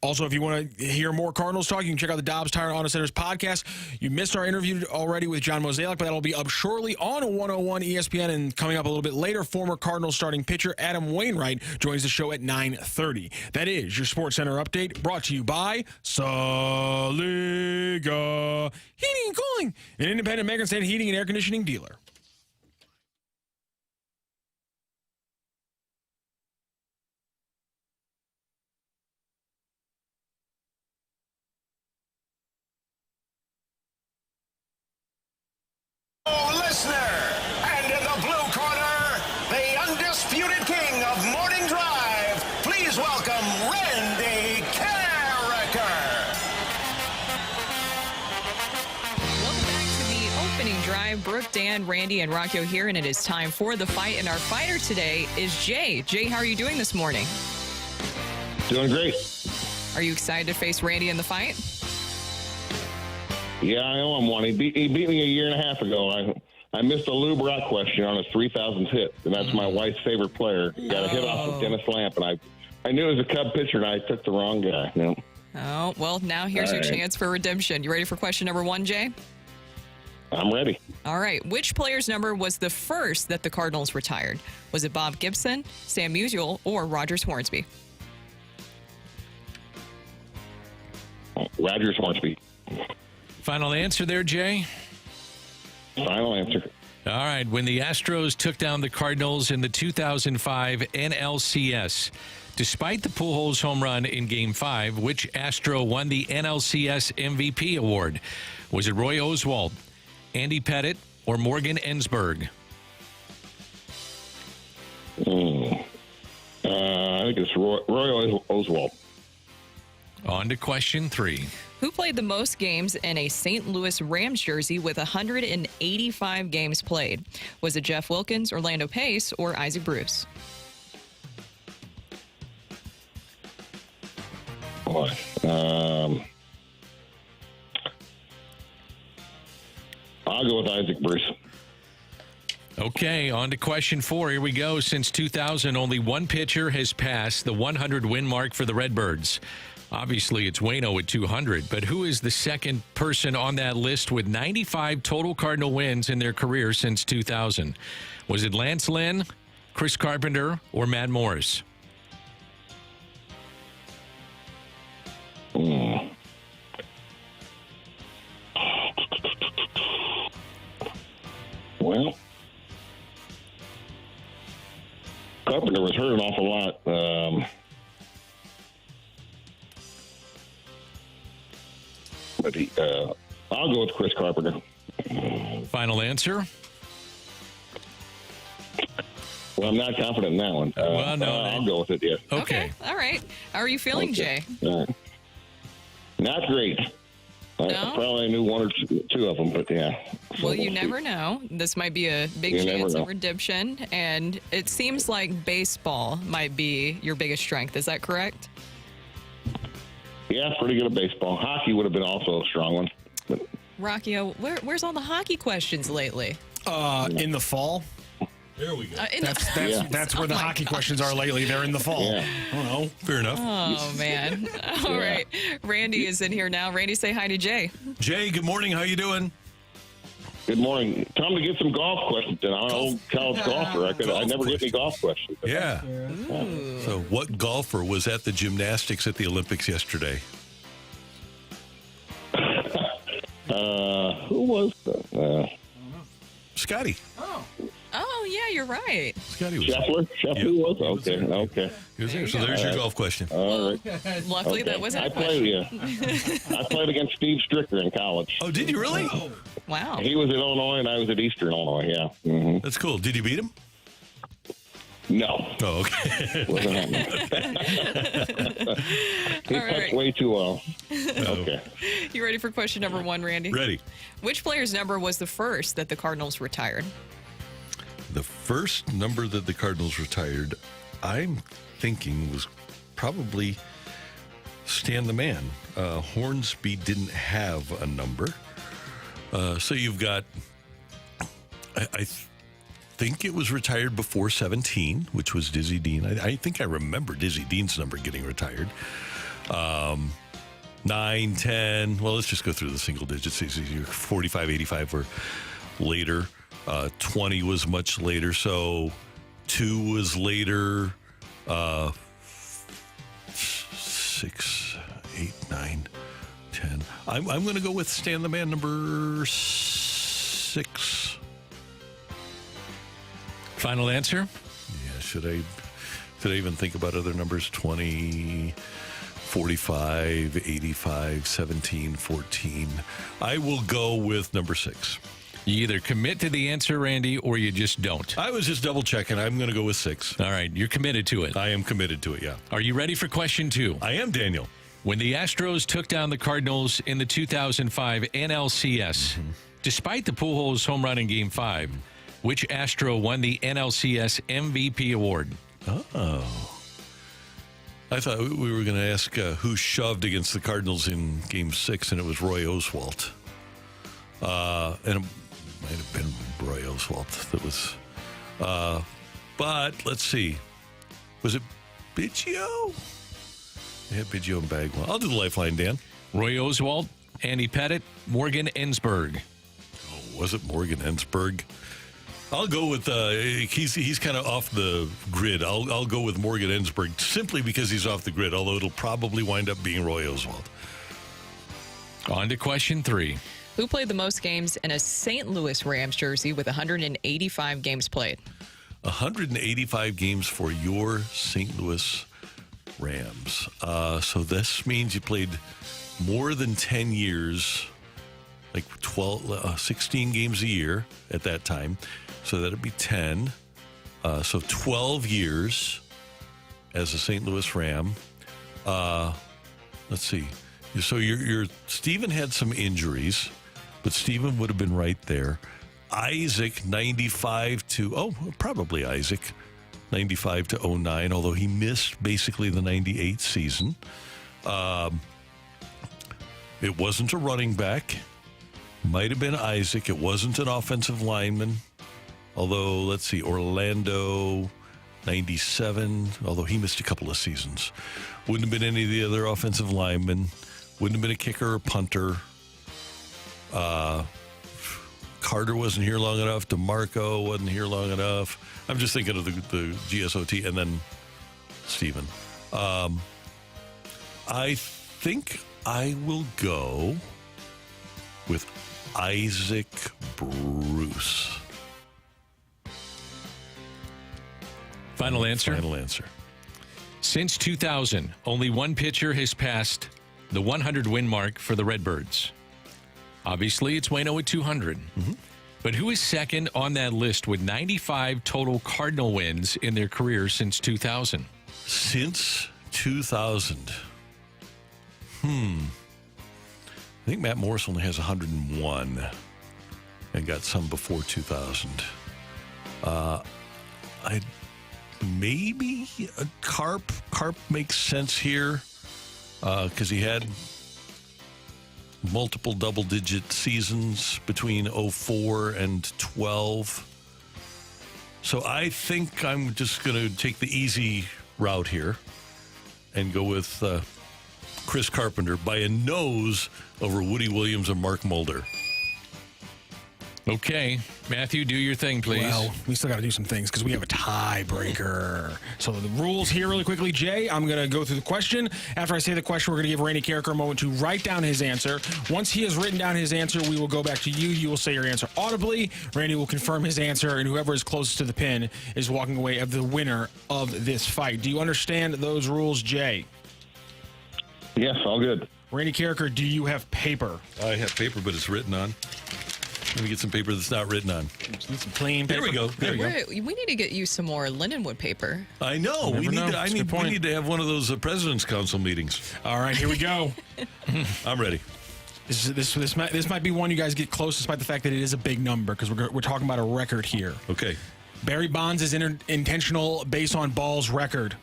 [SPEAKER 7] Also, if you want to hear more Cardinals talk, you can check out the Dobbs Tire Auto Centers podcast. You missed our interview already with John Mozeliak, but that'll be up shortly on 101 ESPN. And coming up a little bit later, former Cardinals starting pitcher Adam Wainwright joins the show at 9:30. That is your Sports Center update, brought to you by Saliga Heating and Cooling, an independent Michigan State heating and air conditioning dealer.
[SPEAKER 1] Listener, and in the blue corner, the undisputed king of morning drive, please welcome Randy Carricker.
[SPEAKER 4] Welcome back to the opening drive. Brooke, Dan, Randy, and Rocco here, and it is time for the fight. And our fighter today is Jay. Jay, how are you doing this morning?
[SPEAKER 11] Doing great.
[SPEAKER 4] Are you excited to face Randy in the fight?
[SPEAKER 11] Yeah, I know I'm one. He beat me a year and a half ago. I missed a Lou Brock question on his 3,000th hit, and that's my wife's favorite player. He got a hit off of Dennis Lamp, and I knew it was a Cub pitcher, and I took the wrong guy. You know?
[SPEAKER 4] Oh, well, now here's your chance for redemption. You ready for question number 1, Jay?
[SPEAKER 11] I'm ready.
[SPEAKER 4] All right. Which player's number was the first that the Cardinals retired? Was it Bob Gibson, Sam Musial, or Rogers Hornsby?
[SPEAKER 11] Rogers Hornsby.
[SPEAKER 5] Final answer there, Jay?
[SPEAKER 11] Final answer.
[SPEAKER 5] All right. When the Astros took down the Cardinals in the 2005 NLCS, despite the Pujols home run in Game 5, which Astro won the NLCS MVP award? Was it Roy Oswalt, Andy Pettitte, or Morgan Ensberg?
[SPEAKER 11] I think it's Roy Oswalt.
[SPEAKER 5] On to question 3.
[SPEAKER 4] Who played the most games in a St. Louis Rams jersey with 185 games played? Was it Jeff Wilkins, Orlando Pace, or Isaac Bruce?
[SPEAKER 11] Boy, I'll go with Isaac Bruce.
[SPEAKER 5] Okay, on to question 4. Here we go. Since 2000, only one pitcher has passed the 100-win mark for the Redbirds. Obviously, it's Waino at 200, but who is the second person on that list with 95 total Cardinal wins in their career since 2000? Was it Lance Lynn, Chris Carpenter, or Matt Morris?
[SPEAKER 11] Well, Carpenter was hurt an awful lot. But I'll go with Chris Carpenter.
[SPEAKER 5] Final answer?
[SPEAKER 11] Well, I'm not confident in that one. I'll go with it, yes.
[SPEAKER 4] Okay. All right. How are you feeling, Jay?
[SPEAKER 11] Not great.
[SPEAKER 4] No?
[SPEAKER 11] I probably knew one or two of them, but yeah.
[SPEAKER 4] Well, you never know. This might be a big chance of redemption, and it seems like baseball might be your biggest strength. Is that correct?
[SPEAKER 11] Yeah, pretty good at baseball. Hockey would have been also a strong one. But
[SPEAKER 4] Rocky, where's all the hockey questions lately?
[SPEAKER 7] In the fall.
[SPEAKER 3] There we go.
[SPEAKER 7] That's where the hockey questions are lately. They're in the fall.
[SPEAKER 11] Yeah.
[SPEAKER 7] I don't know.
[SPEAKER 3] Fair enough.
[SPEAKER 4] Oh, man. All right. Randy is in here now. Randy, say hi to Jay.
[SPEAKER 3] Jay, good morning. How you doing?
[SPEAKER 11] Good morning. Time to get some golf questions. I'm an old college golfer. I never get any golf questions.
[SPEAKER 3] Yeah. So what golfer was at the gymnastics at the Olympics yesterday?
[SPEAKER 11] Who was that?
[SPEAKER 3] Scotty.
[SPEAKER 4] Oh, yeah, you're right.
[SPEAKER 3] Scotty was
[SPEAKER 11] Scheffler? Scheffler was? Okay.
[SPEAKER 3] He was there. So there's your golf question.
[SPEAKER 11] All right.
[SPEAKER 4] Luckily, that wasn't a
[SPEAKER 11] I played against Steve Stricker in college.
[SPEAKER 3] Oh, did you really?
[SPEAKER 4] Wow.
[SPEAKER 11] He was at Illinois and I was at Eastern Illinois, yeah. Mm-hmm.
[SPEAKER 3] That's cool. Did you beat him?
[SPEAKER 11] No.
[SPEAKER 3] Oh, okay.
[SPEAKER 11] Wasn't happening. He pitched way too well. Okay.
[SPEAKER 4] You ready for question number 1, Randy?
[SPEAKER 3] Ready.
[SPEAKER 4] Which player's number was the first that the Cardinals retired?
[SPEAKER 3] The first number that the Cardinals retired, I'm thinking, was probably Stan the Man. Hornsby didn't have a number. So you've got, I think it was retired before 17, which was Dizzy Dean. I think I remember Dizzy Dean's number getting retired. 9, 10, well, let's just go through the single digits. 45, 85 were later. 20 was much later. So 2 was later. 6, 8, 9, 10. I'm going to go with Stan the Man, number 6.
[SPEAKER 5] Final answer?
[SPEAKER 3] Yeah, should I even think about other numbers? 20, 45, 85, 17, 14. I will go with number 6.
[SPEAKER 5] You either commit to the answer, Randy, or you just don't.
[SPEAKER 3] I was just double checking. I'm going to go with 6.
[SPEAKER 5] All right, you're committed to it.
[SPEAKER 3] I am committed to it, yeah.
[SPEAKER 5] Are you ready for question 2?
[SPEAKER 3] I am, Daniel.
[SPEAKER 5] When the Astros took down the Cardinals in the 2005 NLCS, despite the Pujols home run in Game 5, which Astro won the NLCS MVP award?
[SPEAKER 3] Oh. I thought we were going to ask who shoved against the Cardinals in Game 6, and it was Roy Oswalt. And it might have been Roy Oswalt that was. But let's see. Was it Biggio? Yeah, Biggio and Bagwell. I'll do the lifeline, Dan.
[SPEAKER 5] Roy Oswalt, Andy Pettit, Morgan Ensberg.
[SPEAKER 3] Oh, was it Morgan Ensberg? I'll go with he's kind of off the grid. I'll go with Morgan Ensberg simply because he's off the grid, although it'll probably wind up being Roy Oswalt.
[SPEAKER 5] On to question 3.
[SPEAKER 4] Who played the most games in a St. Louis Rams jersey with 185 games played?
[SPEAKER 3] 185 games for your St. Louis Rams. So this means you played more than 10 years, like 16 games a year at that time. So that'd be 10. So 12 years as a St. Louis Ram. Let's see. So your Steven had some injuries, but Steven would have been right there. Isaac, 95 to, probably Isaac, 95 to 09, although he missed basically the 98 season. It wasn't a running back. Might have been Isaac. It wasn't an offensive lineman. Although, let's see, Orlando, 97, although he missed a couple of seasons. Wouldn't have been any of the other offensive linemen. Wouldn't have been a kicker or punter. Carter wasn't here long enough. DeMarco wasn't here long enough. I'm just thinking of the GSOT and then Steven. I think I will go with Isaac Bruce.
[SPEAKER 5] Final answer?
[SPEAKER 3] Final answer.
[SPEAKER 5] Since 2000, only one pitcher has passed the 100-win mark for the Redbirds. Obviously, it's Waino at 200.
[SPEAKER 3] Mm-hmm.
[SPEAKER 5] But who is second on that list with 95 total Cardinal wins in their career since 2000?
[SPEAKER 3] Since 2000. I think Matt Morris only has 101 and got some before 2000. Maybe a Carp. Carp makes sense here because he had multiple double-digit seasons between 04 and 12. So I think I'm just going to take the easy route here and go with Chris Carpenter by a nose over Woody Williams and Mark Mulder.
[SPEAKER 5] Okay. Matthew, do your thing, please.
[SPEAKER 7] Well, we still got to do some things because we have a tiebreaker. So the rules here really quickly, Jay. I'm going to go through the question. After I say the question, we're going to give Randy Carricker a moment to write down his answer. Once he has written down his answer, we will go back to you. You will say your answer audibly. Randy will confirm his answer, and whoever is closest to the pin is walking away as the winner of this fight. Do you understand those rules, Jay?
[SPEAKER 11] Yes, all good.
[SPEAKER 7] Randy Carricker, do you have paper?
[SPEAKER 3] I have paper, but it's written on. Let me get some paper that's not written on.
[SPEAKER 7] Some plain paper.
[SPEAKER 3] There we go. There we go.
[SPEAKER 4] We need to get you some more lindenwood paper.
[SPEAKER 3] I know. We need to have one of those President's Council meetings.
[SPEAKER 7] All right, here we go.
[SPEAKER 3] I'm ready.
[SPEAKER 7] This might be one you guys get close, despite the fact that it is a big number, because we're talking about a record here.
[SPEAKER 3] Okay.
[SPEAKER 7] Barry Bonds' intentional base on balls record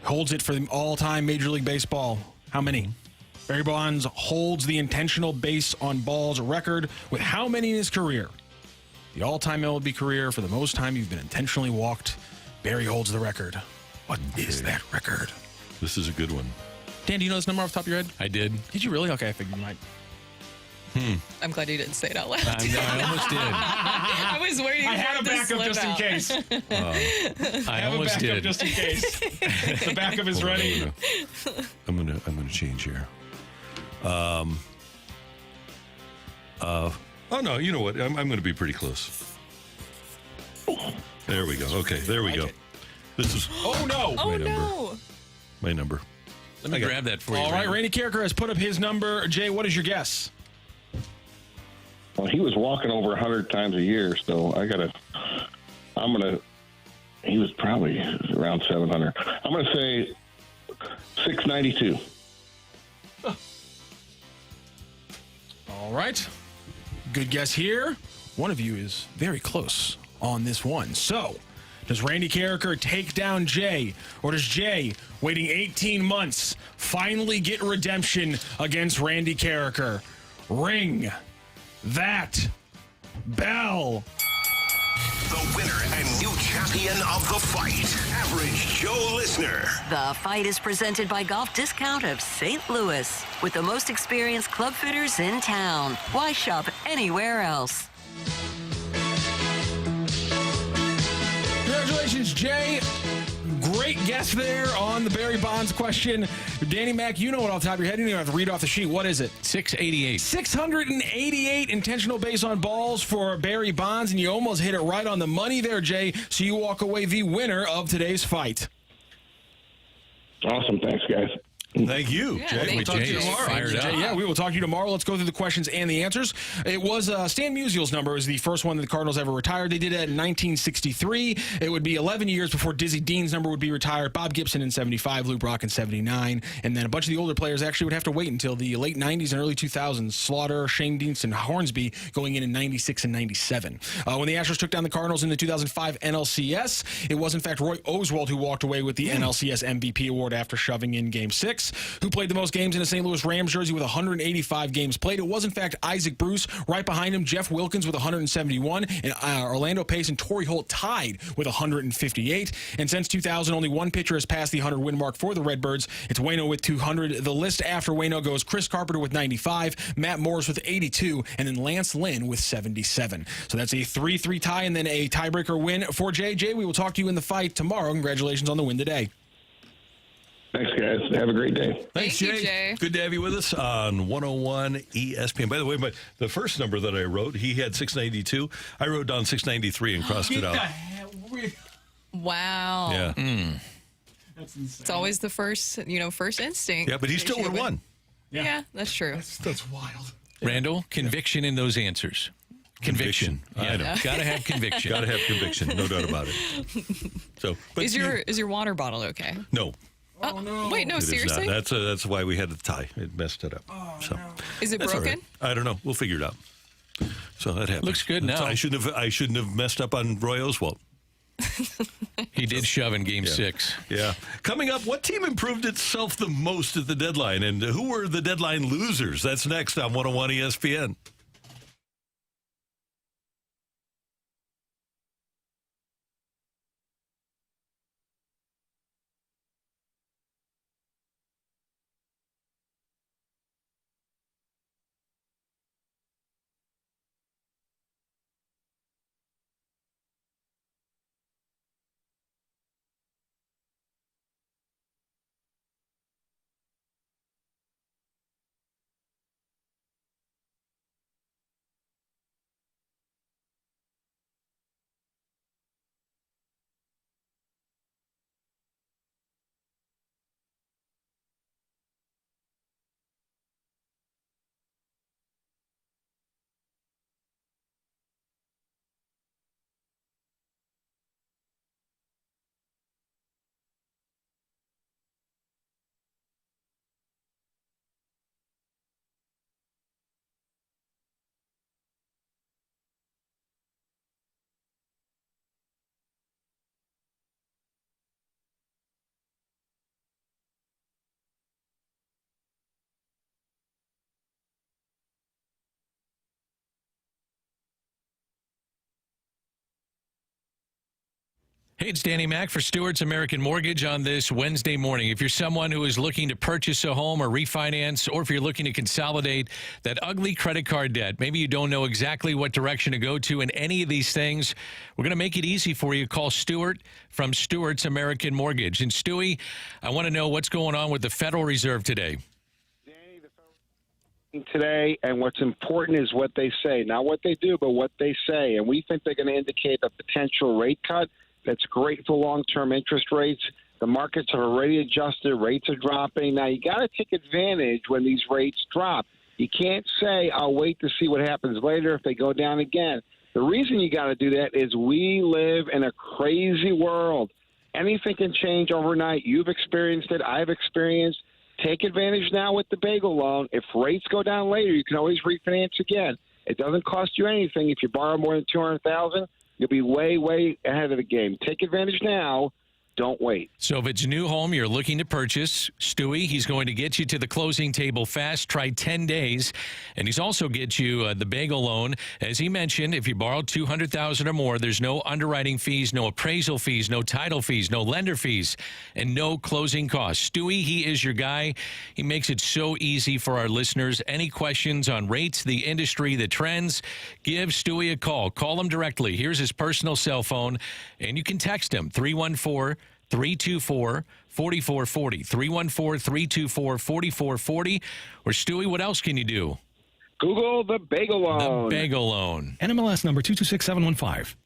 [SPEAKER 7] holds it for the all-time Major League Baseball. How many? Barry Bonds holds the intentional base on balls record with how many in his career? The all-time MLB career for the most time you've been intentionally walked. Barry holds the record. What is that record?
[SPEAKER 3] This is a good one.
[SPEAKER 7] Dan, do you know this number off the top of your head?
[SPEAKER 5] I did.
[SPEAKER 7] Did you really? Okay, I figured you might.
[SPEAKER 4] I'm glad you didn't say it out loud.
[SPEAKER 5] I almost did.
[SPEAKER 4] I was waiting for
[SPEAKER 7] I had
[SPEAKER 4] it
[SPEAKER 7] a
[SPEAKER 4] to
[SPEAKER 7] backup
[SPEAKER 4] slip
[SPEAKER 7] just
[SPEAKER 4] out.
[SPEAKER 7] in case.
[SPEAKER 5] I almost did.
[SPEAKER 7] Just in case. The backup is ready.
[SPEAKER 3] I'm gonna change here. Oh no, you know what? I'm going to be pretty close. There we go. Okay, there we go. This is
[SPEAKER 7] Oh, no.
[SPEAKER 4] Oh,
[SPEAKER 3] number.
[SPEAKER 4] no.
[SPEAKER 3] My number.
[SPEAKER 5] Let me grab that for you.
[SPEAKER 7] All right,
[SPEAKER 5] Randy.
[SPEAKER 7] Randy Carricker has put up his number. Jay, what is your guess?
[SPEAKER 11] Well, he was walking over 100 times a year, so he was probably around 700. I'm going to say 692.
[SPEAKER 7] All right. Good guess here. One of you is very close on this one. So, does Randy Carricker take down Jay, or does Jay, waiting 18 months, finally get redemption against Randy Carricker? Ring that bell.
[SPEAKER 1] The winner and new champion of the fight, Average Joe Listener.
[SPEAKER 12] The fight is presented by Golf Discount of St. Louis, with the most experienced club fitters in town. Why shop anywhere else?
[SPEAKER 7] Congratulations, Jay. Great guess there on the Barry Bonds question. Danny Mac, you know it off the top of your head. You don't even have to read off the sheet. What is it?
[SPEAKER 5] 688.
[SPEAKER 7] 688 intentional base on balls for Barry Bonds, and you almost hit it right on the money there, Jay. So you walk away the winner of today's fight.
[SPEAKER 11] Awesome. Thanks, guys.
[SPEAKER 3] Thank you,
[SPEAKER 4] Yeah,
[SPEAKER 3] Jay.
[SPEAKER 4] thank
[SPEAKER 3] We'll talk to you
[SPEAKER 5] you.
[SPEAKER 3] tomorrow.
[SPEAKER 5] Fired up.
[SPEAKER 7] Jay, yeah, we will talk to you tomorrow. Let's go through the questions and the answers. It was Stan Musial's number. It was the first one that the Cardinals ever retired. They did it in 1963. It would be 11 years before Dizzy Dean's number would be retired. Bob Gibson in 75, Lou Brock in 79. And then a bunch of the older players actually would have to wait until the late 90s and early 2000s. Slaughter, Shane Deans, and Hornsby going in 96 and 97. When the Astros took down the Cardinals in the 2005 NLCS, it was in fact Roy Oswalt who walked away with the NLCS MVP award after shoving in Game 6, who played the most games in a St. Louis Rams jersey with 185 games played. It was, in fact, Isaac Bruce. Right behind him, Jeff Wilkins with 171, and Orlando Pace and Torrey Holt tied with 158. And since 2000, only one pitcher has passed the 100-win mark for the Redbirds. It's Waino with 200. The list after Waino goes Chris Carpenter with 95, Matt Morris with 82, and then Lance Lynn with 77. So that's a 3-3 tie and then a tiebreaker win for JJ. We will talk to you in the fight tomorrow. Congratulations on the win today.
[SPEAKER 11] Thanks, guys. Have a great day.
[SPEAKER 3] Thanks,
[SPEAKER 4] Thank you,
[SPEAKER 3] Jay.
[SPEAKER 4] Jay.
[SPEAKER 3] Good to have you with us on 101 ESPN. By the way, the first number that I wrote, he had 692. I wrote down 693 and crossed it out.
[SPEAKER 4] Wow.
[SPEAKER 3] Yeah.
[SPEAKER 7] That's insane.
[SPEAKER 4] It's always the first instinct.
[SPEAKER 3] Yeah, but he still would have won.
[SPEAKER 4] Yeah, that's true.
[SPEAKER 7] That's wild.
[SPEAKER 5] Randall, conviction in those answers. Conviction.
[SPEAKER 3] I know.
[SPEAKER 5] Gotta have conviction.
[SPEAKER 3] Got to have conviction, no doubt about it. So, but
[SPEAKER 4] Is your water bottle okay?
[SPEAKER 3] no?
[SPEAKER 4] Oh, no. Wait, no,
[SPEAKER 3] It is
[SPEAKER 4] seriously?
[SPEAKER 3] not. That's why we had the tie. It messed it up.
[SPEAKER 4] Is it
[SPEAKER 3] That's all
[SPEAKER 4] broken?
[SPEAKER 3] right. I don't know. We'll figure it out. So that happens.
[SPEAKER 5] Looks good now.
[SPEAKER 3] I shouldn't have messed up on Roy Oswalt.
[SPEAKER 5] He did shove in Game 6.
[SPEAKER 3] Yeah. Coming up, what team improved itself the most at the deadline, and who were the deadline losers? That's next on 101 ESPN.
[SPEAKER 5] Hey, it's Danny Mac for Stewart's American Mortgage on this Wednesday morning. If you're someone who is looking to purchase a home or refinance, or if you're looking to consolidate that ugly credit card debt, maybe you don't know exactly what direction to go to in any of these things, we're going to make it easy for you. Call Stewart from Stewart's American Mortgage. And Stewie, I want to know what's going on with the Federal Reserve today.
[SPEAKER 13] Today, and what's important is what they say, not what they do, but what they say. And we think they're going to indicate a potential rate cut. That's great for long-term interest rates. The markets have already adjusted. Rates are dropping. Now, you got to take advantage when these rates drop. You can't say, I'll wait to see what happens later if they go down again. The reason you got to do that is we live in a crazy world. Anything can change overnight. You've experienced it. I've experienced. Take advantage now with the bagel loan. If rates go down later, you can always refinance again. It doesn't cost you anything. If you borrow more than $200,000, you'll be way, way ahead of the game. Take advantage now. Don't wait.
[SPEAKER 5] So if it's a new home you're looking to purchase, Stewie, he's going to get you to the closing table fast. Try 10 days. And he's also get you the bagel loan. As he mentioned, if you borrow $200,000 or more, there's no underwriting fees, no appraisal fees, no title fees, no lender fees, and no closing costs. Stewie, he is your guy. He makes it so easy for our listeners. Any questions on rates, the industry, the trends, give Stewie a call. Call him directly. Here's his personal cell phone, and you can text him, 314-324-4440. 314-324-4440. Or, Stewie, what else can you do?
[SPEAKER 13] Google the bagel loan.
[SPEAKER 5] The bagel loan.
[SPEAKER 14] NMLS number 226715.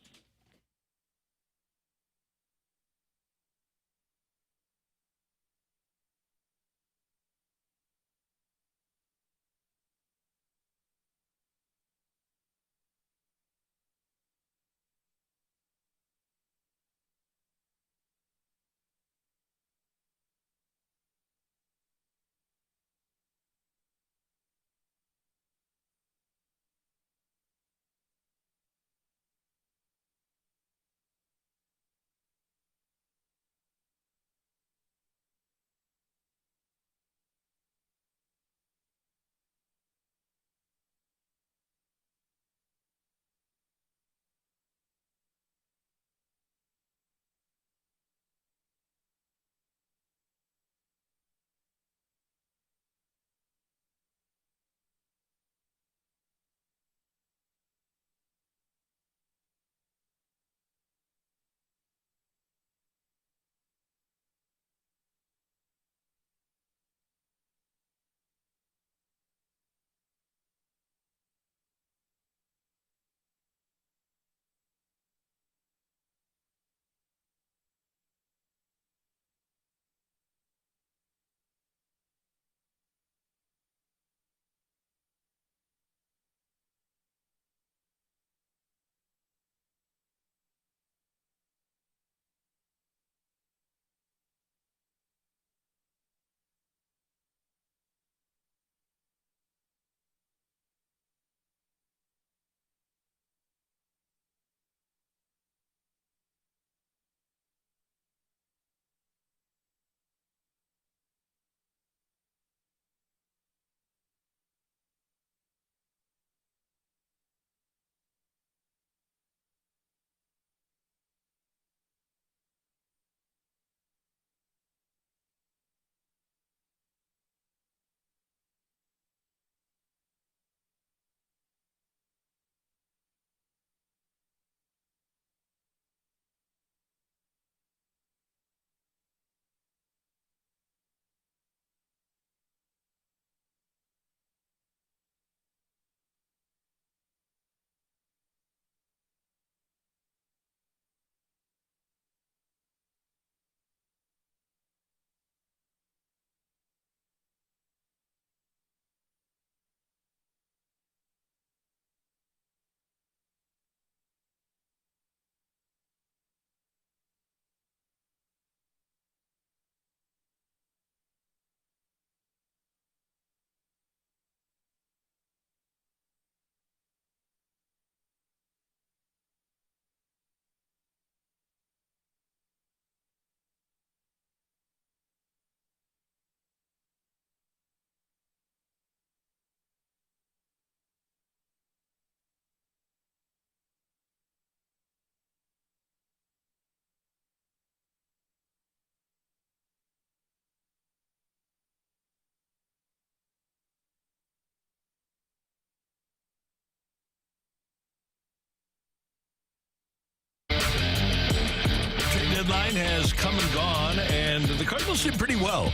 [SPEAKER 3] deadline has come and gone, and the Cardinals did pretty well.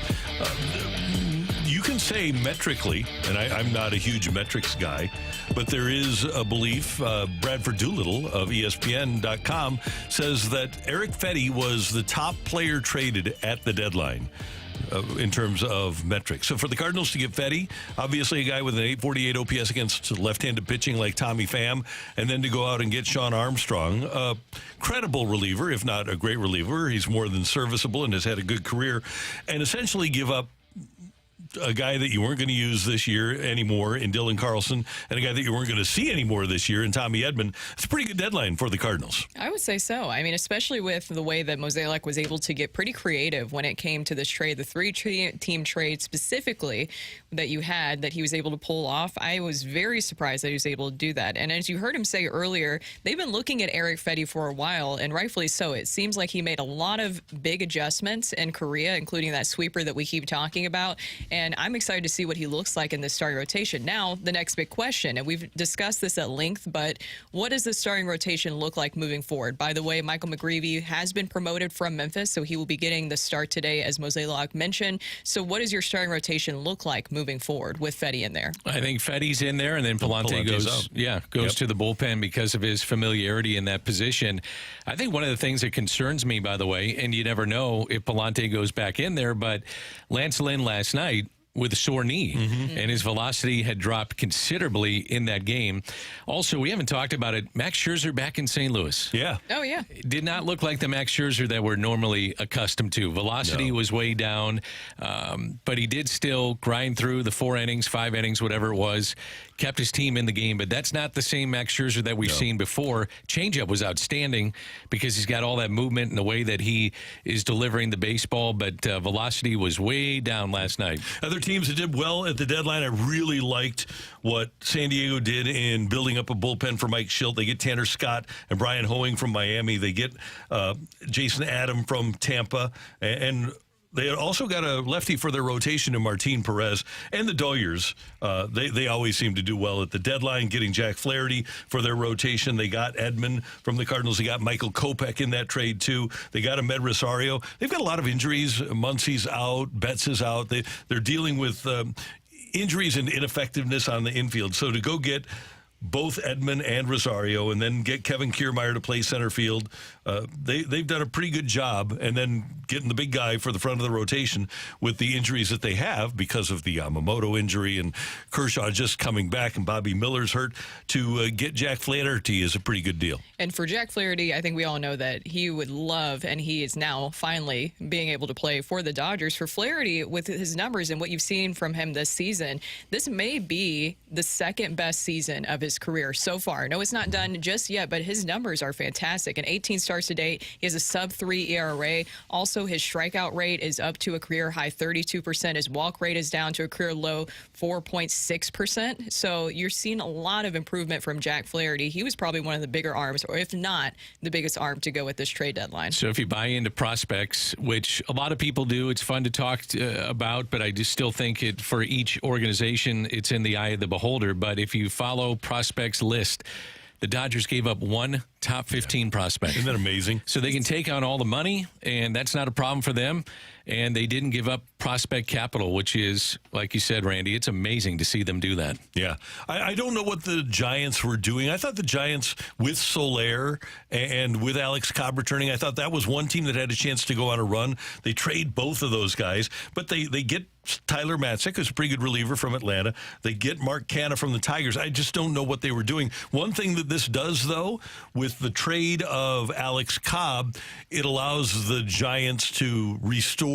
[SPEAKER 3] You can say metrically, and I'm not a huge metrics guy, but there is a belief. Bradford Doolittle of ESPN.com says that Eric Fetty was the top player traded at the deadline in terms of metrics. So for the Cardinals to get Fetty, obviously a guy with an 848 OPS against left-handed pitching like Tommy Pham, and then to go out and get Sean Armstrong, a credible reliever, if not a great reliever. He's more than serviceable and has had a good career, and essentially give up a guy that you weren't going to use this year anymore in Dylan Carlson, and a guy that you weren't going to see anymore this year in Tommy Edman. It's a pretty good deadline for the Cardinals.
[SPEAKER 4] I would say so. I mean, especially with the way that Mozeliak was able to get pretty creative when it came to this trade, the three-team trade specifically that you had that he was able to pull off. I was very surprised that he was able to do that. And as you heard him say earlier, they've been looking at Eric Fetty for a while, and rightfully so. It seems like he made a lot of big adjustments in Korea, including that sweeper that we keep talking about. And I'm excited to see what he looks like in this starting rotation. Now, the next big question, and we've discussed this at length, but what does the starting rotation look like moving forward? By the way, Michael McGreevy has been promoted from Memphis, so he will be getting the start today, as Mozeliak mentioned. So what does your starting rotation look like moving forward with Fetty in there?
[SPEAKER 5] I think Fetty's in there, and then Palante goes to the bullpen because of his familiarity in that position. I think one of the things that concerns me, by the way, and you never know if Palante goes back in there, but Lance Lynn last night with a sore knee, and his velocity had dropped considerably in that game. Also, we haven't talked about it. Max Scherzer back in St. Louis.
[SPEAKER 3] Yeah.
[SPEAKER 4] Oh, yeah.
[SPEAKER 5] Did not look like the Max Scherzer that we're normally accustomed to. Velocity was way down, but he did still grind through the 4 innings, 5 innings, whatever it was, kept his team in the game, but that's not the same Max Scherzer that we've seen before. Changeup was outstanding because he's got all that movement and the way that he is delivering the baseball, but velocity was way down last night.
[SPEAKER 3] Other teams that did well at the deadline, I really liked what San Diego did in building up a bullpen for Mike Schilt. They get Tanner Scott and Brian Hoeing from Miami. They get Jason Adam from Tampa, and they also got a lefty for their rotation in Martin Perez. And the Doyers, they always seem to do well at the deadline, getting Jack Flaherty for their rotation. They got Edman from the Cardinals. They got Michael Kopech in that trade, too. They got Ahmed Rosario. They've got a lot of injuries. Muncie's out. Betts is out. They're dealing with injuries and ineffectiveness on the infield. So to go get both Edman and Rosario, and then get Kevin Kiermaier to play center field. They've done a pretty good job, and then getting the big guy for the front of the rotation with the injuries that they have because of the Yamamoto injury and Kershaw just coming back and Bobby Miller's hurt. To get Jack Flaherty is a pretty good deal.
[SPEAKER 4] And for Jack Flaherty, I think we all know that he would love, and he is now finally being able to play for the Dodgers. For Flaherty, with his numbers and what you've seen from him this season, this may be the second best season of his career so far. No, it's not done just yet, but his numbers are fantastic. In 18 starts to date, he has a sub-3 ERA. Also, his strikeout rate is up to a career high 32%. His walk rate is down to a career low 4.6%. So you're seeing a lot of improvement from Jack Flaherty. He was probably one of the bigger arms, or if not, the biggest arm to go with this trade deadline.
[SPEAKER 5] So if you buy into prospects, which a lot of people do, it's fun to talk about, but I just still think it for each organization, it's in the eye of the beholder. But if you follow prospects list, the Dodgers gave up one top 15 prospect.
[SPEAKER 3] Isn't that amazing?
[SPEAKER 5] So they can take on all the money, and that's not a problem for them. And they didn't give up prospect capital, which is, like you said, Randy, it's amazing to see them do that.
[SPEAKER 3] Yeah. I don't know what the Giants were doing. I thought the Giants, with Soler and with Alex Cobb returning, I thought that was one team that had a chance to go on a run. They trade both of those guys, but they get Tyler Matzik, who's a pretty good reliever from Atlanta. They get Mark Canha from the Tigers. I just don't know what they were doing. One thing that this does, though, with the trade of Alex Cobb, it allows the Giants to restore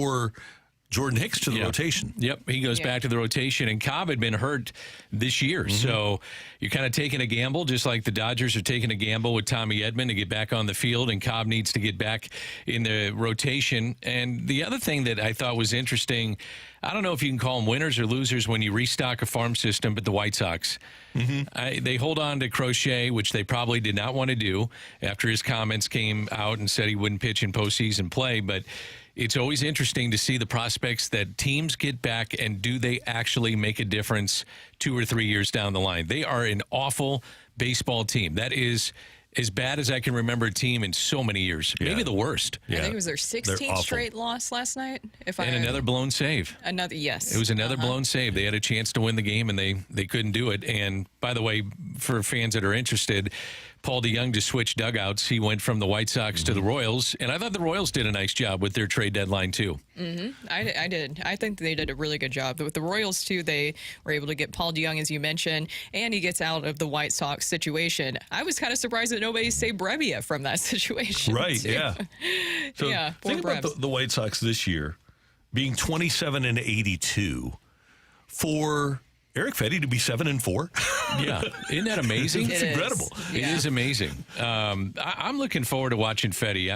[SPEAKER 3] Jordan Hicks to the rotation.
[SPEAKER 5] Yep, he goes back to the rotation, and Cobb had been hurt this year. So you're kind of taking a gamble, just like the Dodgers are taking a gamble with Tommy Edman to get back on the field, and Cobb needs to get back in the rotation. And the other thing that I thought was interesting, I don't know if you can call them winners or losers when you restock a farm system, but the White Sox, they hold on to Crochet, which they probably did not want to do after his comments came out and said he wouldn't pitch in postseason play. But it's always interesting to see the prospects that teams get back, and do they actually make a difference 2 or 3 years down the line? They are an awful baseball team. That is as bad as I can remember a team in so many years. Maybe the worst.
[SPEAKER 4] I think it was their 16th straight loss last night.
[SPEAKER 5] Another blown save.
[SPEAKER 4] Yes.
[SPEAKER 5] It was another blown save. They had a chance to win the game, and they couldn't do it. And, by the way, for fans that are interested, Paul DeJong just switched dugouts. He went from the White Sox to the Royals, and I thought the Royals did a nice job with their trade deadline, too.
[SPEAKER 4] I did. I think they did a really good job. With the Royals, too, they were able to get Paul DeJong, as you mentioned, and he gets out of the White Sox situation. I was kind of surprised that nobody saved Brebbia from that situation.
[SPEAKER 3] Right,
[SPEAKER 4] too.
[SPEAKER 3] yeah. So think about the White Sox this year being 27-82 for Eric Fetty to be 7-4.
[SPEAKER 5] Yeah, isn't that amazing?
[SPEAKER 3] It's incredible.
[SPEAKER 5] It is amazing. I'm looking forward to watching Fetty.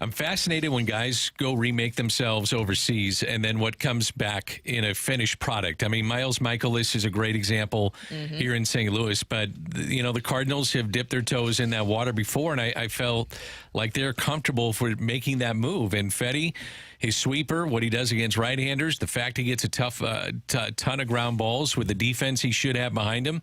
[SPEAKER 5] I'm fascinated when guys go remake themselves overseas and then what comes back in a finished product. I mean, Miles Michaelis is a great example here in St. Louis, but, the Cardinals have dipped their toes in that water before, and I felt like they're comfortable for making that move. And Fetty, his sweeper, what he does against right-handers, the fact he gets a ton of ground balls with the defense he should have behind him,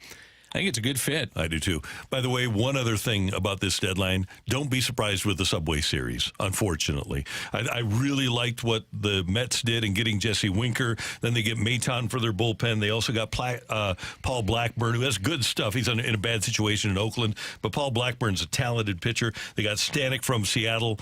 [SPEAKER 5] I think it's a good fit.
[SPEAKER 3] I do, too. By the way, one other thing about this deadline, don't be surprised with the Subway Series, unfortunately. I really liked what the Mets did in getting Jesse Winker. Then they get Maton for their bullpen. They also got Paul Blackburn, who has good stuff. He's in a bad situation in Oakland, but Paul Blackburn's a talented pitcher. They got Stanek from Seattle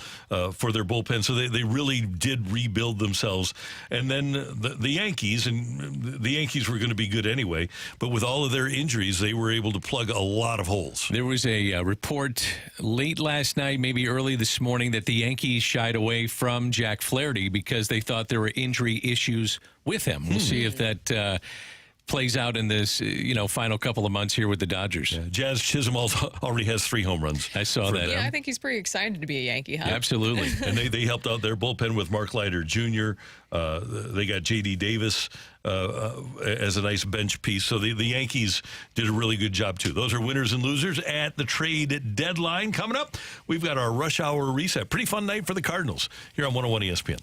[SPEAKER 3] for their bullpen, so they really did rebuild themselves. And then the Yankees, and the Yankees were going to be good anyway, but with all of their injuries, they were able to plug a lot of holes.
[SPEAKER 5] There was a report late last night, maybe early this morning, that the Yankees shied away from Jack Flaherty because they thought there were injury issues with him. We'll see if that plays out in this final couple of months here with the Dodgers.
[SPEAKER 3] Yeah, Jazz Chisholm already has 3 home runs.
[SPEAKER 5] I saw that.
[SPEAKER 4] Yeah, I think he's pretty excited to be a Yankee, huh?
[SPEAKER 5] Absolutely.
[SPEAKER 3] And they helped out their bullpen with Mark Leiter Jr. They got J.D. Davis as a nice bench piece. So the Yankees did a really good job, too. Those are winners and losers at the trade deadline. Coming up, we've got our rush hour reset. Pretty fun night for the Cardinals here on 101 ESPN.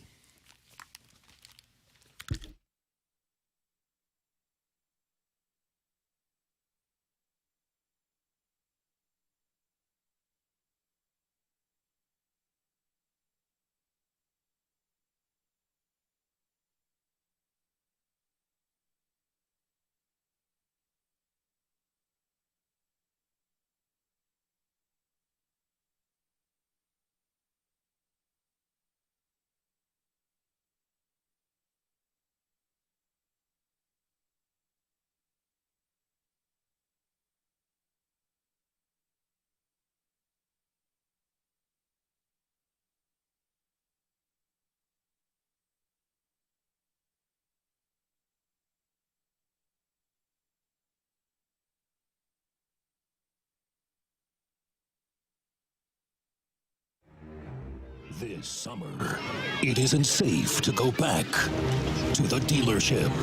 [SPEAKER 15] This summer, it isn't safe to go back to the dealership.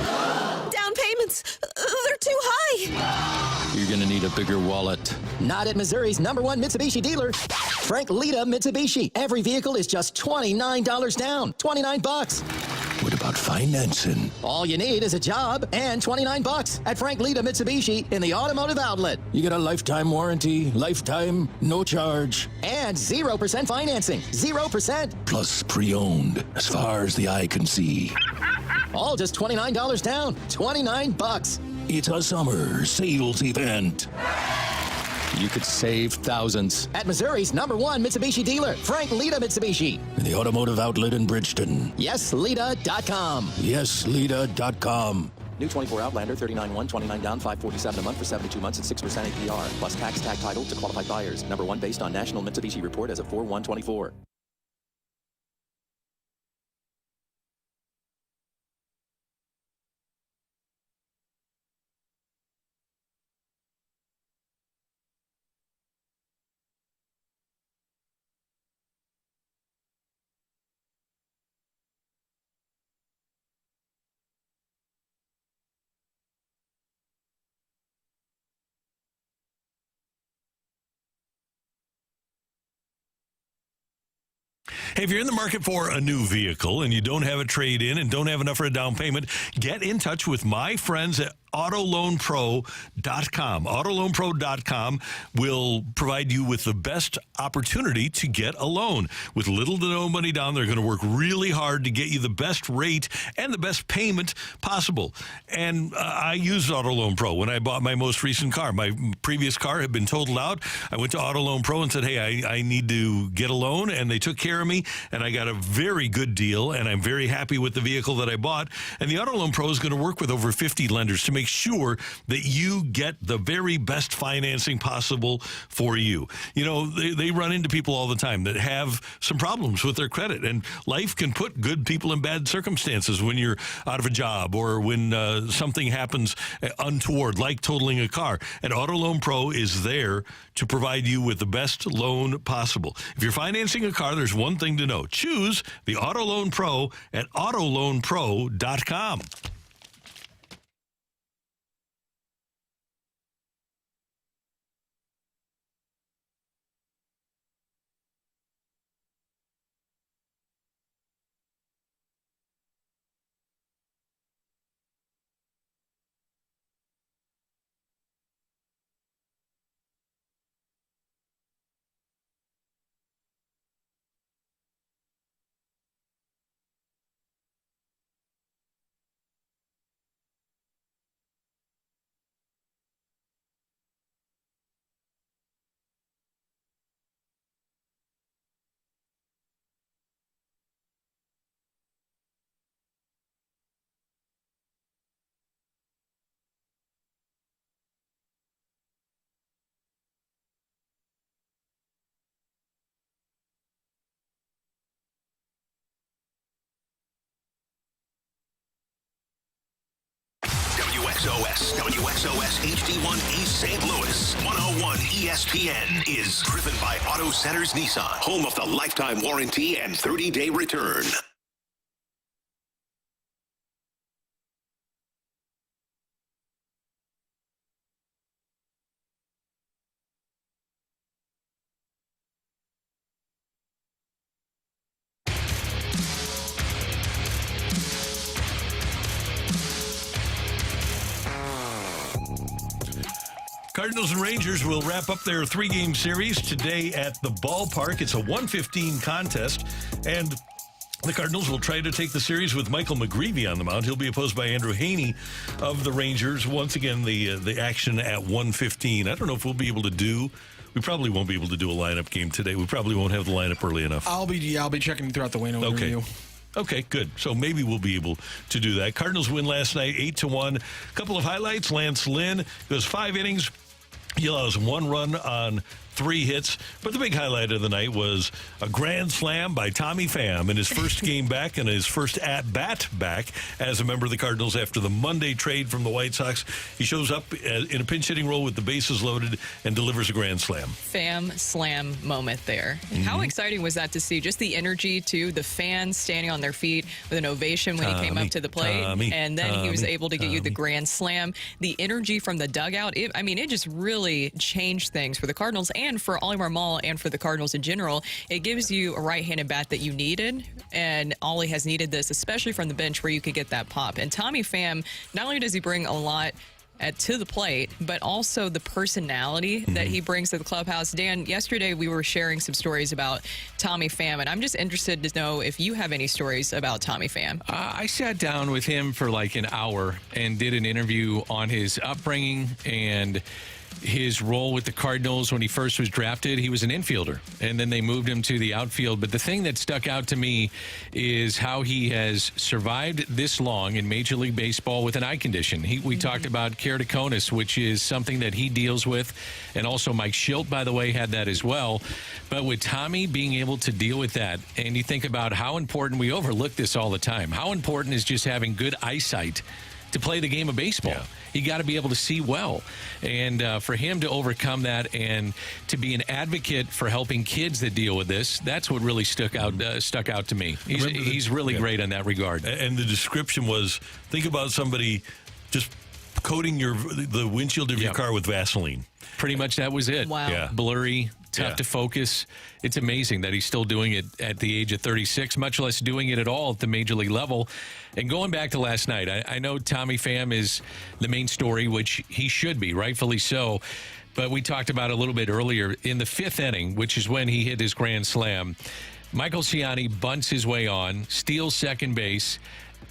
[SPEAKER 16] Down payments, they're too high.
[SPEAKER 17] You're gonna need a bigger wallet.
[SPEAKER 18] Not at Missouri's #1 Mitsubishi dealer, Frank Lita Mitsubishi. Every vehicle is just $29 down, $29.
[SPEAKER 15] What about financing?
[SPEAKER 18] All you need is a job and $29 at Frank Lita Mitsubishi in the automotive outlet.
[SPEAKER 15] You get a lifetime warranty, lifetime, no charge.
[SPEAKER 18] And 0% financing, 0%.
[SPEAKER 15] Plus pre-owned, as far as the eye can see.
[SPEAKER 18] All just $29 down, $29.
[SPEAKER 15] It's a summer sales event.
[SPEAKER 17] You could save thousands.
[SPEAKER 18] At Missouri's #1 Mitsubishi dealer, Frank Lita Mitsubishi.
[SPEAKER 15] In the automotive outlet in Bridgeton.
[SPEAKER 18] YesLita.com.
[SPEAKER 15] YesLita.com.
[SPEAKER 18] New 24 Outlander, 39.1, 29 down, $547 a month for 72 months at 6% APR. Plus tax tag title to qualified buyers. #1 based on National Mitsubishi report as of 4/1/24.
[SPEAKER 3] Hey, if you're in the market for a new vehicle and you don't have a trade-in and don't have enough for a down payment, get in touch with my friends at AutoLoanPro.com. AutoLoanPro.com will provide you with the best opportunity to get a loan. With little to no money down, they're going to work really hard to get you the best rate and the best payment possible. And I used Auto Loan Pro when I bought my most recent car. My previous car had been totaled out. I went to Auto Loan Pro and said, hey, I need to get a loan, and they took care of me, and I got a very good deal, and I'm very happy with the vehicle that I bought. And the Auto Loan Pro is going to work with over 50 lenders to make sure that you get the very best financing possible for you. You know, they run into people all the time that have some problems with their credit, and life can put good people in bad circumstances when you're out of a job or when something happens untoward, like totaling a car. And Auto Loan Pro is there to provide you with the best loan possible. If you're financing a car, there's one thing to know. Choose the Auto Loan Pro at AutoLoanPro.com.
[SPEAKER 1] WXOS HD1 East St. Louis. 101 ESPN is driven by Auto Centers Nissan, home of the lifetime warranty and 30-day return.
[SPEAKER 3] Cardinals and Rangers will wrap up their three-game series today at the ballpark. It's a 1:15 contest, and the Cardinals will try to take the series with Michael McGreevy on the mound. He'll be opposed by Andrew Haney of the Rangers. Once again, the action at 1:15. I don't know if we'll be able to do. We probably won't be able to do a lineup game today. We probably won't have the lineup early enough.
[SPEAKER 7] I'll be checking throughout the window.
[SPEAKER 3] Okay. Okay, good. So maybe we'll be able to do that. Cardinals win last night, 8-1. Couple of highlights. Lance Lynn goes 5 innings. He allows 1 run on 3 hits. But the big highlight of the night was a grand slam by Tommy Pham in his first game back and his first at-bat back as a member of the Cardinals after the Monday trade from the White Sox. He shows up in a pinch-hitting role with the bases loaded and delivers a grand slam.
[SPEAKER 4] Pham slam moment there. How exciting was that to see? Just the energy, too, the fans standing on their feet with an ovation when he came up to the plate. And then he was able to get you the grand slam. The energy from the dugout, it just really changed things for the Cardinals and for Ollie Marmol and for the Cardinals in general. It gives you a right-handed bat that you needed, and Ollie has needed this, especially from the bench where you could get that pop. And Tommy Pham, not only does he bring a lot to the plate, but also the personality that he brings to the clubhouse. Dan, yesterday we were sharing some stories about Tommy Pham, and I'm just interested to know if you have any stories about Tommy Pham.
[SPEAKER 5] I sat down with him for like an hour and did an interview on his upbringing and his role with the Cardinals. When he first was drafted, he was an infielder, and then they moved him to the outfield. But the thing that stuck out to me is how he has survived this long in Major League Baseball with an eye condition. We talked about keratoconus, which is something that he deals with, and also Mike Schilt, by the way, had that as well. But with Tommy being able to deal with that, and you think about how important, we overlook this all the time, how important is just having good eyesight to play the game of baseball. Yeah. You got to be able to see well. And for him to overcome that and to be an advocate for helping kids that deal with this, that's what really stuck out to me. He's really great in that regard.
[SPEAKER 3] And the description was, think about somebody just coating the windshield of your car with Vaseline.
[SPEAKER 5] Pretty much that was it.
[SPEAKER 4] Wow.
[SPEAKER 5] Yeah. Blurry, tough to focus. It's amazing that he's still doing it at the age of 36, much less doing it at all at the major league level. And going back to last night, I know Tommy Pham is the main story, which he should be, rightfully so. But we talked about it a little bit earlier. In the 5th inning, which is when he hit his grand slam, Michael Ciani bunts his way on, steals second base,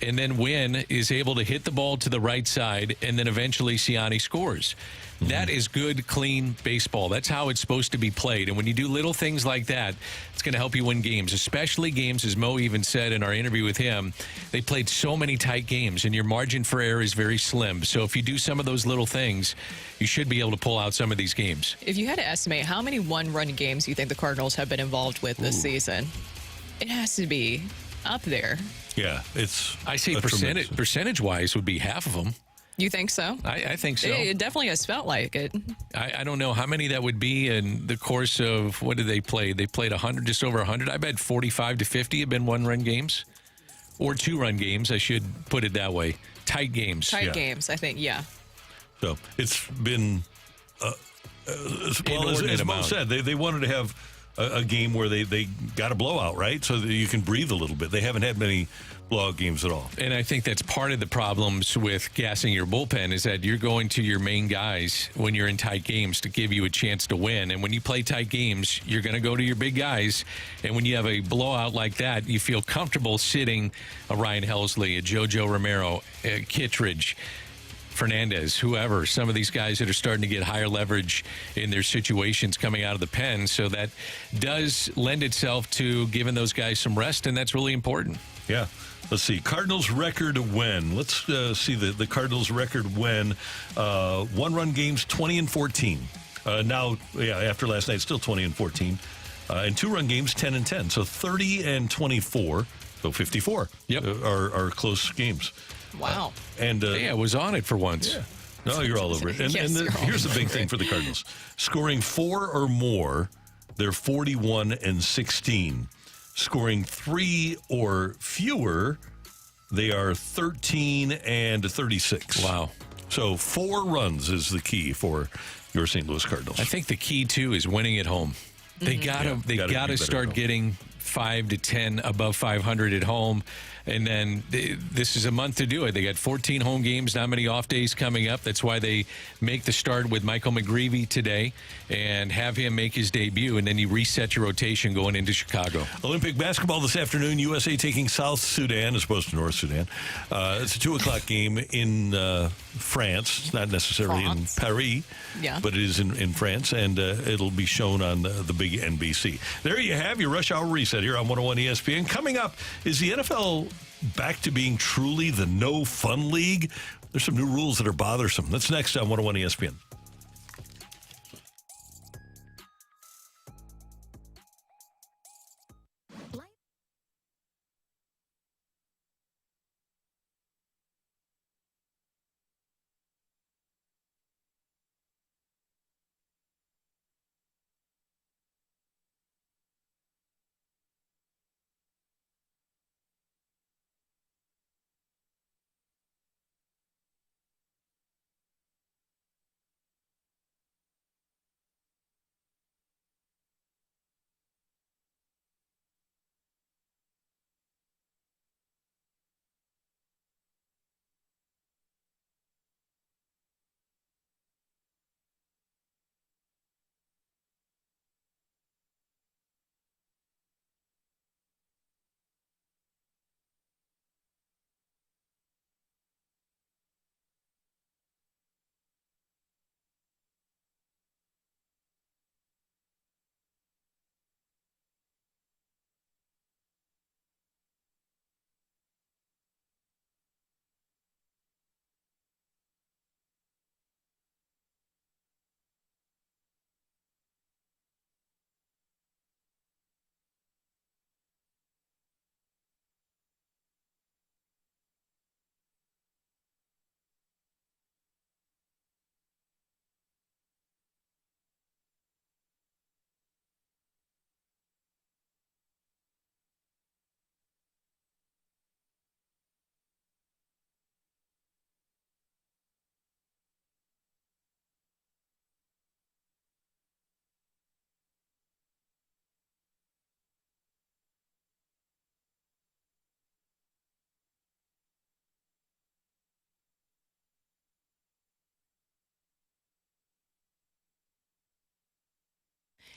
[SPEAKER 5] and then Wynn is able to hit the ball to the right side, and then eventually Ciani scores. That is good, clean baseball. That's how it's supposed to be played. And when you do little things like that, it's going to help you win games, especially games, as Mo even said in our interview with him, they played so many tight games, and your margin for error is very slim. So if you do some of those little things, you should be able to pull out some of these games.
[SPEAKER 4] If you had to estimate how many one-run games you think the Cardinals have been involved with this season, it has to be up there.
[SPEAKER 3] Yeah, it's.
[SPEAKER 5] I say percentage-wise would be half of them.
[SPEAKER 4] You think so?
[SPEAKER 5] I think so.
[SPEAKER 4] It definitely has felt like it.
[SPEAKER 5] I don't know how many that would be in the course of, what did they play? They played 100, just over 100. I bet 45 to 50 have been one-run games. Or two-run games, I should put it that way. Tight games.
[SPEAKER 4] Tight games, I think, yeah.
[SPEAKER 3] So it's been, well, as Mo said, they wanted to have a game where they got a blowout, right? So that you can breathe a little bit. They haven't had many blowout games at all.
[SPEAKER 5] And I think that's part of the problems with gassing your bullpen is that you're going to your main guys when you're in tight games to give you a chance to win. And when you play tight games, you're going to go to your big guys. And when you have a blowout like that, you feel comfortable sitting a Ryan Helsley, a JoJo Romero, a Kittredge, Fernandez, whoever, some of these guys that are starting to get higher leverage in their situations coming out of the pen. So that does lend itself to giving those guys some rest, and that's really important.
[SPEAKER 3] Yeah. Let's see. Cardinals record win. Let's see the Cardinals record win. One-run games, 20-14. Now, after last night, still 20-14. And two-run games, 10-10. So 30-24. So 54 are close games.
[SPEAKER 4] Wow.
[SPEAKER 3] And
[SPEAKER 5] I was on it for once.
[SPEAKER 3] Yeah. No, you're all over it. And,
[SPEAKER 4] Yes,
[SPEAKER 3] here's the big thing for the Cardinals. Scoring 4 or more, they're 41-16. Scoring 3 or fewer, they are 13-36.
[SPEAKER 5] Wow.
[SPEAKER 3] So 4 runs is the key for your St. Louis Cardinals.
[SPEAKER 5] I think the key, too, is winning at home. They gotta start getting 5 to 10 above 500 at home. And then this is a month to do it. They got 14 home games, not many off days coming up. That's why they make the start with Michael McGreevy today and have him make his debut. And then you reset your rotation going into Chicago.
[SPEAKER 3] Olympic basketball this afternoon. USA taking South Sudan as opposed to North Sudan. It's a 2 o'clock game in France. It's not necessarily in Paris, but it is in France. And it'll be shown on the big NBC. There you have your rush hour reset here on 101 ESPN. Coming up, is the NFL back to being truly the no fun league? There's some new rules that are bothersome. That's next on 101 ESPN.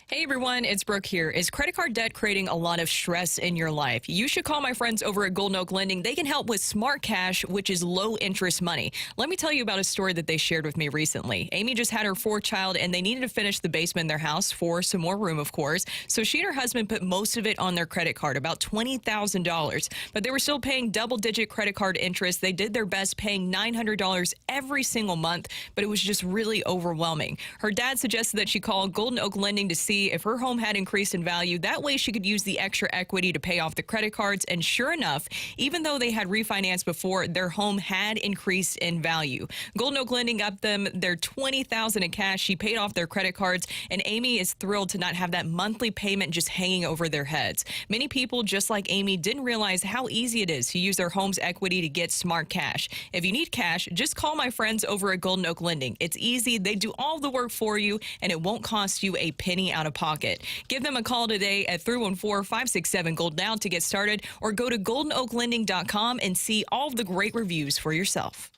[SPEAKER 4] Hey everyone, it's Brooke here. Is credit card debt creating a lot of stress in your life? You should call my friends over at Golden Oak Lending. They can help with Smart Cash, which is low interest money. Let me tell you about a story that they shared with me recently. Amy just had her fourth child and they needed to finish the basement in their house for some more room, of course. So she and her husband put most of it on their credit card, about $20,000. But they were still paying double-digit credit card interest. They did their best paying $900 every single month, but it was just really overwhelming. Her dad suggested that she call Golden Oak Lending to see if her home had increased in value. That way she could use the extra equity to pay off the credit cards. And sure enough, even though they had refinanced before, their home had increased in value. Golden Oak Lending got them their $20,000 in cash. She paid off their credit cards, and Amy is thrilled to not have that monthly payment just hanging over their heads. Many people, just like Amy, didn't realize how easy it is to use their home's equity to get Smart Cash. If you need cash, just call my friends over at Golden Oak Lending. It's easy. They do all the work for you, and it won't cost you a penny out of pocket. Give them a call today at 314-567-GOLD-NOW to get started, or go to goldenoaklending.com and see all of the great reviews for yourself.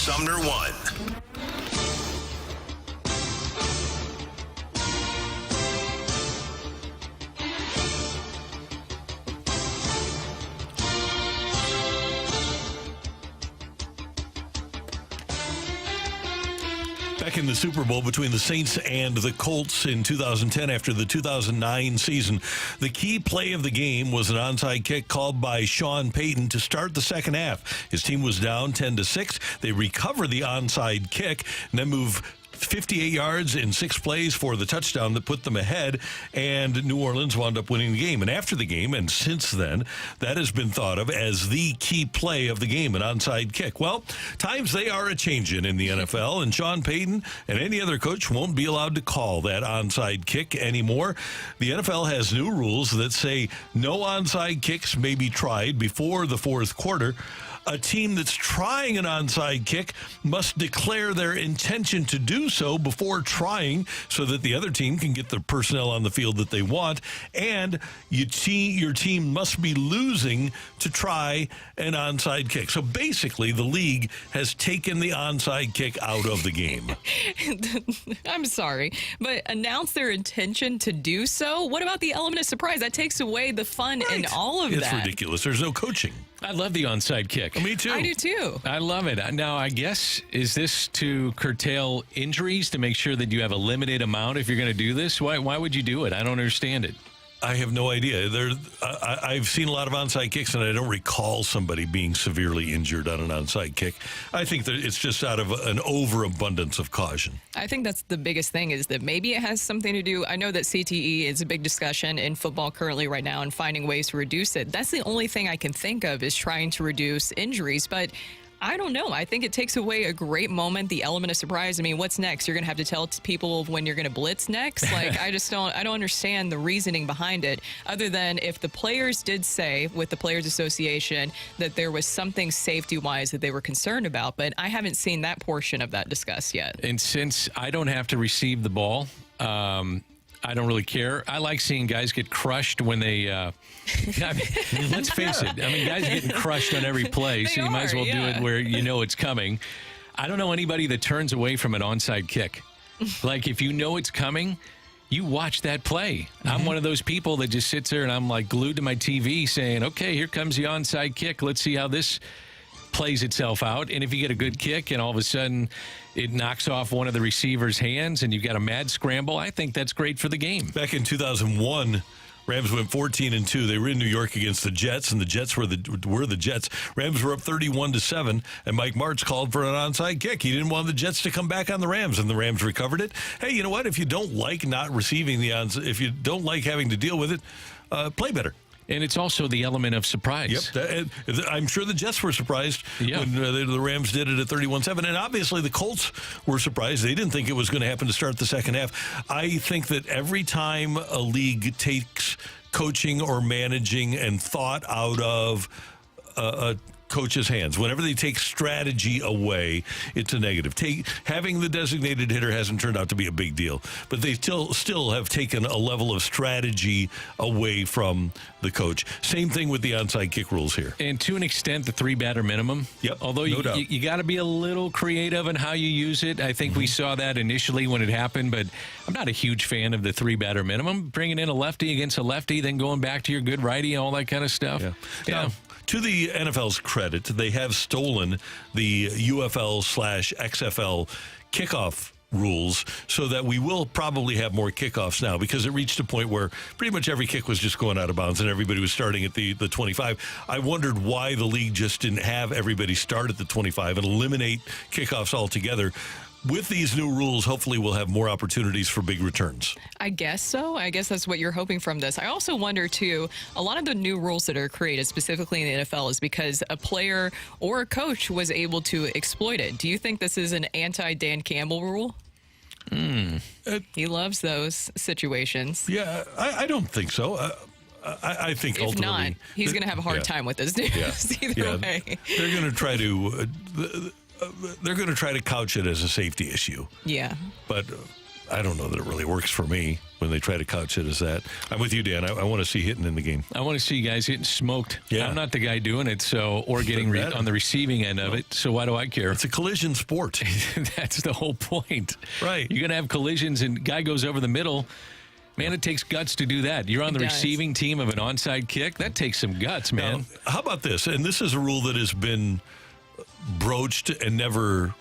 [SPEAKER 1] Sumner 1.
[SPEAKER 3] Back in the Super Bowl between the Saints and the Colts in 2010 after the 2009 season, the key play of the game was an onside kick called by Sean Payton to start the second half. His team was down 10-6. They recover the onside kick and then move 58 yards in 6 plays for the touchdown that put them ahead, and New Orleans wound up winning the game. And after the game, and since then, that has been thought of as the key play of the game, an onside kick. Well, times they are a-changing in the NFL, and Sean Payton and any other coach won't be allowed to call that onside kick anymore. The NFL has new rules that say no onside kicks may be tried before the fourth quarter. A team that's trying an onside kick must declare their intention to do so before trying, so that the other team can get the personnel on the field that they want. And your team must be losing to try an onside kick. So basically, the league has taken the onside kick out of the game.
[SPEAKER 4] I'm sorry, but announce their intention to do so? What about the element of surprise? That takes away the fun in all of that.
[SPEAKER 3] It's ridiculous. There's no coaching.
[SPEAKER 5] I love the onside kick.
[SPEAKER 3] Me too.
[SPEAKER 4] I do too.
[SPEAKER 5] I love it. Now, I guess, is this to curtail injuries, to make sure that you have a limited amount if you're going to do this? Why would you do it? I don't understand it.
[SPEAKER 3] I have no idea. I've seen a lot of onside kicks, and I don't recall somebody being severely injured on an onside kick. I think that it's just out of an overabundance of caution.
[SPEAKER 4] I think that's the biggest thing, is that maybe it has something to do. I know that CTE is a big discussion in football currently right now and finding ways to reduce it. That's the only thing I can think of, is trying to reduce injuries. But I don't know. I think it takes away a great moment, the element of surprise. I mean, what's next? You're going to have to tell people when you're going to blitz next? Like, I don't understand the reasoning behind it, other than if the players did say with the Players Association that there was something safety-wise that they were concerned about, but I haven't seen that portion of that discussed yet.
[SPEAKER 5] And since I don't have to receive the ball, I don't really care. I like seeing guys get crushed when they. Let's face it. I mean, guys are getting crushed on every play, so you might as well do it where you know it's coming. I don't know anybody that turns away from an onside kick. Like, if you know it's coming, you watch that play. I'm one of those people that just sits there and I'm like glued to my TV saying, okay, here comes the onside kick. Let's see how this plays itself out. And if you get a good kick and all of a sudden it knocks off one of the receiver's hands and you've got a mad scramble, I think that's great for the game.
[SPEAKER 3] Back in 2001, Rams went 14-2. They were in New York against the Jets, and the Jets were the Jets. Rams were up 31-7, and Mike Martz called for an onside kick. He didn't want the Jets to come back on the Rams, and the Rams recovered it. Hey, you know what? If you don't like not receiving the onside, if you don't like having to deal with it, play better.
[SPEAKER 5] And it's also the element of surprise.
[SPEAKER 3] Yep. I'm sure the Jets were surprised when the Rams did it at 31-7. And obviously the Colts were surprised. They didn't think it was going to happen to start the second half. I think that every time a league takes coaching or managing and thought out of a coach's hands, whenever they take strategy away, it's a negative. Having the designated hitter hasn't turned out to be a big deal, but they still have taken a level of strategy away from the coach. Same thing with the onside kick rules here.
[SPEAKER 5] And to an extent, the 3-batter minimum.
[SPEAKER 3] Yep.
[SPEAKER 5] Although you got to be a little creative in how you use it. I think we saw that initially when it happened, but I'm not a huge fan of the 3-batter minimum. Bringing in a lefty against a lefty, then going back to your good righty, all that kind of stuff.
[SPEAKER 3] Yeah. Now, to the NFL's credit, they have stolen the UFL/XFL kickoff rules so that we will probably have more kickoffs now, because it reached a point where pretty much every kick was just going out of bounds and everybody was starting at the 25. I wondered why the league just didn't have everybody start at the 25 and eliminate kickoffs altogether. With these new rules, hopefully we'll have more opportunities for big returns.
[SPEAKER 4] I guess so. I guess that's what you're hoping from this. I also wonder, too, a lot of the new rules that are created, specifically in the NFL, is because a player or a coach was able to exploit it. Do you think this is an anti-Dan Campbell rule? He loves those situations.
[SPEAKER 3] Yeah, I don't think so. I think ultimately,
[SPEAKER 4] if not, he's going to have a hard time with this news either way.
[SPEAKER 3] They're going to try to... they're going to try to couch it as a safety issue.
[SPEAKER 4] Yeah.
[SPEAKER 3] But I don't know that it really works for me when they try to couch it as that. I'm with you, Dan. I want to see hitting in the game.
[SPEAKER 5] I want to see guys getting smoked.
[SPEAKER 3] Yeah.
[SPEAKER 5] I'm not the guy doing it, or getting on the receiving end of it, so why do I care?
[SPEAKER 3] It's a collision sport.
[SPEAKER 5] That's the whole point.
[SPEAKER 3] Right.
[SPEAKER 5] You're going to have collisions, and guy goes over the middle. Man, it takes guts to do that. You're on the receiving team of an onside kick. That takes some guts, man.
[SPEAKER 3] Now, how about this? And this is a rule that has been broached and never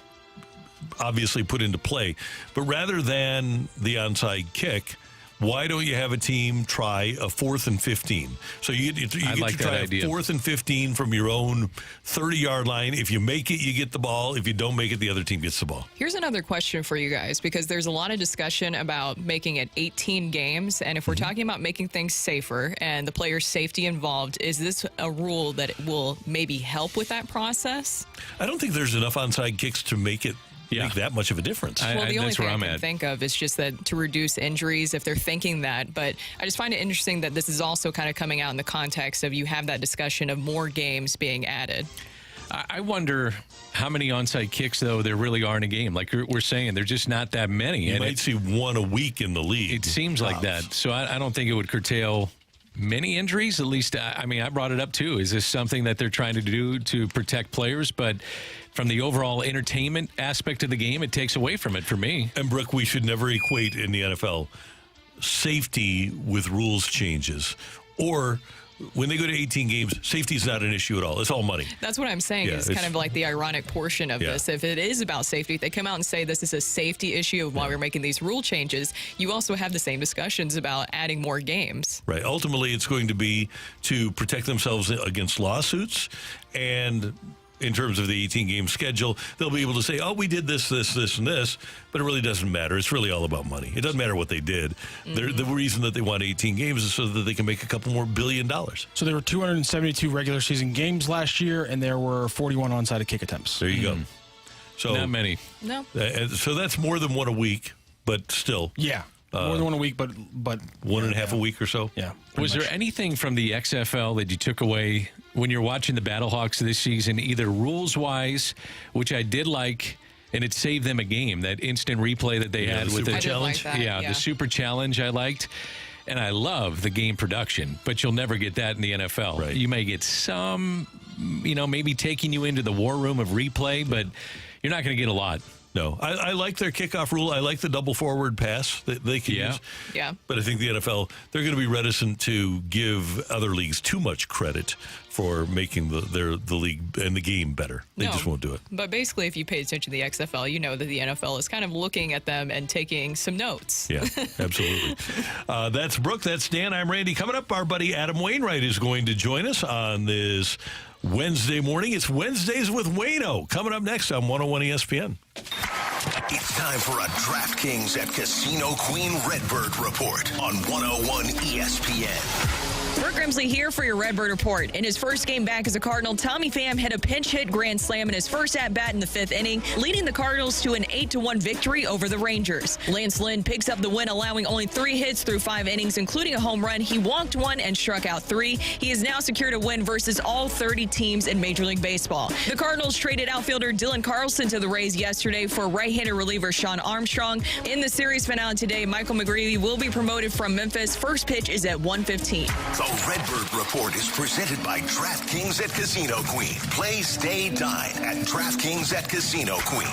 [SPEAKER 3] obviously put into play. But rather than the onside kick, why don't you have a team try a 4th and 15? So you get to try a 4th and 15 from your own 30-yard line. If you make it, you get the ball. If you don't make it, the other team gets the ball.
[SPEAKER 4] Here's another question for you guys, because there's a lot of discussion about making it 18 games. And if we're talking about making things safer and the player's safety involved, is this a rule that will maybe help with that process?
[SPEAKER 3] I don't think there's enough onside kicks to make it make that much of a difference.
[SPEAKER 4] Well, the only thing I can think of is just that to reduce injuries, if they're thinking that. But I just find it interesting that this is also kind of coming out in the context of you have that discussion of more games being added.
[SPEAKER 5] I wonder how many onside kicks, though, there really are in a game. Like we're saying, there's just not that many.
[SPEAKER 3] You might see one a week in the league.
[SPEAKER 5] It seems like that. So I don't think it would curtail many injuries. At least, I mean, I brought it up, too. Is this something that they're trying to do to protect players? But from the overall entertainment aspect of the game, it takes away from it for me.
[SPEAKER 3] And, Brooke, we should never equate in the NFL safety with rules changes. Or when they go to 18 games, safety is not an issue at all. It's all money.
[SPEAKER 4] That's what I'm saying. It's kind of like the ironic portion of this. If it is about safety, if they come out and say this is a safety issue of why we're making these rule changes, you also have the same discussions about adding more games.
[SPEAKER 3] Right. Ultimately, it's going to be to protect themselves against lawsuits, and in terms of the 18-game schedule, they'll be able to say, oh, we did this, and this, but it really doesn't matter. It's really all about money. It doesn't matter what they did. The reason that they want 18 games is so that they can make a couple more $1 billion.
[SPEAKER 7] So there were 272 regular season games last year, and there were 41 onside kick attempts.
[SPEAKER 3] There you go. So
[SPEAKER 5] not many.
[SPEAKER 4] No.
[SPEAKER 3] So that's more than one a week, but still.
[SPEAKER 7] Yeah. More than one a week, but
[SPEAKER 3] 1.5 a week or so.
[SPEAKER 7] Yeah.
[SPEAKER 5] Was there anything from the XFL that you took away when you're watching the Battlehawks this season, either rules-wise, which I did like, and it saved them a game. That instant replay that they had
[SPEAKER 3] the
[SPEAKER 5] with
[SPEAKER 3] Super
[SPEAKER 5] the
[SPEAKER 3] Challenge.
[SPEAKER 4] like that,
[SPEAKER 5] the Super Challenge I liked. And I love the game production, but you'll never get that in the NFL.
[SPEAKER 3] Right.
[SPEAKER 5] You may get some, maybe taking you into the war room of replay, but you're not going to get a lot.
[SPEAKER 3] No, I like their kickoff rule. I like the double forward pass that they can use.
[SPEAKER 4] Yeah.
[SPEAKER 3] But I think the NFL, they're going to be reticent to give other leagues too much credit for making the league and the game better. They just won't do it.
[SPEAKER 4] But basically, if you pay attention to the XFL, you know that the NFL is kind of looking at them and taking some notes.
[SPEAKER 3] Yeah, absolutely. That's Brooke. That's Dan. I'm Randy. Coming up, our buddy Adam Wainwright is going to join us on this Wednesday morning. It's Wednesdays with Wayno. Coming up next on 101 ESPN.
[SPEAKER 1] It's time for a DraftKings at Casino Queen Redbird report on 101 ESPN.
[SPEAKER 4] Brooke Grimsley here for your Redbird Report. In his first game back as a Cardinal, Tommy Pham hit a pinch hit grand slam in his first at-bat in the fifth inning, leading the Cardinals to an 8-1 victory over the Rangers. Lance Lynn picks up the win, allowing only 3 hits through 5 innings, including a home run. He walked 1 and struck out 3. He has now secured a win versus all 30 teams in Major League Baseball. The Cardinals traded outfielder Dylan Carlson to the Rays yesterday for right-handed reliever Shawn Armstrong. In the series finale today, Michael McGreevy will be promoted from Memphis. First pitch is at 1:15.
[SPEAKER 1] The Redbird Report is presented by DraftKings at Casino Queen. Play, stay, dine at DraftKings at Casino Queen.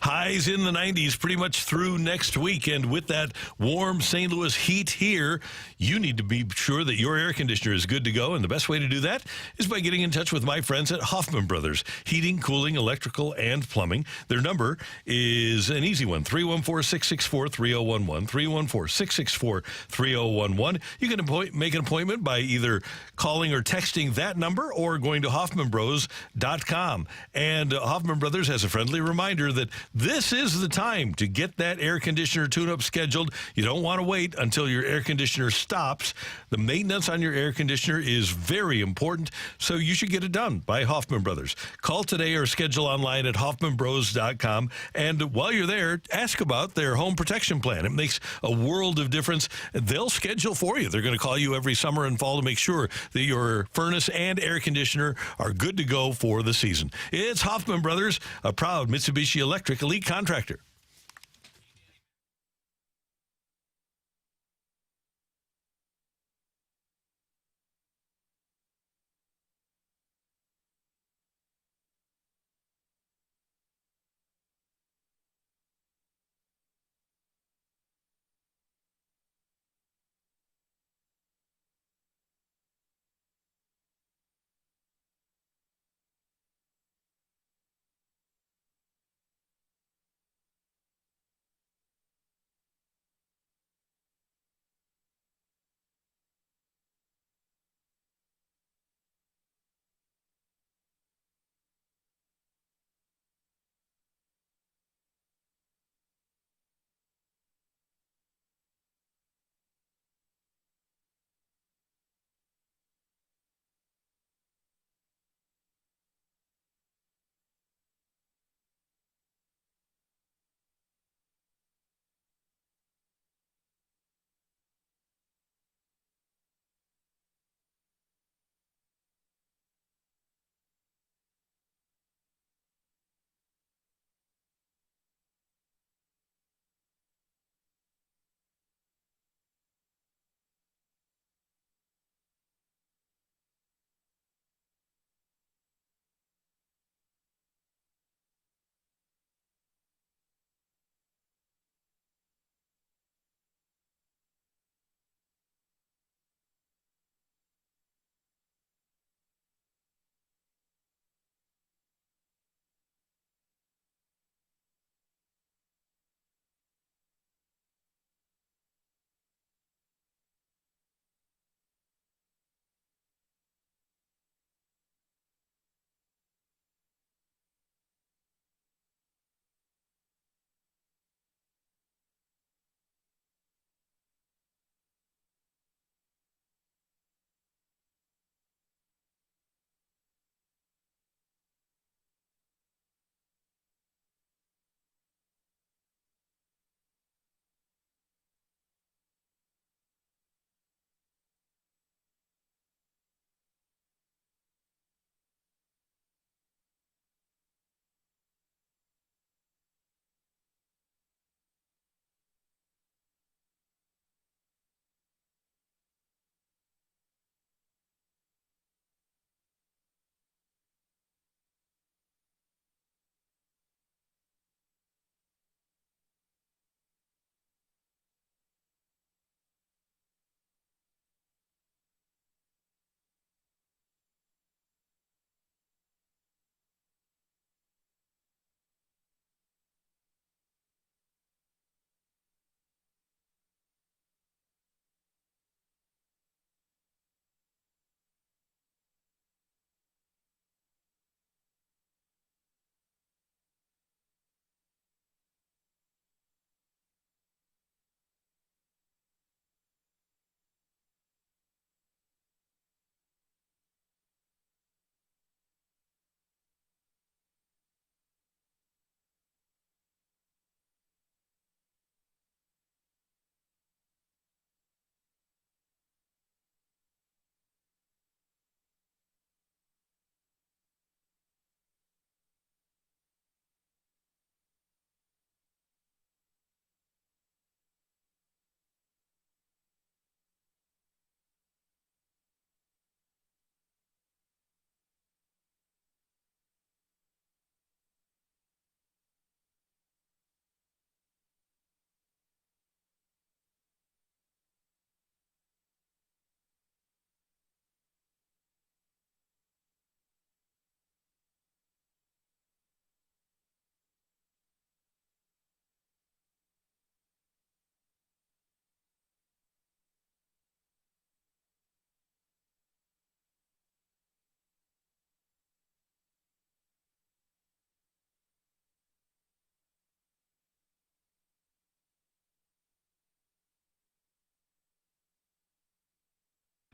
[SPEAKER 3] Highs in the 90s pretty much through next week. And with that warm St. Louis heat here, you need to be sure that your air conditioner is good to go. And the best way to do that is by getting in touch with my friends at Hoffman Brothers. Heating, cooling, electrical, and plumbing. Their number is an easy one, 314-664-3011, 314-664-3011. You can make an appointment by either calling or texting that number or going to HoffmanBros.com. And Hoffman Brothers has a friendly reminder that this is the time to get that air conditioner tune-up scheduled. You don't want to wait until your air conditioner stops. The maintenance on your air conditioner is very important, so you should get it done by Hoffman Brothers. Call today or schedule online at HoffmanBros.com. And while you're there, ask about their home protection plan. It makes a world of difference. They'll schedule for you. They're going to call you every summer and fall to make sure that your furnace and air conditioner are good to go for the season. It's Hoffman Brothers, a proud Mitsubishi Electric elite contractor.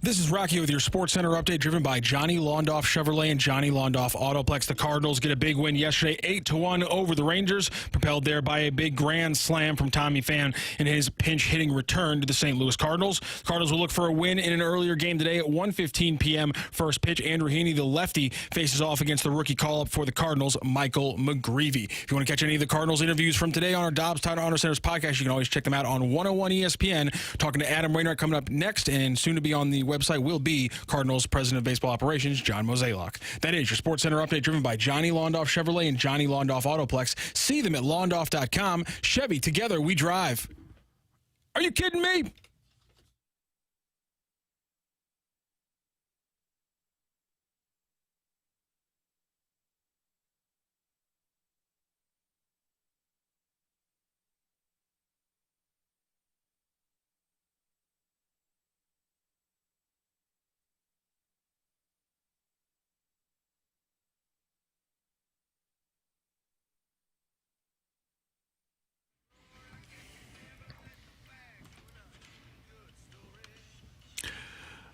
[SPEAKER 7] This is Rocky with your Sports Center update, driven by Johnny Londoff Chevrolet and Johnny Londoff Autoplex. The Cardinals get a big win yesterday, 8-1 over the Rangers, propelled there by a big grand slam from Tommy Pham in his pinch-hitting return to the St. Louis Cardinals. The Cardinals will look for a win in an earlier game today at 1:15 p.m. First pitch, Andrew Heaney, the lefty, faces off against the rookie call-up for the Cardinals, Michael McGreevy. If you want to catch any of the Cardinals interviews from today on our Dobbs Tire Honor Center's podcast, you can always check them out on 101 ESPN. Talking to Adam Wainwright coming up next, and soon to be on the website will be Cardinals President of Baseball Operations, John Mozeliak. That is your Sports Center update, driven by Johnny Londoff Chevrolet and Johnny Londoff Autoplex. See them at londoff.com. Chevy, together we drive. Are you kidding me?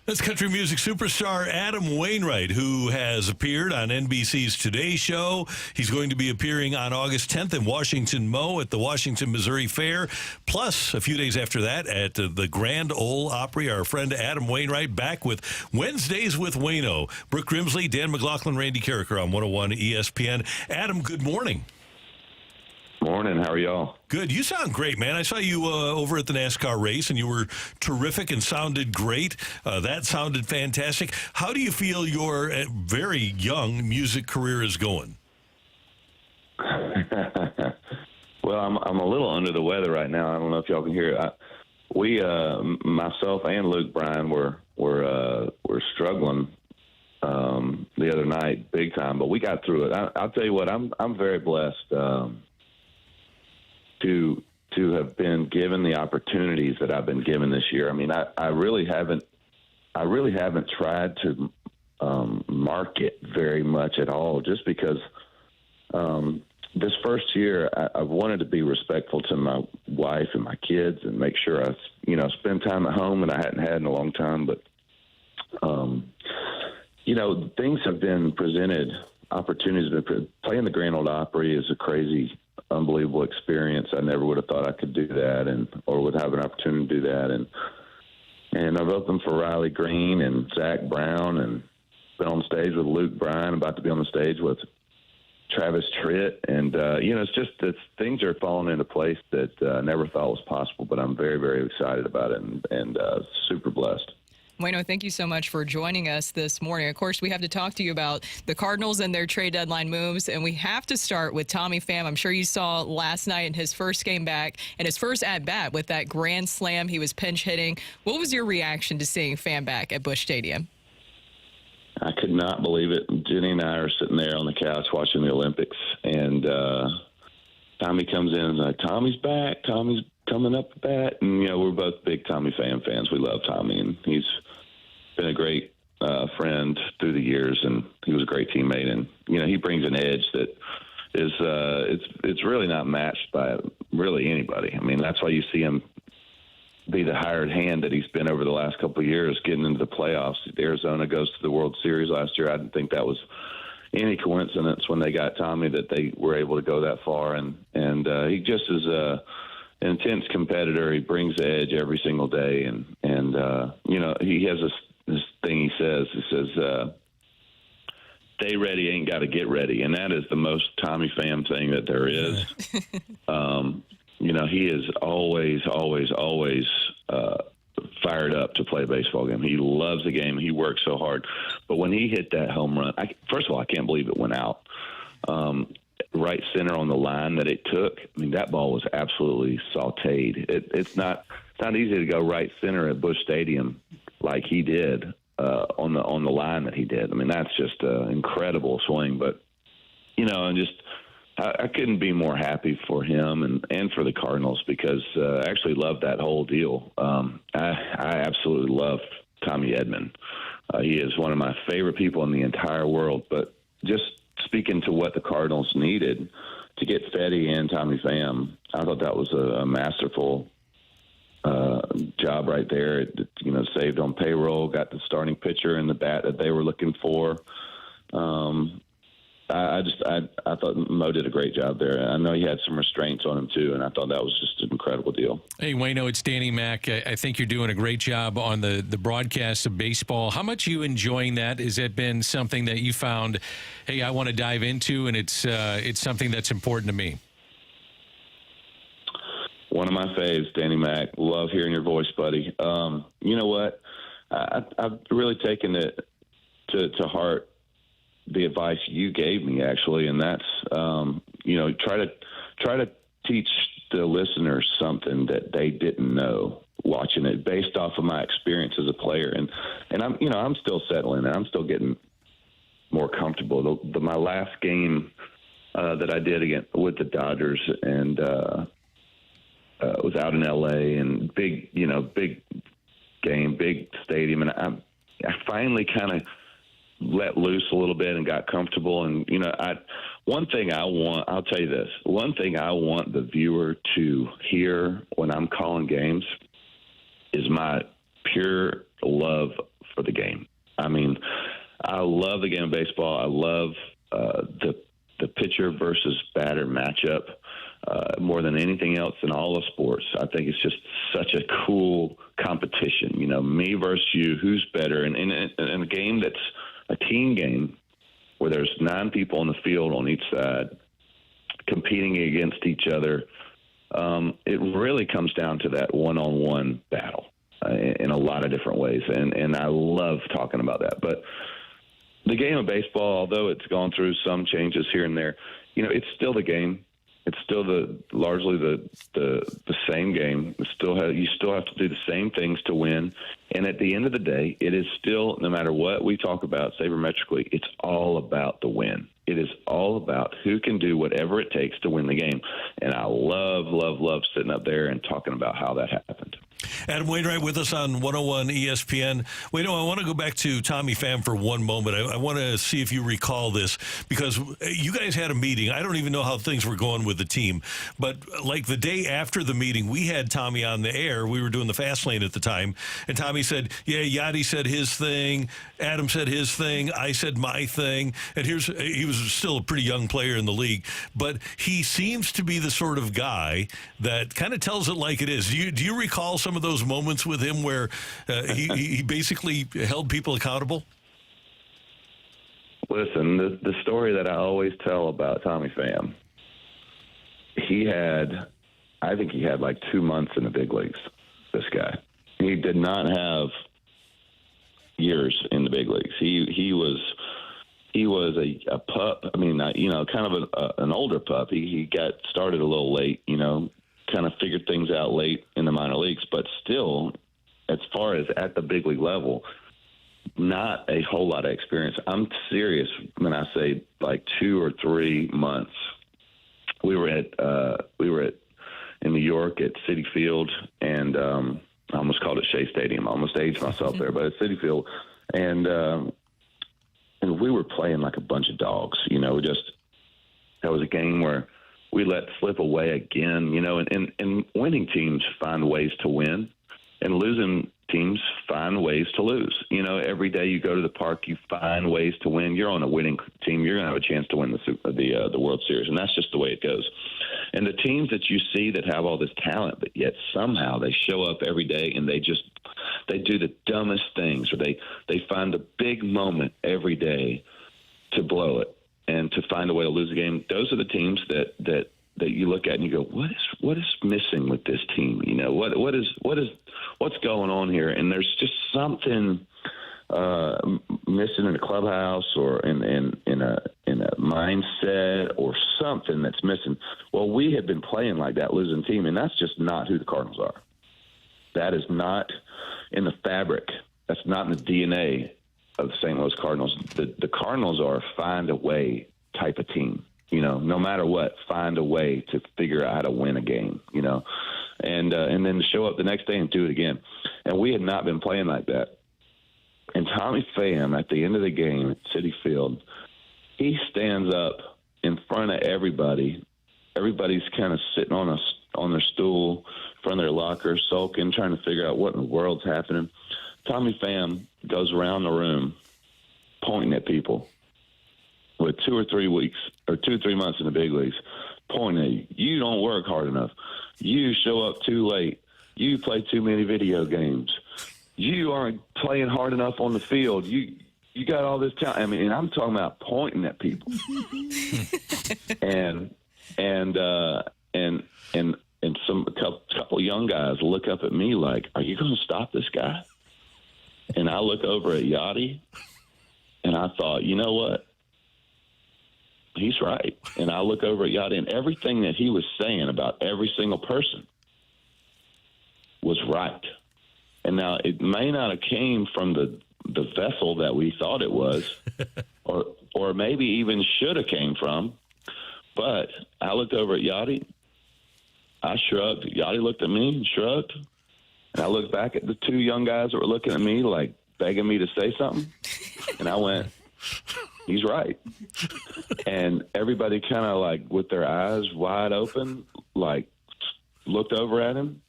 [SPEAKER 3] That's country music superstar Adam Wainwright, who has appeared on NBC's Today Show. He's going to be appearing on August 10th in Washington, Mo, at the Washington, Missouri Fair. Plus, a few days after that, at the Grand Ole Opry, our friend Adam Wainwright back with Wednesdays with Wayno. Brooke Grimsley, Dan McLaughlin, Randy Carricker on 101 ESPN. Adam, good morning.
[SPEAKER 19] Morning. How are y'all?
[SPEAKER 3] Good. You sound great, man. I saw you over at the NASCAR race, and you were terrific and sounded great. That sounded fantastic. How do you feel your very young music career is going?
[SPEAKER 19] Well, I'm a little under the weather right now. I don't know if y'all can hear it. We, myself and Luke Bryan, were struggling the other night, big time, but we got through it. I'll tell you what. I'm very blessed. To have been given the opportunities that I've been given this year. I mean, I really haven't tried to market very much at all, just because this first year I've wanted to be respectful to my wife and my kids and make sure I spend time at home that I hadn't had in a long time. But things have been presented, opportunities have been playing the Grand Ole Opry is a crazy, unbelievable experience. I never would have thought I could do that or would have an opportunity to do that. And I've opened for Riley Green and Zach Brown and been on stage with Luke Bryan, about to be on the stage with Travis Tritt. And, things are falling into place that I never thought was possible, but I'm very, very excited about it and super blessed.
[SPEAKER 4] Wayno, thank you so much for joining us this morning. Of course, we have to talk to you about the Cardinals and their trade deadline moves, and we have to start with Tommy Pham. I'm sure you saw last night in his first game back and his first at-bat with that grand slam he was pinch hitting. What was your reaction to seeing Pham back at Busch Stadium?
[SPEAKER 19] I could not believe it. Jenny and I are sitting there on the couch watching the Olympics, and Tommy comes in and is like, Tommy's back. Tommy's coming up at bat. And, we're both big Tommy Pham fans. We love Tommy, and he's been a great friend through the years, and he was a great teammate. And, he brings an edge that is it's really not matched by really anybody. I mean, that's why you see him be the hired hand that he's been over the last couple of years, getting into the playoffs. Arizona goes to the World Series last year. I didn't think that was any coincidence when they got Tommy that they were able to go that far. And he just is an intense competitor. He brings the edge every single day. And he has this thing he says, stay ready, ain't got to get ready. And that is the most Tommy Pham thing that there is. He is always fired up to play a baseball game. He loves the game. He works so hard. But when he hit that home run, first of all, I can't believe it went out. Right center on the line that it took. I mean, that ball was absolutely sautéed. It's not easy to go right center at Busch Stadium like he did on the line that he did. I mean, that's just an incredible swing. But I couldn't be more happy for him and for the Cardinals, because I actually love that whole deal. I absolutely love Tommy Edman. He is one of my favorite people in the entire world. But just speaking to what the Cardinals needed to get Fetty and Tommy Pham, I thought that was a masterful job right there. It, saved on payroll, got the starting pitcher and the bat that they were looking for. I thought Mo did a great job there. I know he had some restraints on him too, and I thought that was just an incredible deal.
[SPEAKER 5] Hey, Wayno, it's Danny Mac. I think you're doing a great job on the broadcast of baseball. How much are you enjoying that? Has that been something that you found, hey, I want to dive into, and it's something that's important to me?
[SPEAKER 19] One of my faves, Danny Mac. Love hearing your voice, buddy. You know what? I've really taken it to heart, the advice you gave me, actually, and that's try to teach the listeners something that they didn't know watching it, based off of my experience as a player. And I'm still settling, and I'm still getting more comfortable. My last game that I did again with the Dodgers and was out in L.A. and big game, big stadium, and I finally kind of let loose a little bit and got comfortable. And, one thing I'll tell you this, one thing I want the viewer to hear when I'm calling games is my pure love for the game. I mean, I love the game of baseball. I love the pitcher versus batter matchup more than anything else in all of sports. I think it's just such a cool competition, me versus you, who's better. And in a game that's a team game where there's 9 people on the field on each side competing against each other, it really comes down to that one-on-one battle in a lot of different ways. And I love talking about that. But the game of baseball, although it's gone through some changes here and there, it's still the game. It's still largely the same game. You still have to do the same things to win. And at the end of the day, it is still, no matter what we talk about sabermetrically, it's all about the win. It is all about who can do whatever it takes to win the game. And I love sitting up there and talking about how that happened.
[SPEAKER 3] Adam Wainwright with us on 101 ESPN. I want to go back to Tommy Pham for one moment. I want to see if you recall this, because you guys had a meeting. I don't even know how things were going with the team, but like the day after the meeting, we had Tommy on the air. We were doing the fast lane at the time, and Tommy said, yeah, Yachty said his thing, Adam said his thing, I said my thing, and he was still a pretty young player in the league, but he seems to be the sort of guy that kind of tells it like it is. Do you recall some of those moments with him where he basically held people accountable?
[SPEAKER 19] Listen, the story that I always tell about Tommy Pham, I think he had like 2 months in the big leagues, this guy. He did not have years in the big leagues. He was a pup. I mean, kind of an older pup. He got started a little late, kind of figured things out late in the minor leagues, but still, as far as at the big league level, not a whole lot of experience. I'm serious when I say like 2 or 3 months. We were in New York at Citi Field, and I almost called it Shea Stadium. I almost aged myself there, but at Citi Field, and we were playing like a bunch of dogs. That was a game where we let slip away again, and winning teams find ways to win, and losing teams find ways to lose. Every day you go to the park, you find ways to win. You're on a winning team. You're going to have a chance to win the World Series, and that's just the way it goes. And the teams that you see that have all this talent, but yet somehow they show up every day and they do the dumbest things, or they find a big moment every day to blow it and to find a way to lose the game. Those are the teams that you look at and you go, what is missing with this team? What's going on here? And there's just something missing in the clubhouse or in a mindset or something that's missing. Well, we have been playing like that losing team, and that's just not who the Cardinals are. That is not in the fabric. That's not in the DNA of the St. Louis Cardinals. The Cardinals are a find a way type of team. No matter what, find a way to figure out how to win a game, and then to show up the next day and do it again. And we had not been playing like that. And Tommy Pham, at the end of the game at Citi Field, he stands up in front of everybody. Everybody's kind of sitting on on their stool in front of their locker, sulking, trying to figure out what in the world's happening. Tommy Pham goes around the room pointing at people with 2 or 3 weeks or 2 or 3 months in the big leagues, pointing at you. You don't work hard enough. You show up too late. You play too many video games. You aren't playing hard enough on the field. You got all this talent. I mean, and I'm talking about pointing at people. and some couple young guys look up at me like, "Are you going to stop this guy?" And I look over at Yachty, and I thought, you know what? He's right. And I look over at Yachty, and everything that he was saying about every single person was right. And now it may not have came from the vessel that we thought it was, or maybe even should have came from. But I looked over at Yachty. I shrugged. Yachty looked at me and shrugged. And I looked back at the 2 young guys that were looking at me like begging me to say something. And I went, he's right. And everybody kind of like with their eyes wide open, like looked over at him.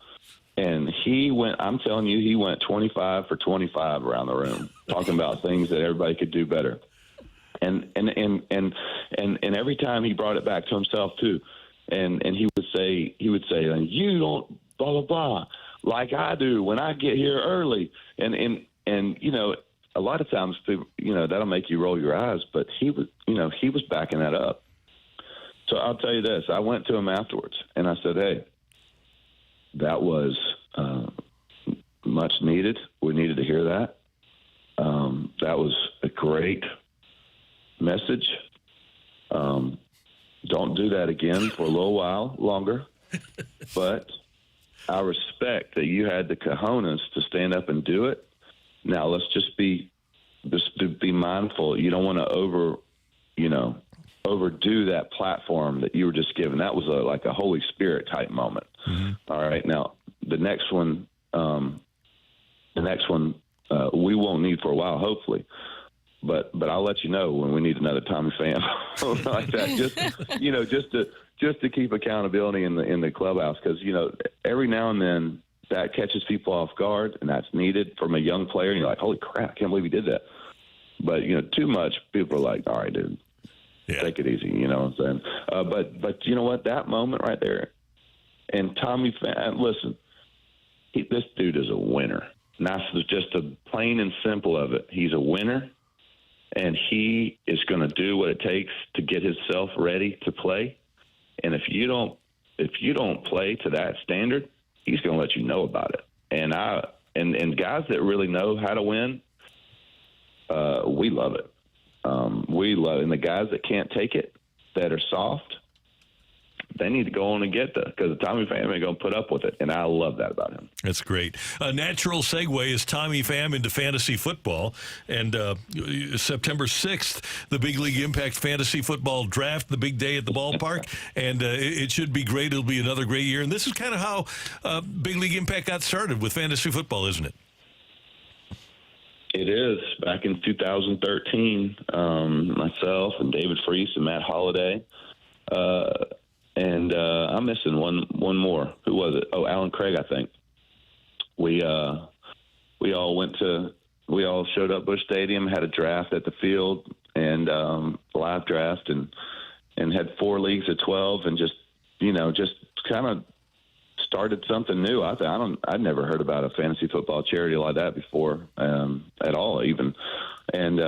[SPEAKER 19] And he went, I'm telling you, he went 25 for 25 around the room, talking about things that everybody could do better. And every time he brought it back to himself too. And he would say, you don't blah, blah, blah, like I do when I get here early. And you know, a lot of times, you know, that'll make you roll your eyes, but he was backing that up. So I'll tell you this, I went to him afterwards and I said, hey, that was much needed. We needed to hear that. That was a great message. Don't do that again for a little while longer. But I respect that you had the cojones to stand up and do it. Now let's just be mindful. You don't want to overdo that platform that you were just given. That was like a Holy Spirit type moment. Mm-hmm. All right. Now the next one, we won't need for a while, hopefully. But I'll let you know when we need another Tommy Pham like that. Just to keep accountability in the clubhouse, because every now and then that catches people off guard, and that's needed from a young player. And you're like, holy crap, I can't believe he did that. But too much, people are like, all right, dude, take it easy. You know what I'm saying? But you know what? That moment right there, and Tommy Pham, listen, this dude is a winner. And that's just the plain and simple of it. He's a winner. And he is going to do what it takes to get himself ready to play. And if you don't play to that standard, he's going to let you know about it. And guys that really know how to win, we love it. We love it. And the guys that can't take it, that are soft, they need to go on and get that, because the Tommy Pham ain't going to put up with it. And I love that about him.
[SPEAKER 3] That's great. A natural segue is Tommy Pham into fantasy football. And September 6th, the Big League Impact Fantasy Football Draft, the big day at the ballpark. And it should be great. It'll be another great year. And this is kind of how Big League Impact got started with fantasy football, isn't it?
[SPEAKER 19] It is. Back in 2013, myself and David Freese and Matt Holliday, and I'm missing one more. Who was it? Oh, Alan Craig, I think. We all showed up Busch Stadium, had a draft at the field, and live draft, and had 4 leagues of 12, and just kind of started something new. I'd never heard about a fantasy football charity like that before, at all, even. And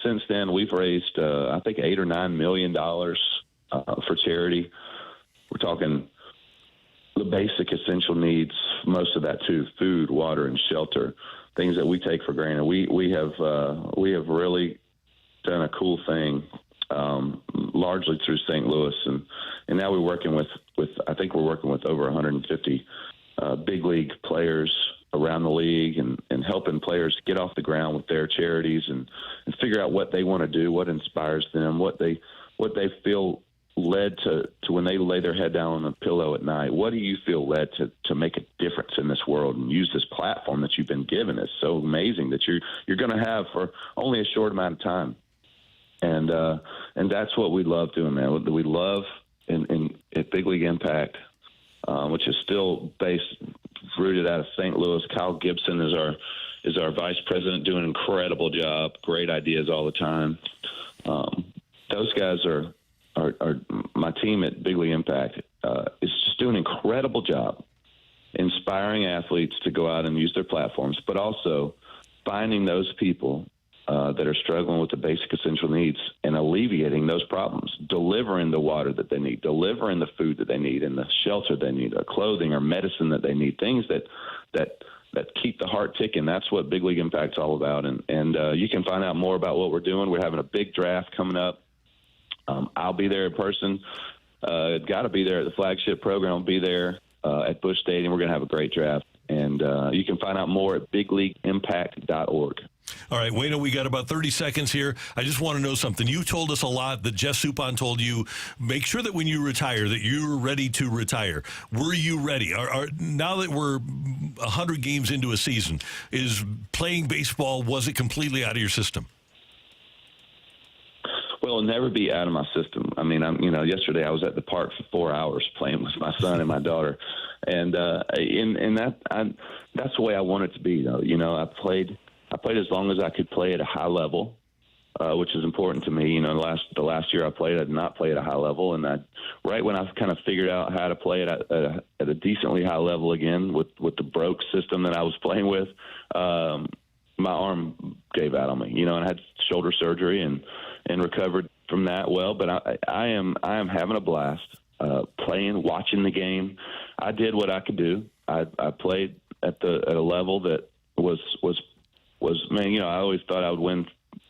[SPEAKER 19] since then we've raised I think $8 or $9 million for charity. We're talking the basic essential needs, most of that too: food, water, and shelter, things that we take for granted. We have really done a cool thing, largely through St. Louis, and now we're working with I think we're working with over 150 big league players around the league, and helping players get off the ground with their charities and figure out what they want to do, what inspires them, what they feel led to when they lay their head down on a pillow at night. What do you feel led to make a difference in this world and use this platform that you've been given? It's so amazing that you're going to have for only a short amount of time. And that's what we love doing, man. We love at Big League Impact which is still rooted out of St. Louis. Kyle Gibson is our vice president, doing an incredible job. Great ideas all the time. Those guys are my team at Big League Impact. Is just doing an incredible job inspiring athletes to go out and use their platforms, but also finding those people that are struggling with the basic essential needs and alleviating those problems, delivering the water that they need, delivering the food that they need and the shelter they need, or clothing or medicine that they need, things that keep the heart ticking. That's what Big League Impact's all about. And you can find out more about what we're doing. We're having a big draft coming up. I'll be there in person. Got to be there at the flagship program. I'll be there at Busch Stadium. We're going to have a great draft. And you can find out more at bigleagueimpact.org.
[SPEAKER 3] All right, Wayno, we got about 30 seconds here. I just want to know something. You told us a lot that Jeff Suppan told you. Make sure that when you retire, that you're ready to retire. Were you ready? Now that we're 100 games into a season, is playing baseball, was it completely out of your system?
[SPEAKER 19] Well, it'll never be out of my system. I mean, yesterday I was at the park for 4 hours playing with my son and my daughter, and that's the way I want it to be. Though, I played as long as I could play at a high level, which is important to me. The last year I played, I did not play at a high level, and right when I kind of figured out how to play at a decently high level again with the broke system that I was playing with, my arm gave out on me. And I had shoulder surgery and recovered from that well. But I am having a blast playing, watching the game. I did what I could do. I played at a level that was man. I always thought I would win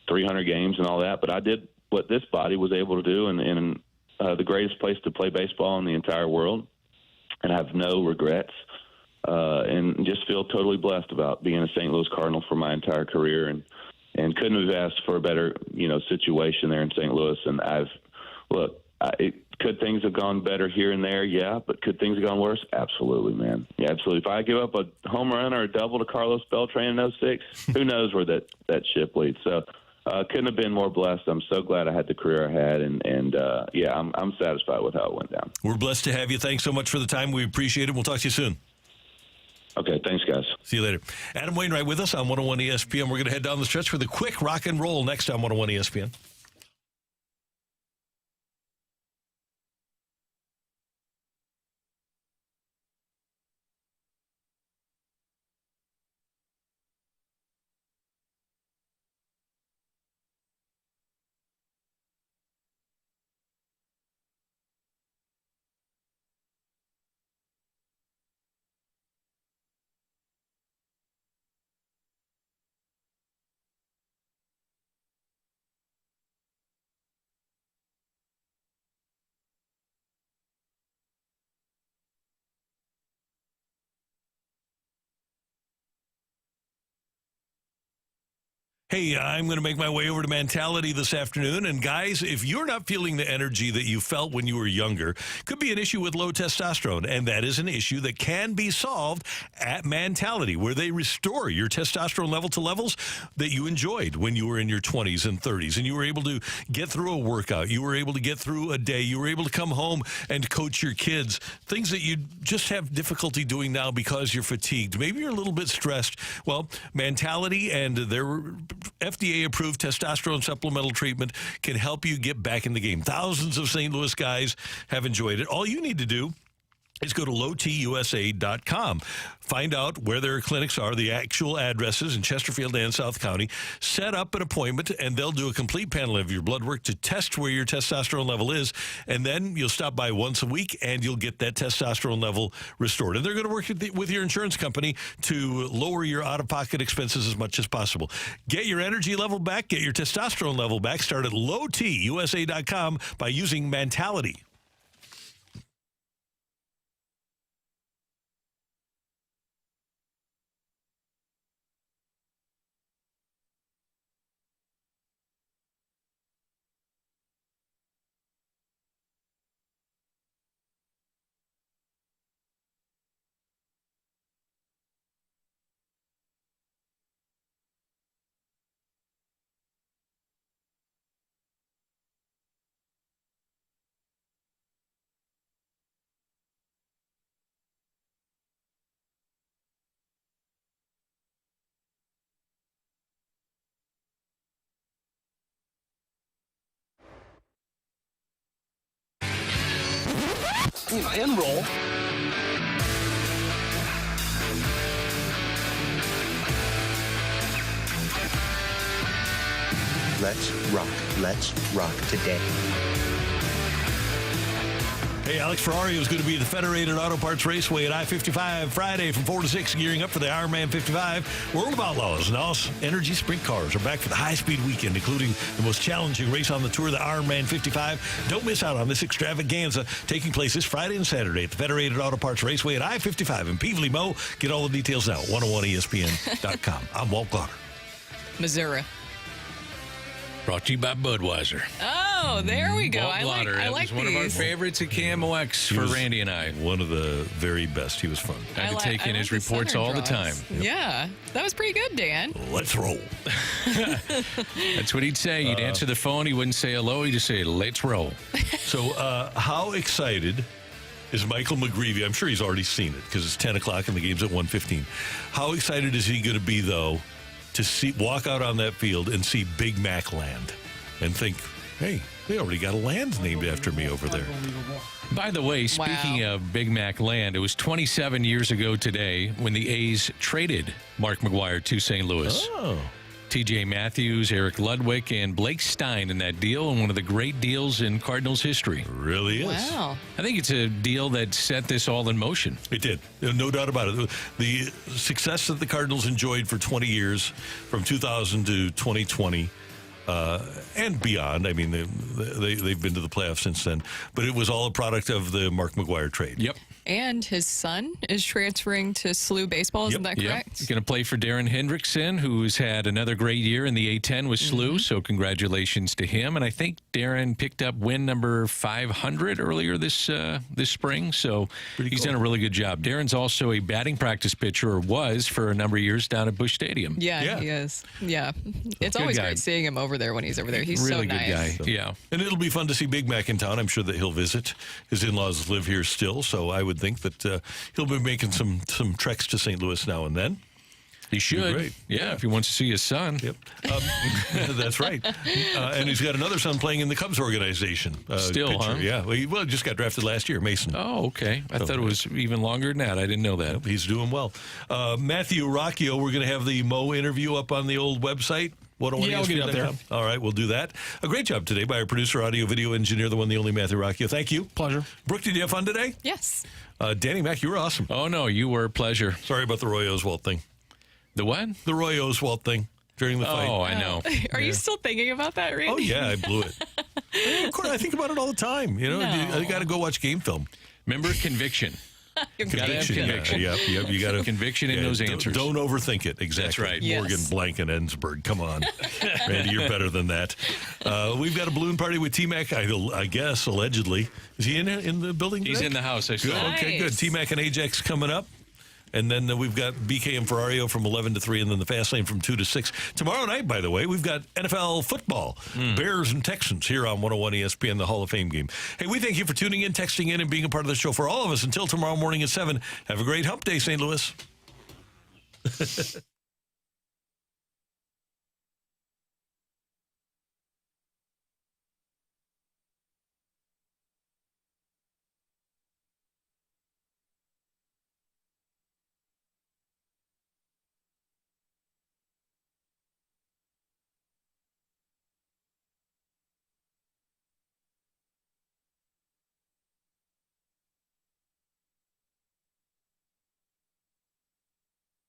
[SPEAKER 19] 300 games and all that, but I did what this body was able to do in the greatest place to play baseball in the entire world, and I have no regrets. And just feel totally blessed about being a St. Louis Cardinal for my entire career, and couldn't have asked for a better, situation there in St. Louis. And could things have gone better here and there? Yeah, but could things have gone worse? Absolutely, man. Yeah, absolutely. If I give up a home run or a double to Carlos Beltran in 06, who knows where that ship leads. So couldn't have been more blessed. I'm so glad I had the career I had, and I'm satisfied with how it went down.
[SPEAKER 3] We're blessed to have you. Thanks so much for the time. We appreciate it. We'll talk to you soon.
[SPEAKER 19] Okay, thanks, guys.
[SPEAKER 3] See you later. Adam Wainwright with us on 101 ESPN. We're going to head down the stretch for the quick Rocc and Roll next on 101 ESPN. Hey, I'm going to make my way over to Mentality this afternoon. And guys, if you're not feeling the energy that you felt when you were younger, could be an issue with low testosterone. And that is an issue that can be solved at Mentality, where they restore your testosterone level to levels that you enjoyed when you were in your 20s and 30s. And you were able to get through a workout. You were able to get through a day. You were able to come home and coach your kids. Things that you just have difficulty doing now because you're fatigued. Maybe you're a little bit stressed. Well, Mentality and their FDA-approved testosterone supplemental treatment can help you get back in the game. Thousands of St. Louis guys have enjoyed it. All you need to do is go to lowtusa.com. Find out where their clinics are, the actual addresses in Chesterfield and South County. Set up an appointment, and they'll do a complete panel of your blood work to test where your testosterone level is, and then you'll stop by once a week, and you'll get that testosterone level restored. And they're going to work with your insurance company to lower your out-of-pocket expenses as much as possible. Get your energy level back, get your testosterone level back. Start at lowtusa.com by using Mentality.
[SPEAKER 20] and roll.
[SPEAKER 21] Let's rock. Let's rock today.
[SPEAKER 3] Hey, Alex Ferrario is going to be at the Federated Auto Parts Raceway at I-55 Friday from 4 to 6, gearing up for the Ironman 55. World of Outlaws and NOS Energy Sprint Cars are back for the high-speed weekend, including the most challenging race on the tour, the Ironman 55. Don't miss out on this extravaganza taking place this Friday and Saturday at the Federated Auto Parts Raceway at I-55 in Pevely, Mo. Get all the details now at 101ESPN.com. I'm Walt Glauder.
[SPEAKER 4] Missouri.
[SPEAKER 5] Brought to you by Budweiser.
[SPEAKER 4] Oh, there we go. I like
[SPEAKER 5] That was one of our
[SPEAKER 4] these.
[SPEAKER 5] favorites at KMOX for Randy and I.
[SPEAKER 3] One of the very best. He was fun.
[SPEAKER 5] I had to take in his reports all the time.
[SPEAKER 4] Yeah, that was pretty good, Dan.
[SPEAKER 3] Let's roll.
[SPEAKER 5] That's what he'd say. You'd answer the phone. He wouldn't say hello. He'd just say, let's roll.
[SPEAKER 3] So how excited is Michael McGreevy? I'm sure he's already seen it because it's 10 o'clock and the game's at 1:15. How excited is he going to be, though, to walk out on that field and see Big Mac land and think, hey, they already got a land named after me over there.
[SPEAKER 5] By the way, speaking of Big Mac land, it was 27 years ago today when the A's traded Mark McGwire to St. Louis.
[SPEAKER 3] Oh.
[SPEAKER 5] T.J. Matthews, Eric Ludwig, and Blake Stein in that deal, and one of the great deals in Cardinals history.
[SPEAKER 3] Really is.
[SPEAKER 4] Wow.
[SPEAKER 5] I think it's a deal that set this all in motion.
[SPEAKER 3] It did. No doubt about it. The success that the Cardinals enjoyed for 20 years, from 2000 to 2020, and beyond. I mean, they've been to the playoffs since then. But it was all a product of the Mark McGwire trade.
[SPEAKER 5] Yep.
[SPEAKER 4] And his son is transferring to SLU baseball. Isn't that correct?
[SPEAKER 5] He's going to play for Darren Hendrickson, who's had another great year in the A-10 with SLU. So congratulations to him. And I think Darren picked up win number 500 earlier this spring. So he's done a really good job. Darren's also a batting practice pitcher, or was for a number of years down at Busch Stadium.
[SPEAKER 4] Yeah, he is. Yeah. It's
[SPEAKER 5] Good
[SPEAKER 4] always
[SPEAKER 5] guy.
[SPEAKER 4] great seeing him over there when he's over there. He's
[SPEAKER 5] really
[SPEAKER 4] so
[SPEAKER 5] good
[SPEAKER 4] nice.
[SPEAKER 5] guy. Yeah.
[SPEAKER 3] And it'll be fun to see Big Mac in town. I'm sure that he'll visit. His in-laws live here still, so I would think that he'll be making some treks to St. Louis now and then.
[SPEAKER 5] He should.
[SPEAKER 3] Great.
[SPEAKER 5] Yeah, if he wants to see his son.
[SPEAKER 3] Yep. That's right. And he's got another son playing in the Cubs organization.
[SPEAKER 5] Still,
[SPEAKER 3] pitcher.
[SPEAKER 5] huh?
[SPEAKER 3] Yeah. Well, he just got drafted last year, Mason.
[SPEAKER 5] Oh, okay. I thought it was even longer than that. I didn't know that.
[SPEAKER 3] Yep, he's doing well. Matthew Rocchio, we're going to have the Mo interview up on the old website.
[SPEAKER 7] Yeah, we'll get it up there.
[SPEAKER 3] All right, we'll do that. A great job today by our producer, audio, video engineer, the one, the only Matthew Rocchio. Thank you.
[SPEAKER 7] Pleasure.
[SPEAKER 3] Brooke, did you have fun today?
[SPEAKER 4] Yes.
[SPEAKER 3] Danny Mac, you were awesome.
[SPEAKER 5] Oh, no, you were a pleasure.
[SPEAKER 3] Sorry about the Roy Oswalt thing.
[SPEAKER 5] The what?
[SPEAKER 3] The Roy Oswalt thing during the fight.
[SPEAKER 5] Oh, I know.
[SPEAKER 4] Are you still thinking about that, Randy?
[SPEAKER 3] Oh, yeah, I blew it. Of course, I think about it all the time. You know, I got to go watch game film.
[SPEAKER 5] Remember conviction.
[SPEAKER 3] Conviction.
[SPEAKER 5] Conviction.
[SPEAKER 3] Yeah, you got to
[SPEAKER 5] conviction in those answers.
[SPEAKER 3] Don't overthink it. Exactly.
[SPEAKER 5] That's right.
[SPEAKER 3] Morgan Blank and Ensberg. Come on, Randy, you're better than that. We've got a balloon party with T-Mac. I guess allegedly, is he in the building today?
[SPEAKER 5] He's in the house. I saw.
[SPEAKER 3] Good. Okay, good. T-Mac and Ajax coming up. And then we've got BK and Ferrario from 11 to 3, and then the Fast Lane from 2 to 6. Tomorrow night, by the way, we've got NFL football, Bears and Texans here on 101 ESPN, the Hall of Fame game. Hey, we thank you for tuning in, texting in, and being a part of the show. For all of us, until tomorrow morning at 7, have a great hump day, St. Louis.